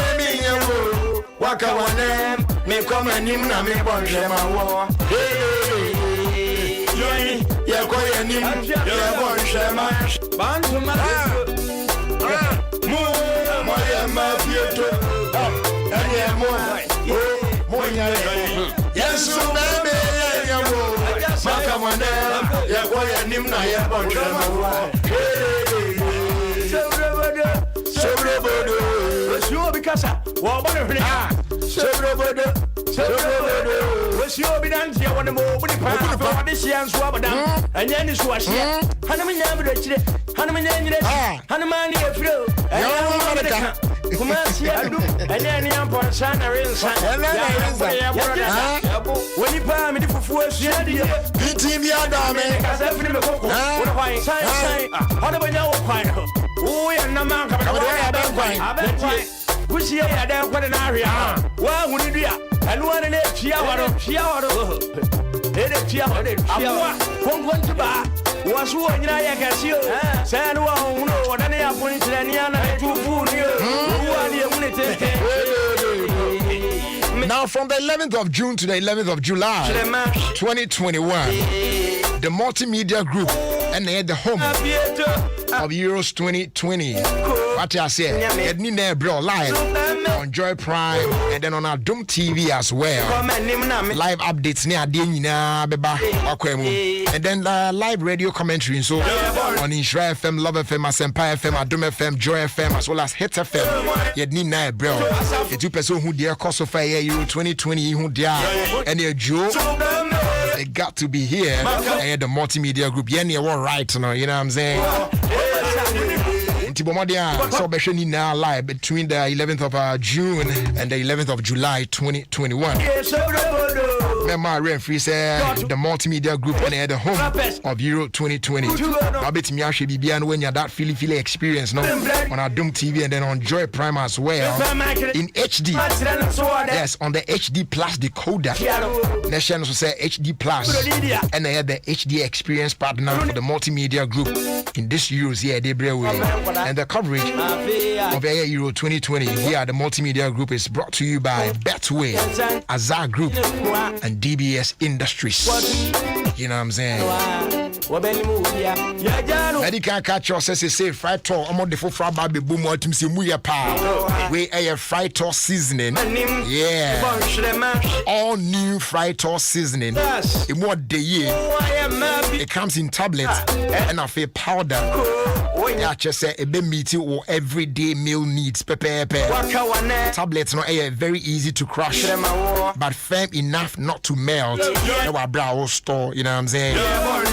nyawo waka wanem me come anim na me bon shema wo yɛkɔ yɛnim yɛbɔ nhwɛma banto ma mo yɛ ma fieto ɛneɛ mo nya yɛnso bɛbɛ yɛnyɛwo maka mɔnɛ yɛkɔ yɛnim na yɛbɔ nhwɛma Sebrebodo Wesio bikasa wɔbɔ ne hwene Sebrebodo Wesio bidantia wɔne mo budi pa wɔde hyia nso abadan ɛnyɛ ne so ahyia hanam nya bi dokyire hanam nya nyire hanam ne afiro ɛnyɛ ka kuma sia du ɛnyɛ ne ampɔ san na rensa wɔni pa me di fufu asua die biti bi adame kasa fini me koko wɔne hwan san hɔne banya wo kwan no wo yɛ nama ka ba ya ben kwan kusi ya da kwa na ahia wa huni dua anu ane ne tia waro ede tia amwa konkon tiba wasu onyina ya kasi o se no wa hunu odane ya poni tirani ana tufu ni o wa ni emune tete. Now from the 11th of June to the 11th of July 2021 the multimedia group and they had the home of Euros 2020. What I said, Ednina Bro live on Joy Prime and then on Adom TV as well. Live updates near Dina Beba Okwemu. And then live radio commentary so on Inshra FM, Love FM, Asempa FM, Adom FM, Joy FM, as well as Hit FM. Ednina Bro. The two person who dear cost of fire Euro 2020 who dear and your Joe. They got to be here and the multimedia group. Yeah, you're all right, you know what I'm saying? So Besheni now live between the 11th of June and the 11th of July 2021. Remember, referee said the multimedia group and the home of Euro 2020. I bet me actually be when you're that Philly experience no on Adom TV and then on Joy Prime as well in HD. Yes, on the HD Plus decoder. Nation also say HD Plus and they had the HD experience partner for the multimedia group in this Euros here they bring away. And the coverage of Euro 2020 here the multimedia group is brought to you by Betway, Azar Group and DBS Industries. You know what I'm saying? Medical catch us say fried tour I'm on the full baby boom what him say muya pa we a fried tour seasoning. Yeah, all new fried tour seasoning in what day year it comes in tablets and I feel powder. Yeah, just say a bit meaty or everyday meal needs pepe. Tablets no very easy to crush but firm enough not to melt. No brow store, you know what I'm saying?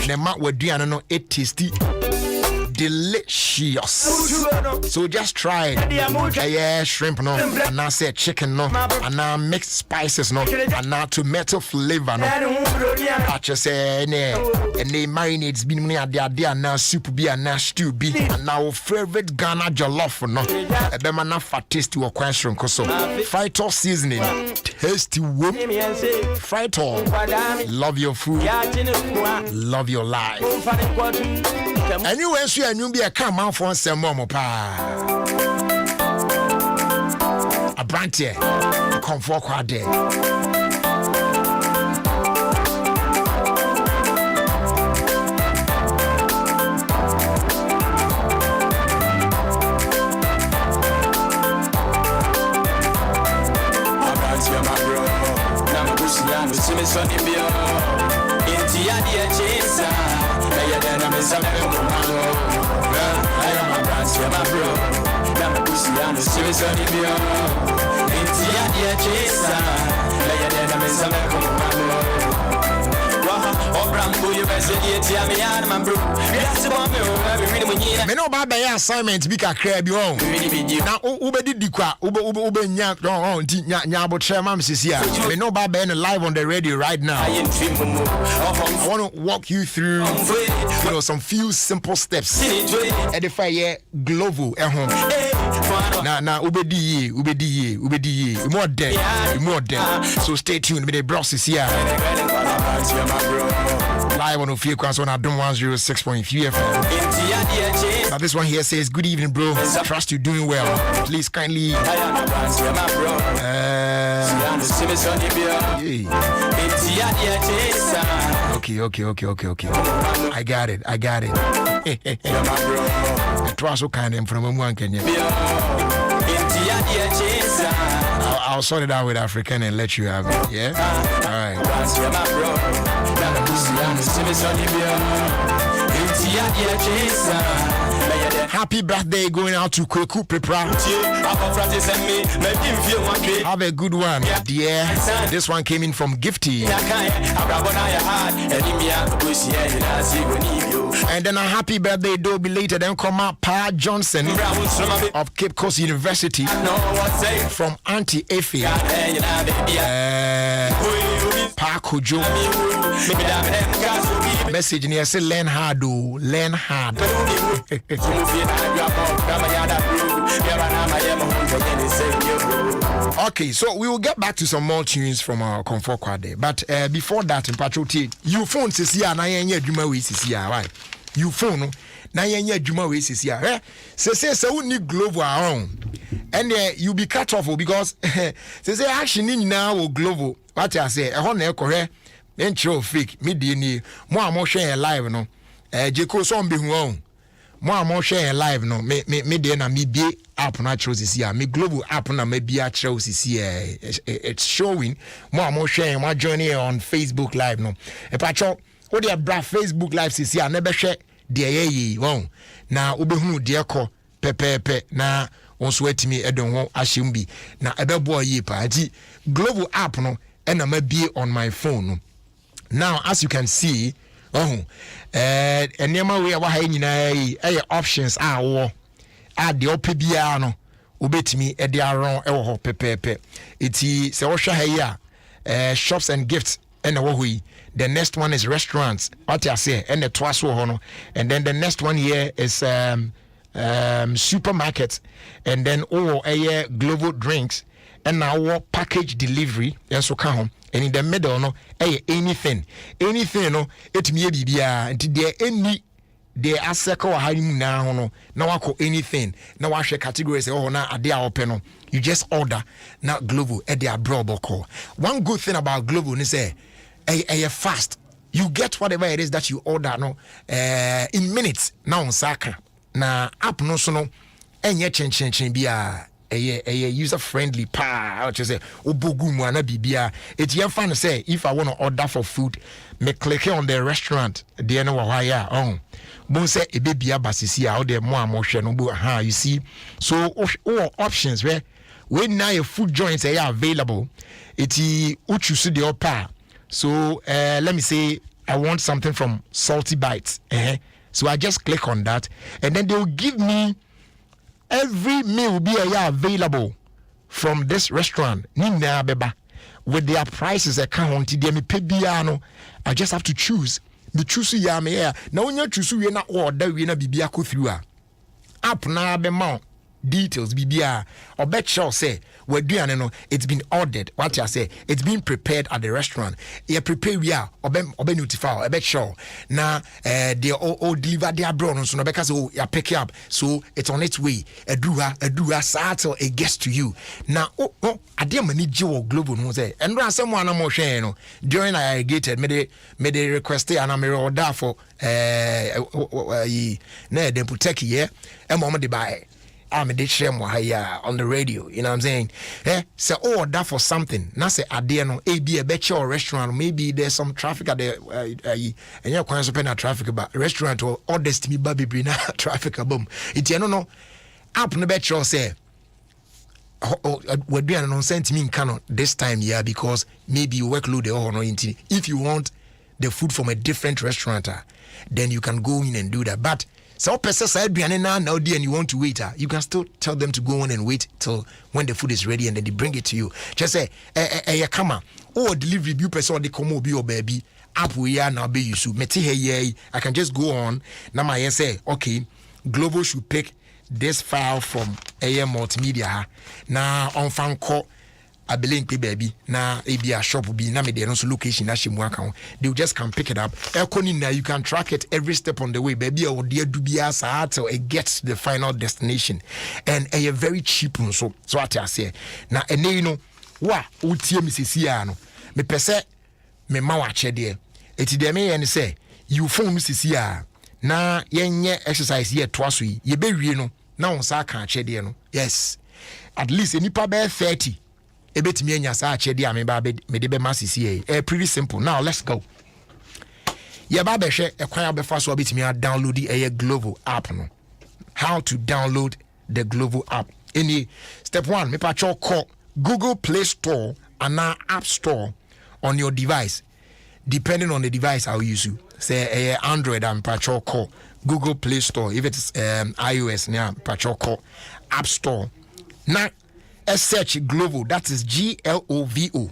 The mat we do no it tasty. delicious. So just try it. Yeah, shrimp no, and now say chicken no, and now mixed spices no, and now tomato flavor no. I just say and they marinades be money at the now soup be and now stew be and now favorite Ghana jollof no. A bema na fat taste to a question so Fritor seasoning, tasty whoop. Fritor, love your food, love your life. Anyway, so you be a come out for some more pa. A brand here, come for quad day. Me no ba be assignment bi kakra bi on na ubedi dikwa ube nya nya abotre mam sisi a me no ba be live on the radio right now. I want to walk you through some few simple steps edify ye glovo na ubedi more dead so stay tuned me the bros is here live on Ofie Kwanso on Adom 106.3 FM. Now this one here says, good evening, bro. Trust you're doing well. Please kindly Okay. I got it. Trust so kind from one Kenya. I'll sort it out with African and let you have it. Yeah? All right. Happy birthday going out to Kweku Prepra. Have a good one, dear. This one came in from Gifty. And then a happy birthday do belated and come out Pa Johnson of Cape Coast University from Auntie Effie. Pa Kojo. Message near say learn hard. Okay, so we will get back to some more tunes from our Comfort Quad. But before that, in Patroti, you phone says here, na yenye juma we says here, right? You phone na yenye juma we says here. Eh? Say we need glove around, and you be cut off because say actually now glove. What I say, a honor correct. Intro fake media ni mo share live no jeko so mbe hu mo share live no me de na me bie app na choose here me global app na me bia choose here it's showing mo share mo join here on Facebook live no e pa cho wo de bra Facebook live here na be hwe de ye won na obehunu de ko pepepe na wonso atimi edon ho ahyem bi na ebebo ye pa ati global app no na ma bie on my phone no. Now, as you can see, and nema we wa ha nyina options are the OPBR ubetimi e de aron e wo ho pepepe. Iti se wo hwa ha yi shops and gifts and wo hui. The next one is restaurants. What I say and the twice wo ho no. And then the next one here is supermarkets, and then global drinks, and now package delivery and so come. And in the middle, no, anything, no, it may be until there any the aseko harimu now, no, now I call anything. Now I share categories, now a day open, you just order, now global, at their broad call. One good thing about global is fast. You get whatever it is that you order, no, in minutes, now on Saka. Now, app no, so no, and yet change be a user friendly pa I just say obogu mu ana bibia it you fan say if I want to order for food me click on the restaurant there no wa ya on bon say e be bia basisi a the mo hwe no bo ha you see so all options where when now your food joints are available it choose the pa so let me say I want something from Salty Bites So I just click on that, and then they will give me every meal will be available from this restaurant. Nina beba with their prices. I can't me pebiano. I just have to choose. The choose ya me here. Now when you choose we na order we na bibia ko through app na be mount details bibia or bet sure say we're doing no it's been ordered. What you say it's been prepared at the restaurant. You prepare we are or be notify or bet sure now they all deliver their brown so no because you pick up so it's on its way a dua sato it gets to you now. I didn't manage your global no say and run someone more share no during I irrigated me they request and I'm order for na dem protect here and mama de buy I'm a share on the radio, you know what I'm saying? So order for something. Now say a be a better or restaurant, maybe there's some traffic at the and you're quite open traffic about restaurant or orders to me baby bring traffic boom. It's no app no better say we're doing an nonsense mean cannot this time because maybe you workload the or no if you want the food from a different restaurant, then you can go in and do that. But so person said now and you want to wait, you can still tell them to go on and wait till when the food is ready and then they bring it to you. Just say come on delivery view person they come be your baby app we are now be you so I can just go on now my say okay Global should pick this file from AM multimedia now on fan call I believe baby na a shop will be na me there no location na shemu account they just can pick it up you can track it every step on the way baby or dear dubia sa till it gets to the final destination and a very cheap so what I say na ene you know wa utie me sisi no me pese me ma wa che de eti de me yen say you phone sisi na yenye exercise here twice we ye be wie no na on sa kan che de no yes at least enipa be 30 ebetimi anya sa achede a me ba me de be masisi pretty simple. Now let's go. Ya ba be hwe ekwan abefa so obetimi download the Global app no. How to download the Global app. Any step 1 me pa call Google Play Store and App Store on your device. Depending on the device how you use you. Say Android and pa call Google Play Store. If it's iOS now pa call App Store. Now search Global, that is GLOVO.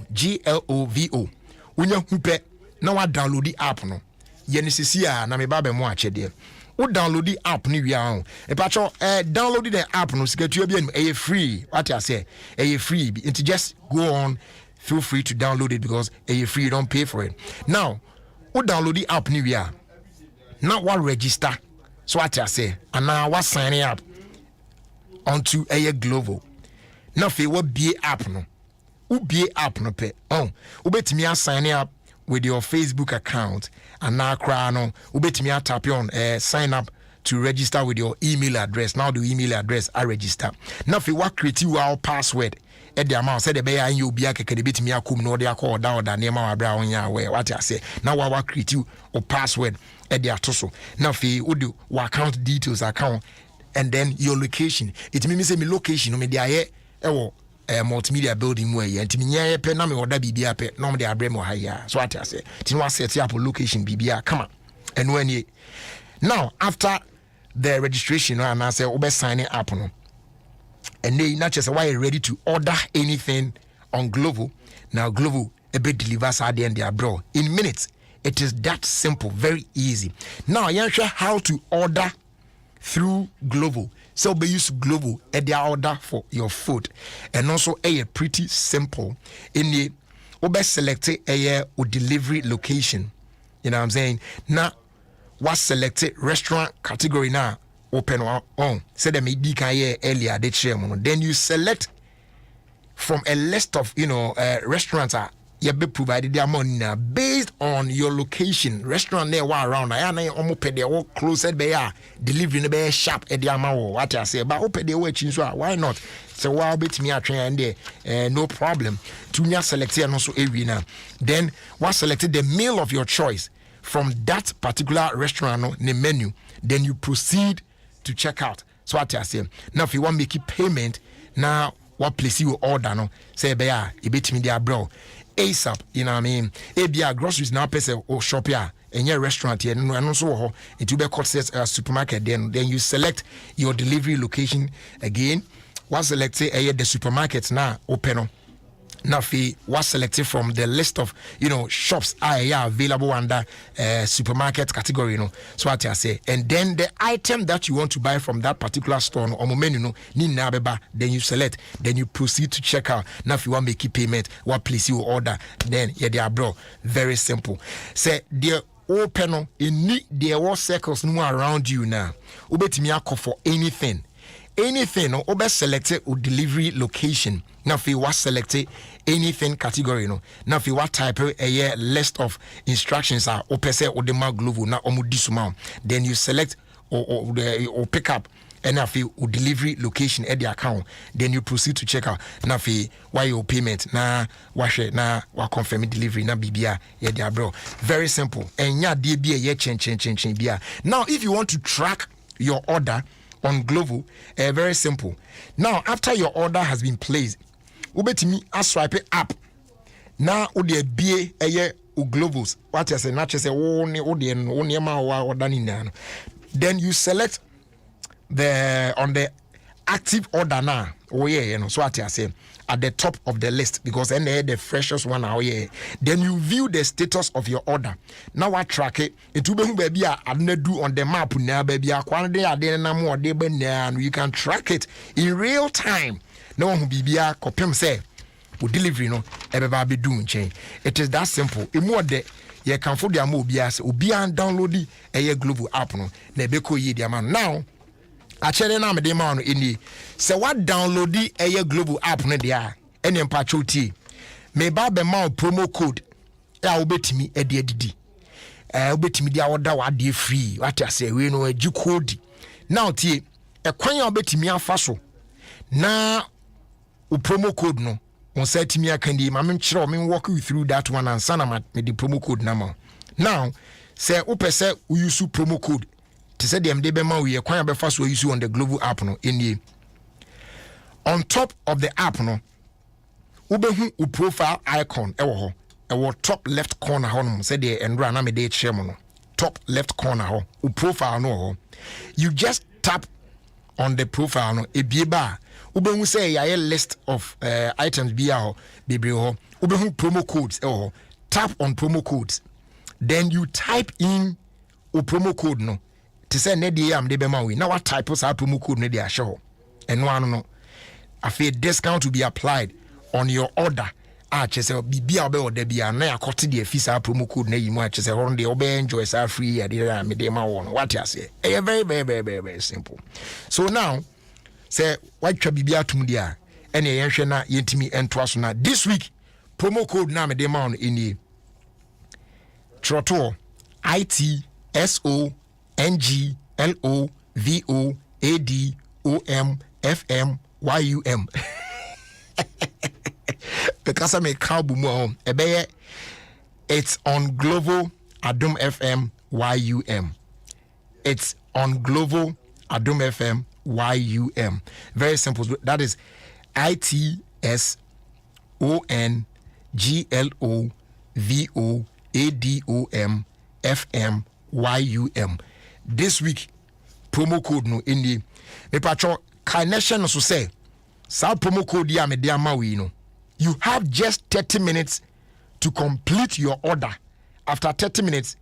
When you hupe, now I download the app no. Yenisisia na me babe mo ache de. O download the app ni wi an. E pa cho download the app no sika tu be free. What I say? Free. It just go on. Feel free to download it because free, you don't pay for it. Now, o download the app ni wi an. Now what register? So what I say? And now what signing up onto Global. Now fe what be app no. Be app no pe. Ubetimi sign up with your Facebook account and now no ubetimi tap on sign up to register with your email address. Now the email address I register. Now fe what create your password. The amount said the bay and you be a bit me a cum no they are called down the name of brown ya where what I say. Now what create you or password at the atoso. Now fe would do account details account and then your location. It means me location no me there multimedia building way and me pe na me order bibia pe no me dey abrem o haya so what I say tin wa set up location bibia come on and when you now after the registration and I say obe sign up no and they not just why you ready to order anything on Global. Now Global a bit delivers at the end there bro in minutes. It is that simple, very easy. Now you sure how to order through Global. So be use Global at their order for your food. And also a pretty simple. In the obe select a delivery location. You know what I'm saying? Now what selected restaurant category now open on. Say them earlier they share. Then you select from a list of restaurants you be provided their money now based on your location. Restaurant there were around. I am almost pay their work closer by delivering the sharp at the amount. What I say, but open the watching so why not? So why bit me a train there? No problem. To me select and also area now. Then what selected the meal of your choice from that particular restaurant the menu. Then you proceed to check out. So what I say. Now if you want to make payment now, what place you order no? Say be you bit me there bro. ASAP, you know what I mean? ABR groceries now person or shop here. in your restaurant here, and also it will be called supermarket. Then you select your delivery location again. Once select say the supermarket now open. Now, was selected from the list of shops are available under supermarket category, So what I say, and then the item that you want to buy from that particular store or menu, then you select, then you proceed to check out. Now, if you want to make a payment, what place you order, then they are bro. Very simple. Say the open in there were circles no around you now. Ubetimi for anything. Anything or selected or delivery location. Now if you was selected anything category now if you what type a list of instructions are or the mark global now then you select or pick up and if you delivery location at the account then you proceed to check out now if why your payment na wash it na wa confirm delivery na bibia yeah dia bro very simple and ya dey be a change bia. Now if you want to track your order on Glovo, very simple. Now, after your order has been placed, ubetimi swipe it up. Now, ode be a Glovos. What I say, not just say, then you select on the active order now. So what I say, at the top of the list, because then they're the freshest one. Then you view the status of your order. Now I track it. It will be do on the map now, baby. You can track it in real time. No one will be copy say delivery be doing change. It is that simple. More de you can for the mobias download a global app no now. Actually, na me dey man in the say what download the global app no there any patchoti me ba be ma promo code ya obetimi edidi obetimi dia order wa dey free what I say we no agi code now tie ekwan ya obetimi afa so na o promo code no on set me akandi ma me kire o me walk you through that one and sana me the promo code now say o pese we use promo code to say them they be man we kwan be fast we use on the global app no in on top of the app no ubehu u profile icon ewo top left corner ho no say the endra na me dey share no top left corner ho u profile no ho you just tap on the profile no ebieba ubehu say ya list of items bia ho bebre ho ubehu promo codes ewo tap on promo codes then you type in o promo code no to say ne dey am dey be ma we now what type of promo code ne dey a show and no a fair discount to be applied on your order chese bibia obe order bia na yakoti the fees promo code na yimu chese hon dey obe enjoy sa free ya dey me dey ma won what you say very very very very very simple. So now say what twa bibia tum dia ene yenhwe na yentimi ento so na this week promo code na me dey ma on ini Troto ITSONGLOVOADOMFMYUM because I make cow boom it's on Glovo Adom FM YUM. It's on Glovo Adom FM YUM. Very simple. That is ITSONGLOVOADOMFMYUM. This week promo code no in the me patro connection so say sa promo code ya me dia ma we no you have just 30 minutes to complete your order. After 30 minutes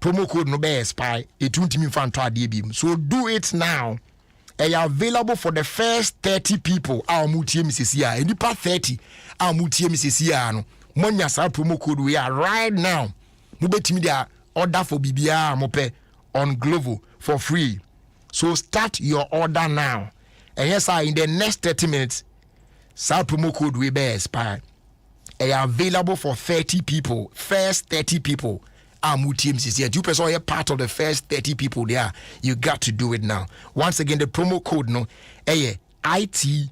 promo code no be expire it won't mean fan to ade bi so do it now. They are available for the first 30 people our mutie misisia and the 30 our mutie misisia no monya sa promo code we are right now mu betimi dia order for bibia mope on Glovo for free. So start your order now. And yes, in the next 30 minutes, sa promo code will be expired. They are available for 30 people. First 30 people. You are part of the first 30 people there. You got to do it now. Once again, the promo code no ITSONGLOVOADOMFMYUM.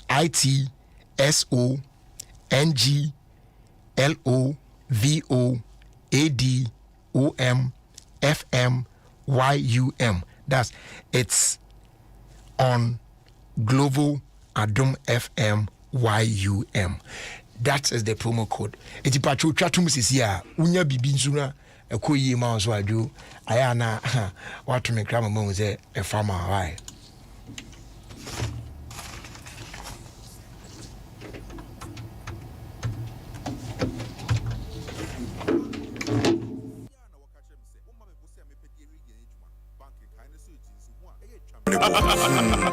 ITSONGLOVOADOMFMYUM. It's on Global Adom FM YUM. That is the promo code. Eti pacho chatum sisi a unya bibi nsuna ekoyi ma so adu ayana watu me krama mo ze e farmer why.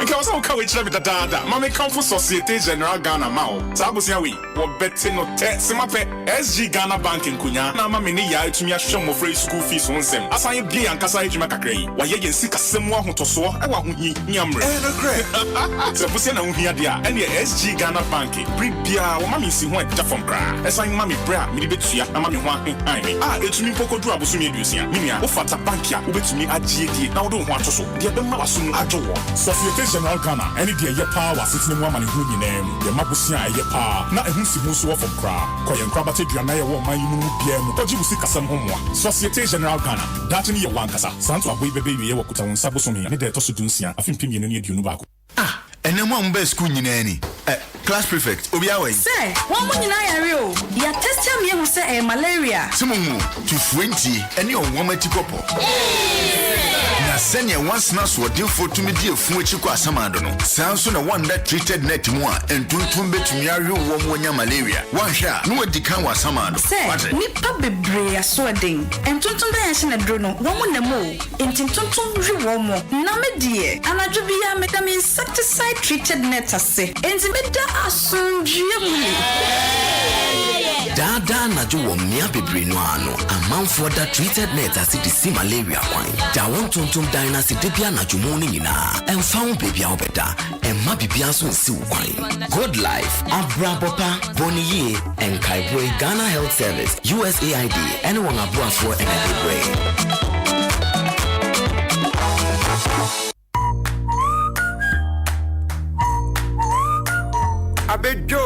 Nka wasa uka we chira bitata mama come for Societe General Ghana mao sabusia we wo beti no te simape SG Ghana Bank nkunya na mama ni ya etumi ahwe mo free school fees wonsem asan bie ankasa edwuma kakra yi wa ye yensi kasem ahotoso e wa hohi nyamre no kre sabusia na hohi ade a ene SG Ghana Bank bibia wo mama si ho eta from kra esan mama bra me betua na mama ho ahen etumi pokodu aboso me edusia minia wo fata bank a wo betumi agye die na wo do ho atoso de be ma waso Societe General Ghana, any day your power sitting in one man who you name, your Mabusia, your power, not a who's who from Kra, Koyan Krabate, Diana, woman, you PM, but you will see some homework. Societe General Ghana, that in your one casa, Santo baby, Wakuta, and Sabosumi, and the Tosudusia, I think Pimian near Dunubaku. Ah, and then one best school in any. Class prefect, Obiawe. Say, one more in Io. You tested me who say malaria. Someone to 20 and your woman to couple. Na senya once na so de for to me die fu echi kwa samado no sanso na one that treated net mo a entuntum betumi awe wo mo nya malaria one hwa no wadi kan wa samado nipa bebre aso den entuntum ben hye na dro no wo mo na mo entuntum hwe wo mo na me die anadwo bi ya meta me insecticide treated net ase enti meda asundue mu Dada na jo wo mia bebre no ano amanfo da treated net ase di si malaria kwan da won tontom dynasty debia na jomo ni nyina emfa bebia obeda emma bibia so nsi kwan good life abrabopa boniye enkaibwe Ghana Health Service USAID anyone aboafo enebebre Abejo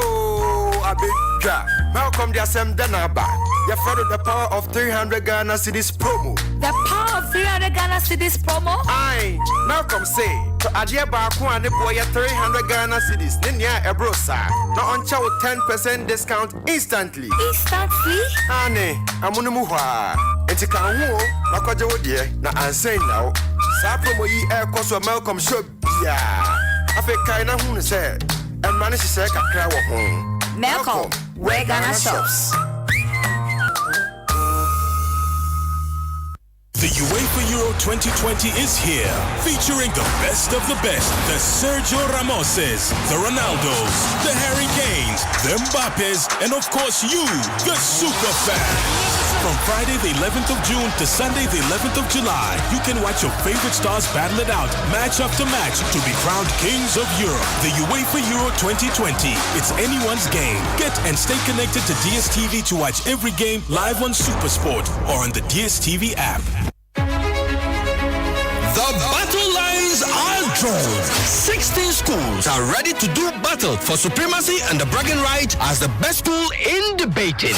welcome the Assembly Denaba. You follow the power of 300 Ghana cedis promo. The power of 300 Ghana cedis promo? Aye, Malcolm say, to Adia Baku and the boy 300 Ghana cedis, Ninya Ebrosa. Now on chow 10% discount instantly. Instantly? Ane, Amunumuha. And to come home, Makajo dear, now I'm saying now. Sa promo ye air cost of Malcolm show. Yeah. I feel kind of who said, and manage to say a crowd home. Malcolm, where Ghana shops. The UEFA Euro 2020 is here, featuring the best of the best, the Sergio Ramoses, the Ronaldos, the Harry Kanes, the Mbappes, and of course you, the super fans. From Friday the 11th of June to Sunday the 11th of July, you can watch your favorite stars battle it out, match after match, to be crowned kings of Europe. The UEFA Euro 2020, it's anyone's game. Get and stay connected to DSTV to watch every game live on SuperSport or on the DSTV app. The battle lines are drawn. 16 schools are ready to do battle for supremacy and the bragging right as the best school in debating.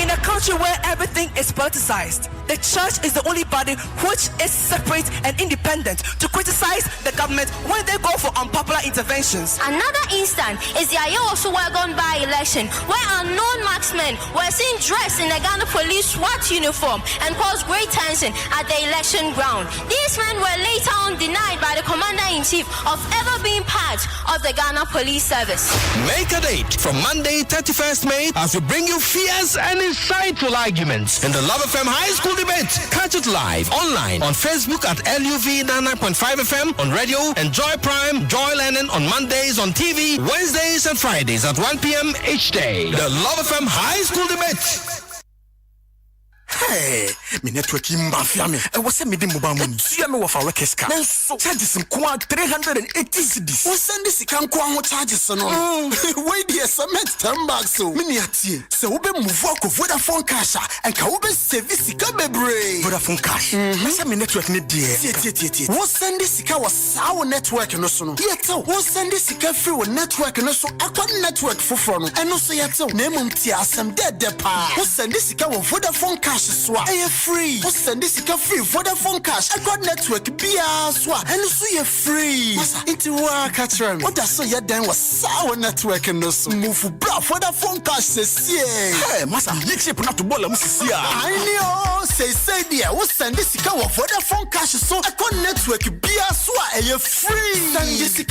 In a culture where everything is politicized, the church is the only body which is separate and independent to criticize the government when they go for unpopular interventions. Another instance is the Ayo-Osuwagon by-election, where unknown marksmen were seen dressed in a Ghana police SWAT uniform and caused great tension at the election ground. These men were later on denied by the commander-in-chief of ever being part of the Ghana Police Service. Make a date from Monday, 31st May, as we bring you fierce and insightful arguments in the Love FM High School debate. Catch it live online on Facebook at LUV 99.5 FM on radio, and Joy Prime, Joy Lennon on Mondays on TV, Wednesdays and Fridays at 1 p.m. each day. The Love FM High School debate. Hey, me network mafia me. I was sending mobile money. See me with our workers car. Charges some 380 cedis. We send this can go charges no. Wait there submit 10 bucks so. Me ati. So we be move work of Vodafone cash and can we be service ka bebre. Vodafone cash. Me say me network need there. Tie. We send this ka was our network no so no. Yet we send this ka free with network no so. Akwa network for no. And no so yet na mum tie asem dead pa. We send this ka with Vodafone cash so a free. What's send this free Vodafone cash? I got network BR so and so you free. Into work catch me. What does so you then was sour network and no move bra Vodafone cash says hey massa you chip not to ball I know say dear what's send this Vodafone cash so I got network BR so a free. Send this do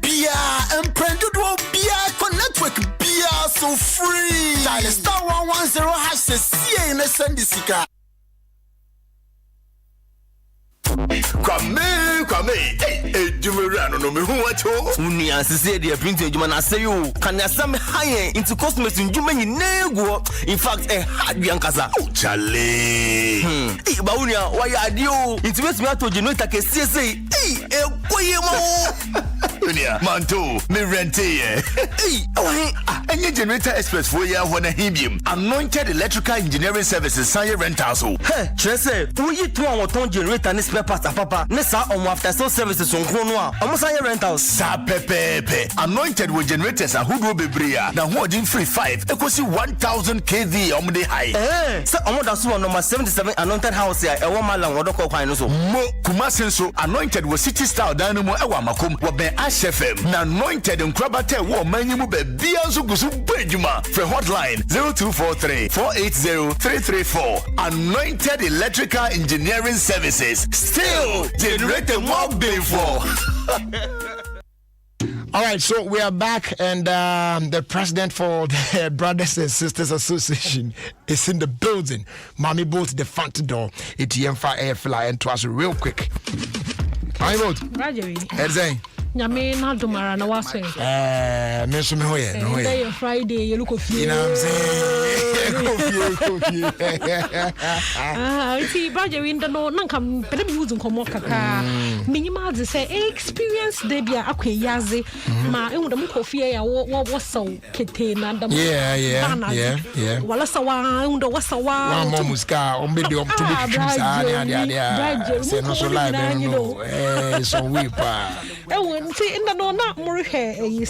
BR and prend do BR con network BR so free. Dial star 110 hash says in a send this Kwame, hey, Jumerano, no me who at all. Unia said the printed you and say you can some high into customers in Jumani nego. In fact, a hard Biancasa. Chale. Hey, Baunia, why are you? It makes me out to Genoa can say, hey, Unia, Manto, me rente. Hey, any generator express for you when a helium. Anointed electrical engineering services, Sire Rentals. Hey, Chese, who you 2 hour ton generator and spare parts papa. Nessa on after sale services on Kronoa. Almost Sire Rentals. Sa pepe. Anointed with generators and who will be bria. Now holding free 5. Equals 1,000 kV on the high. Eh, so on that's one number 77 anointed house here. A woman lang Wadoko Kwanoso. Mo Kumasenso anointed with city style dynamo Ewamakum. Wabe HFM. Na anointed and Krabate war menu be Biazu Gusu Bejuma. For hotline 0243 480 334. Anointed electrical engineering services. Still generating more before. All right, so we are back, and the president for the Brothers and Sisters Association is in the building. Mommy both the front door. ATM for air fly and twas real quick. I vote. Roger. Nyame na domara na waswe. Me so me hoye, no hoye. Day Friday you look of you. You know what I'm saying? It's Roger in the no nanka pede me use nkomo kaka. Minima de say experience dey bia akwa yaze ma ehun dem kofie ya wo so kete na dam. Yeah. Wala sawa ehun do wasawa. Wa mo muska o be de to be kimsa dia. Say no so live no. So we pa.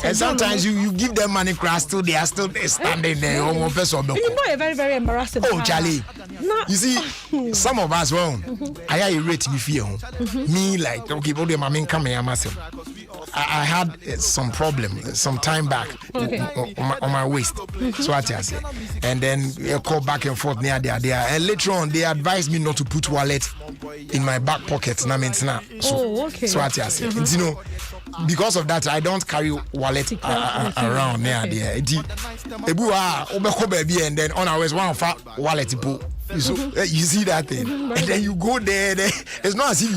And sometimes you give them money crash still they are still standing there. You know, very, very embarrassing. Oh, Charlie. You see, some of us I rate me fear. Me like okay, but my main come here myself. I had some problem some time back on my waist. So I say, and then I call back and forth near there. And later on, they advised me not to put wallet in my back pocket. So I say, you know, because of that, I don't carry wallet around near there. And then on our way, one of our wallet. So you see that thing, and then you go there. It's not as if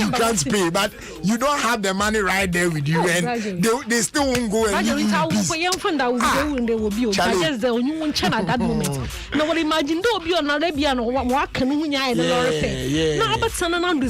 you can't pay, but you don't have the money right there with you, and they still won't go and give you peace. That moment. Now, what imagine do be on a Libyan or what can we say? No, but son and the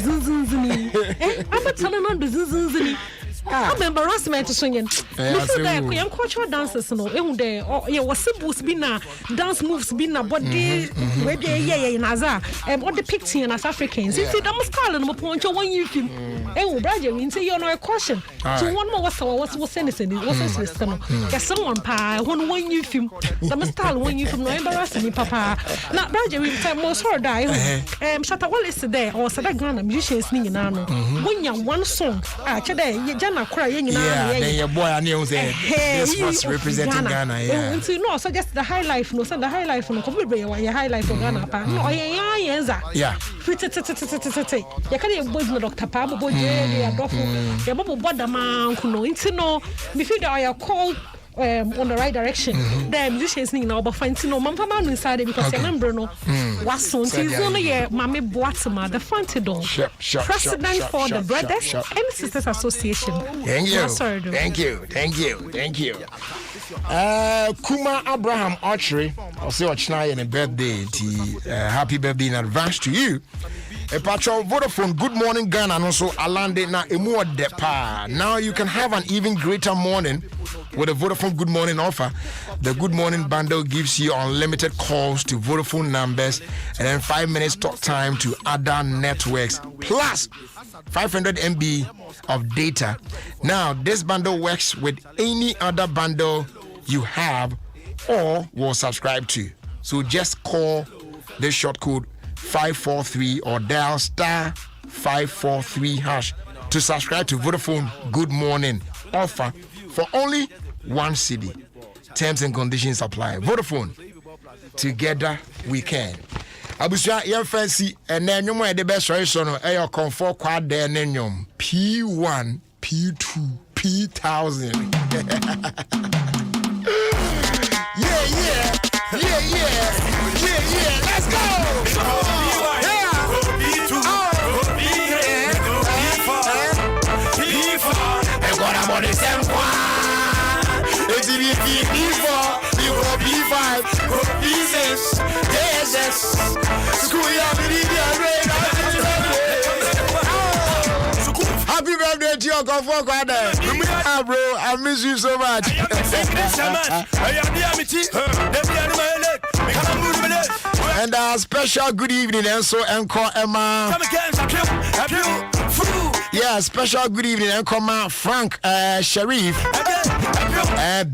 I'm embarrassment to swing. Before that, we cultural dances, no, there. Oh, yeah, was supposed to be na dance moves, be na body, where they in Azar, and what depicting as Africans. If you don't call them a point, you want you film. And Roger, we say you're not a caution. So one more was anything, it wasn't system. There's someone pa, one you film. The style when you film, no embarrassing me, papa. Not Roger, we say most hard die. Shut up, what is there? Or Sadagana musicians singing. When you one song, today, then your boy and say this was representing Ghana. So no, so just the high life, no, so the high life, no, come your high life for Ghana. No, yeah. You can't boys no Dr. Pablo, boy, your bubble border man, no, into no, before they called. On the right direction. The musicians need now, but find no Mamma Man inside because remember no was on only Mammy Boatsama, the front door. President for the Brothers and Sisters Association. Thank you. Kuma Abraham Archery, I'll say what's now in a birthday. Happy birthday in advance to you. A patrol Vodafone Good Morning Ghana and also Alande na Emu Depa. Now you can have an even greater morning with a Vodafone Good Morning offer. The Good Morning bundle gives you unlimited calls to Vodafone numbers and then 5 minutes talk time to other networks plus 500 MB of data. Now this bundle works with any other bundle you have or will subscribe to. So just call this short code 543 or dial star 543 hash to subscribe to Vodafone Good Morning offer for only 1 cedi. Terms and conditions apply. Vodafone, together we can. Abusua your fancy and then you might the best choice on your comfort quad there nenyum P1 P2 P1000. Yeah. Let's go. Happy birthday to your comfort father. Bro, I miss you so much. And a special good evening and so encore Emma. Yeah, special good evening and come Frank Sharif.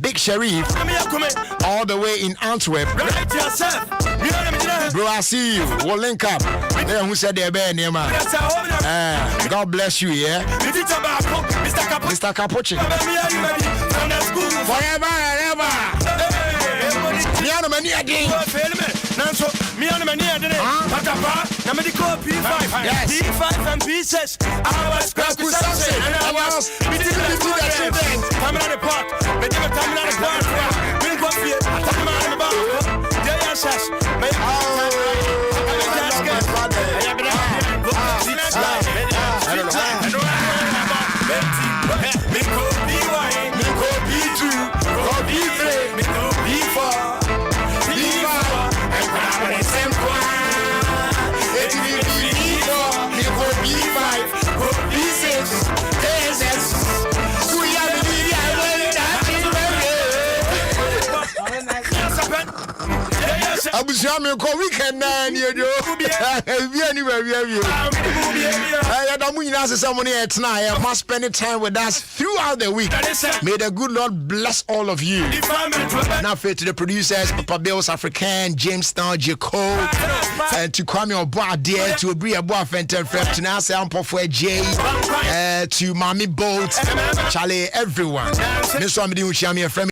Big Sharif. All the way in Antwerp. Bro, I see you. We'll link up. Then who said they're bad name? God bless you, yeah. Mr. Capucci. Forever and ever. Me and many other na medical P5 P5 and P6 I was scrap with something and I was meeting the children coming on the pot but they were coming on the pot we go here coming on the bar they are says me Abusiame ko weekend na ni ojo be anywhere we have you Adom nyina say someone here tonight must spend time with us throughout the week. May the good Lord bless all of you. Now faith to the producers Papa Bills African James Town Jacob and to Kwame Obuade to Obri Abuafenten Frep to now say Ampofo J to Mami Bolt Charlie everyone. This one be the friend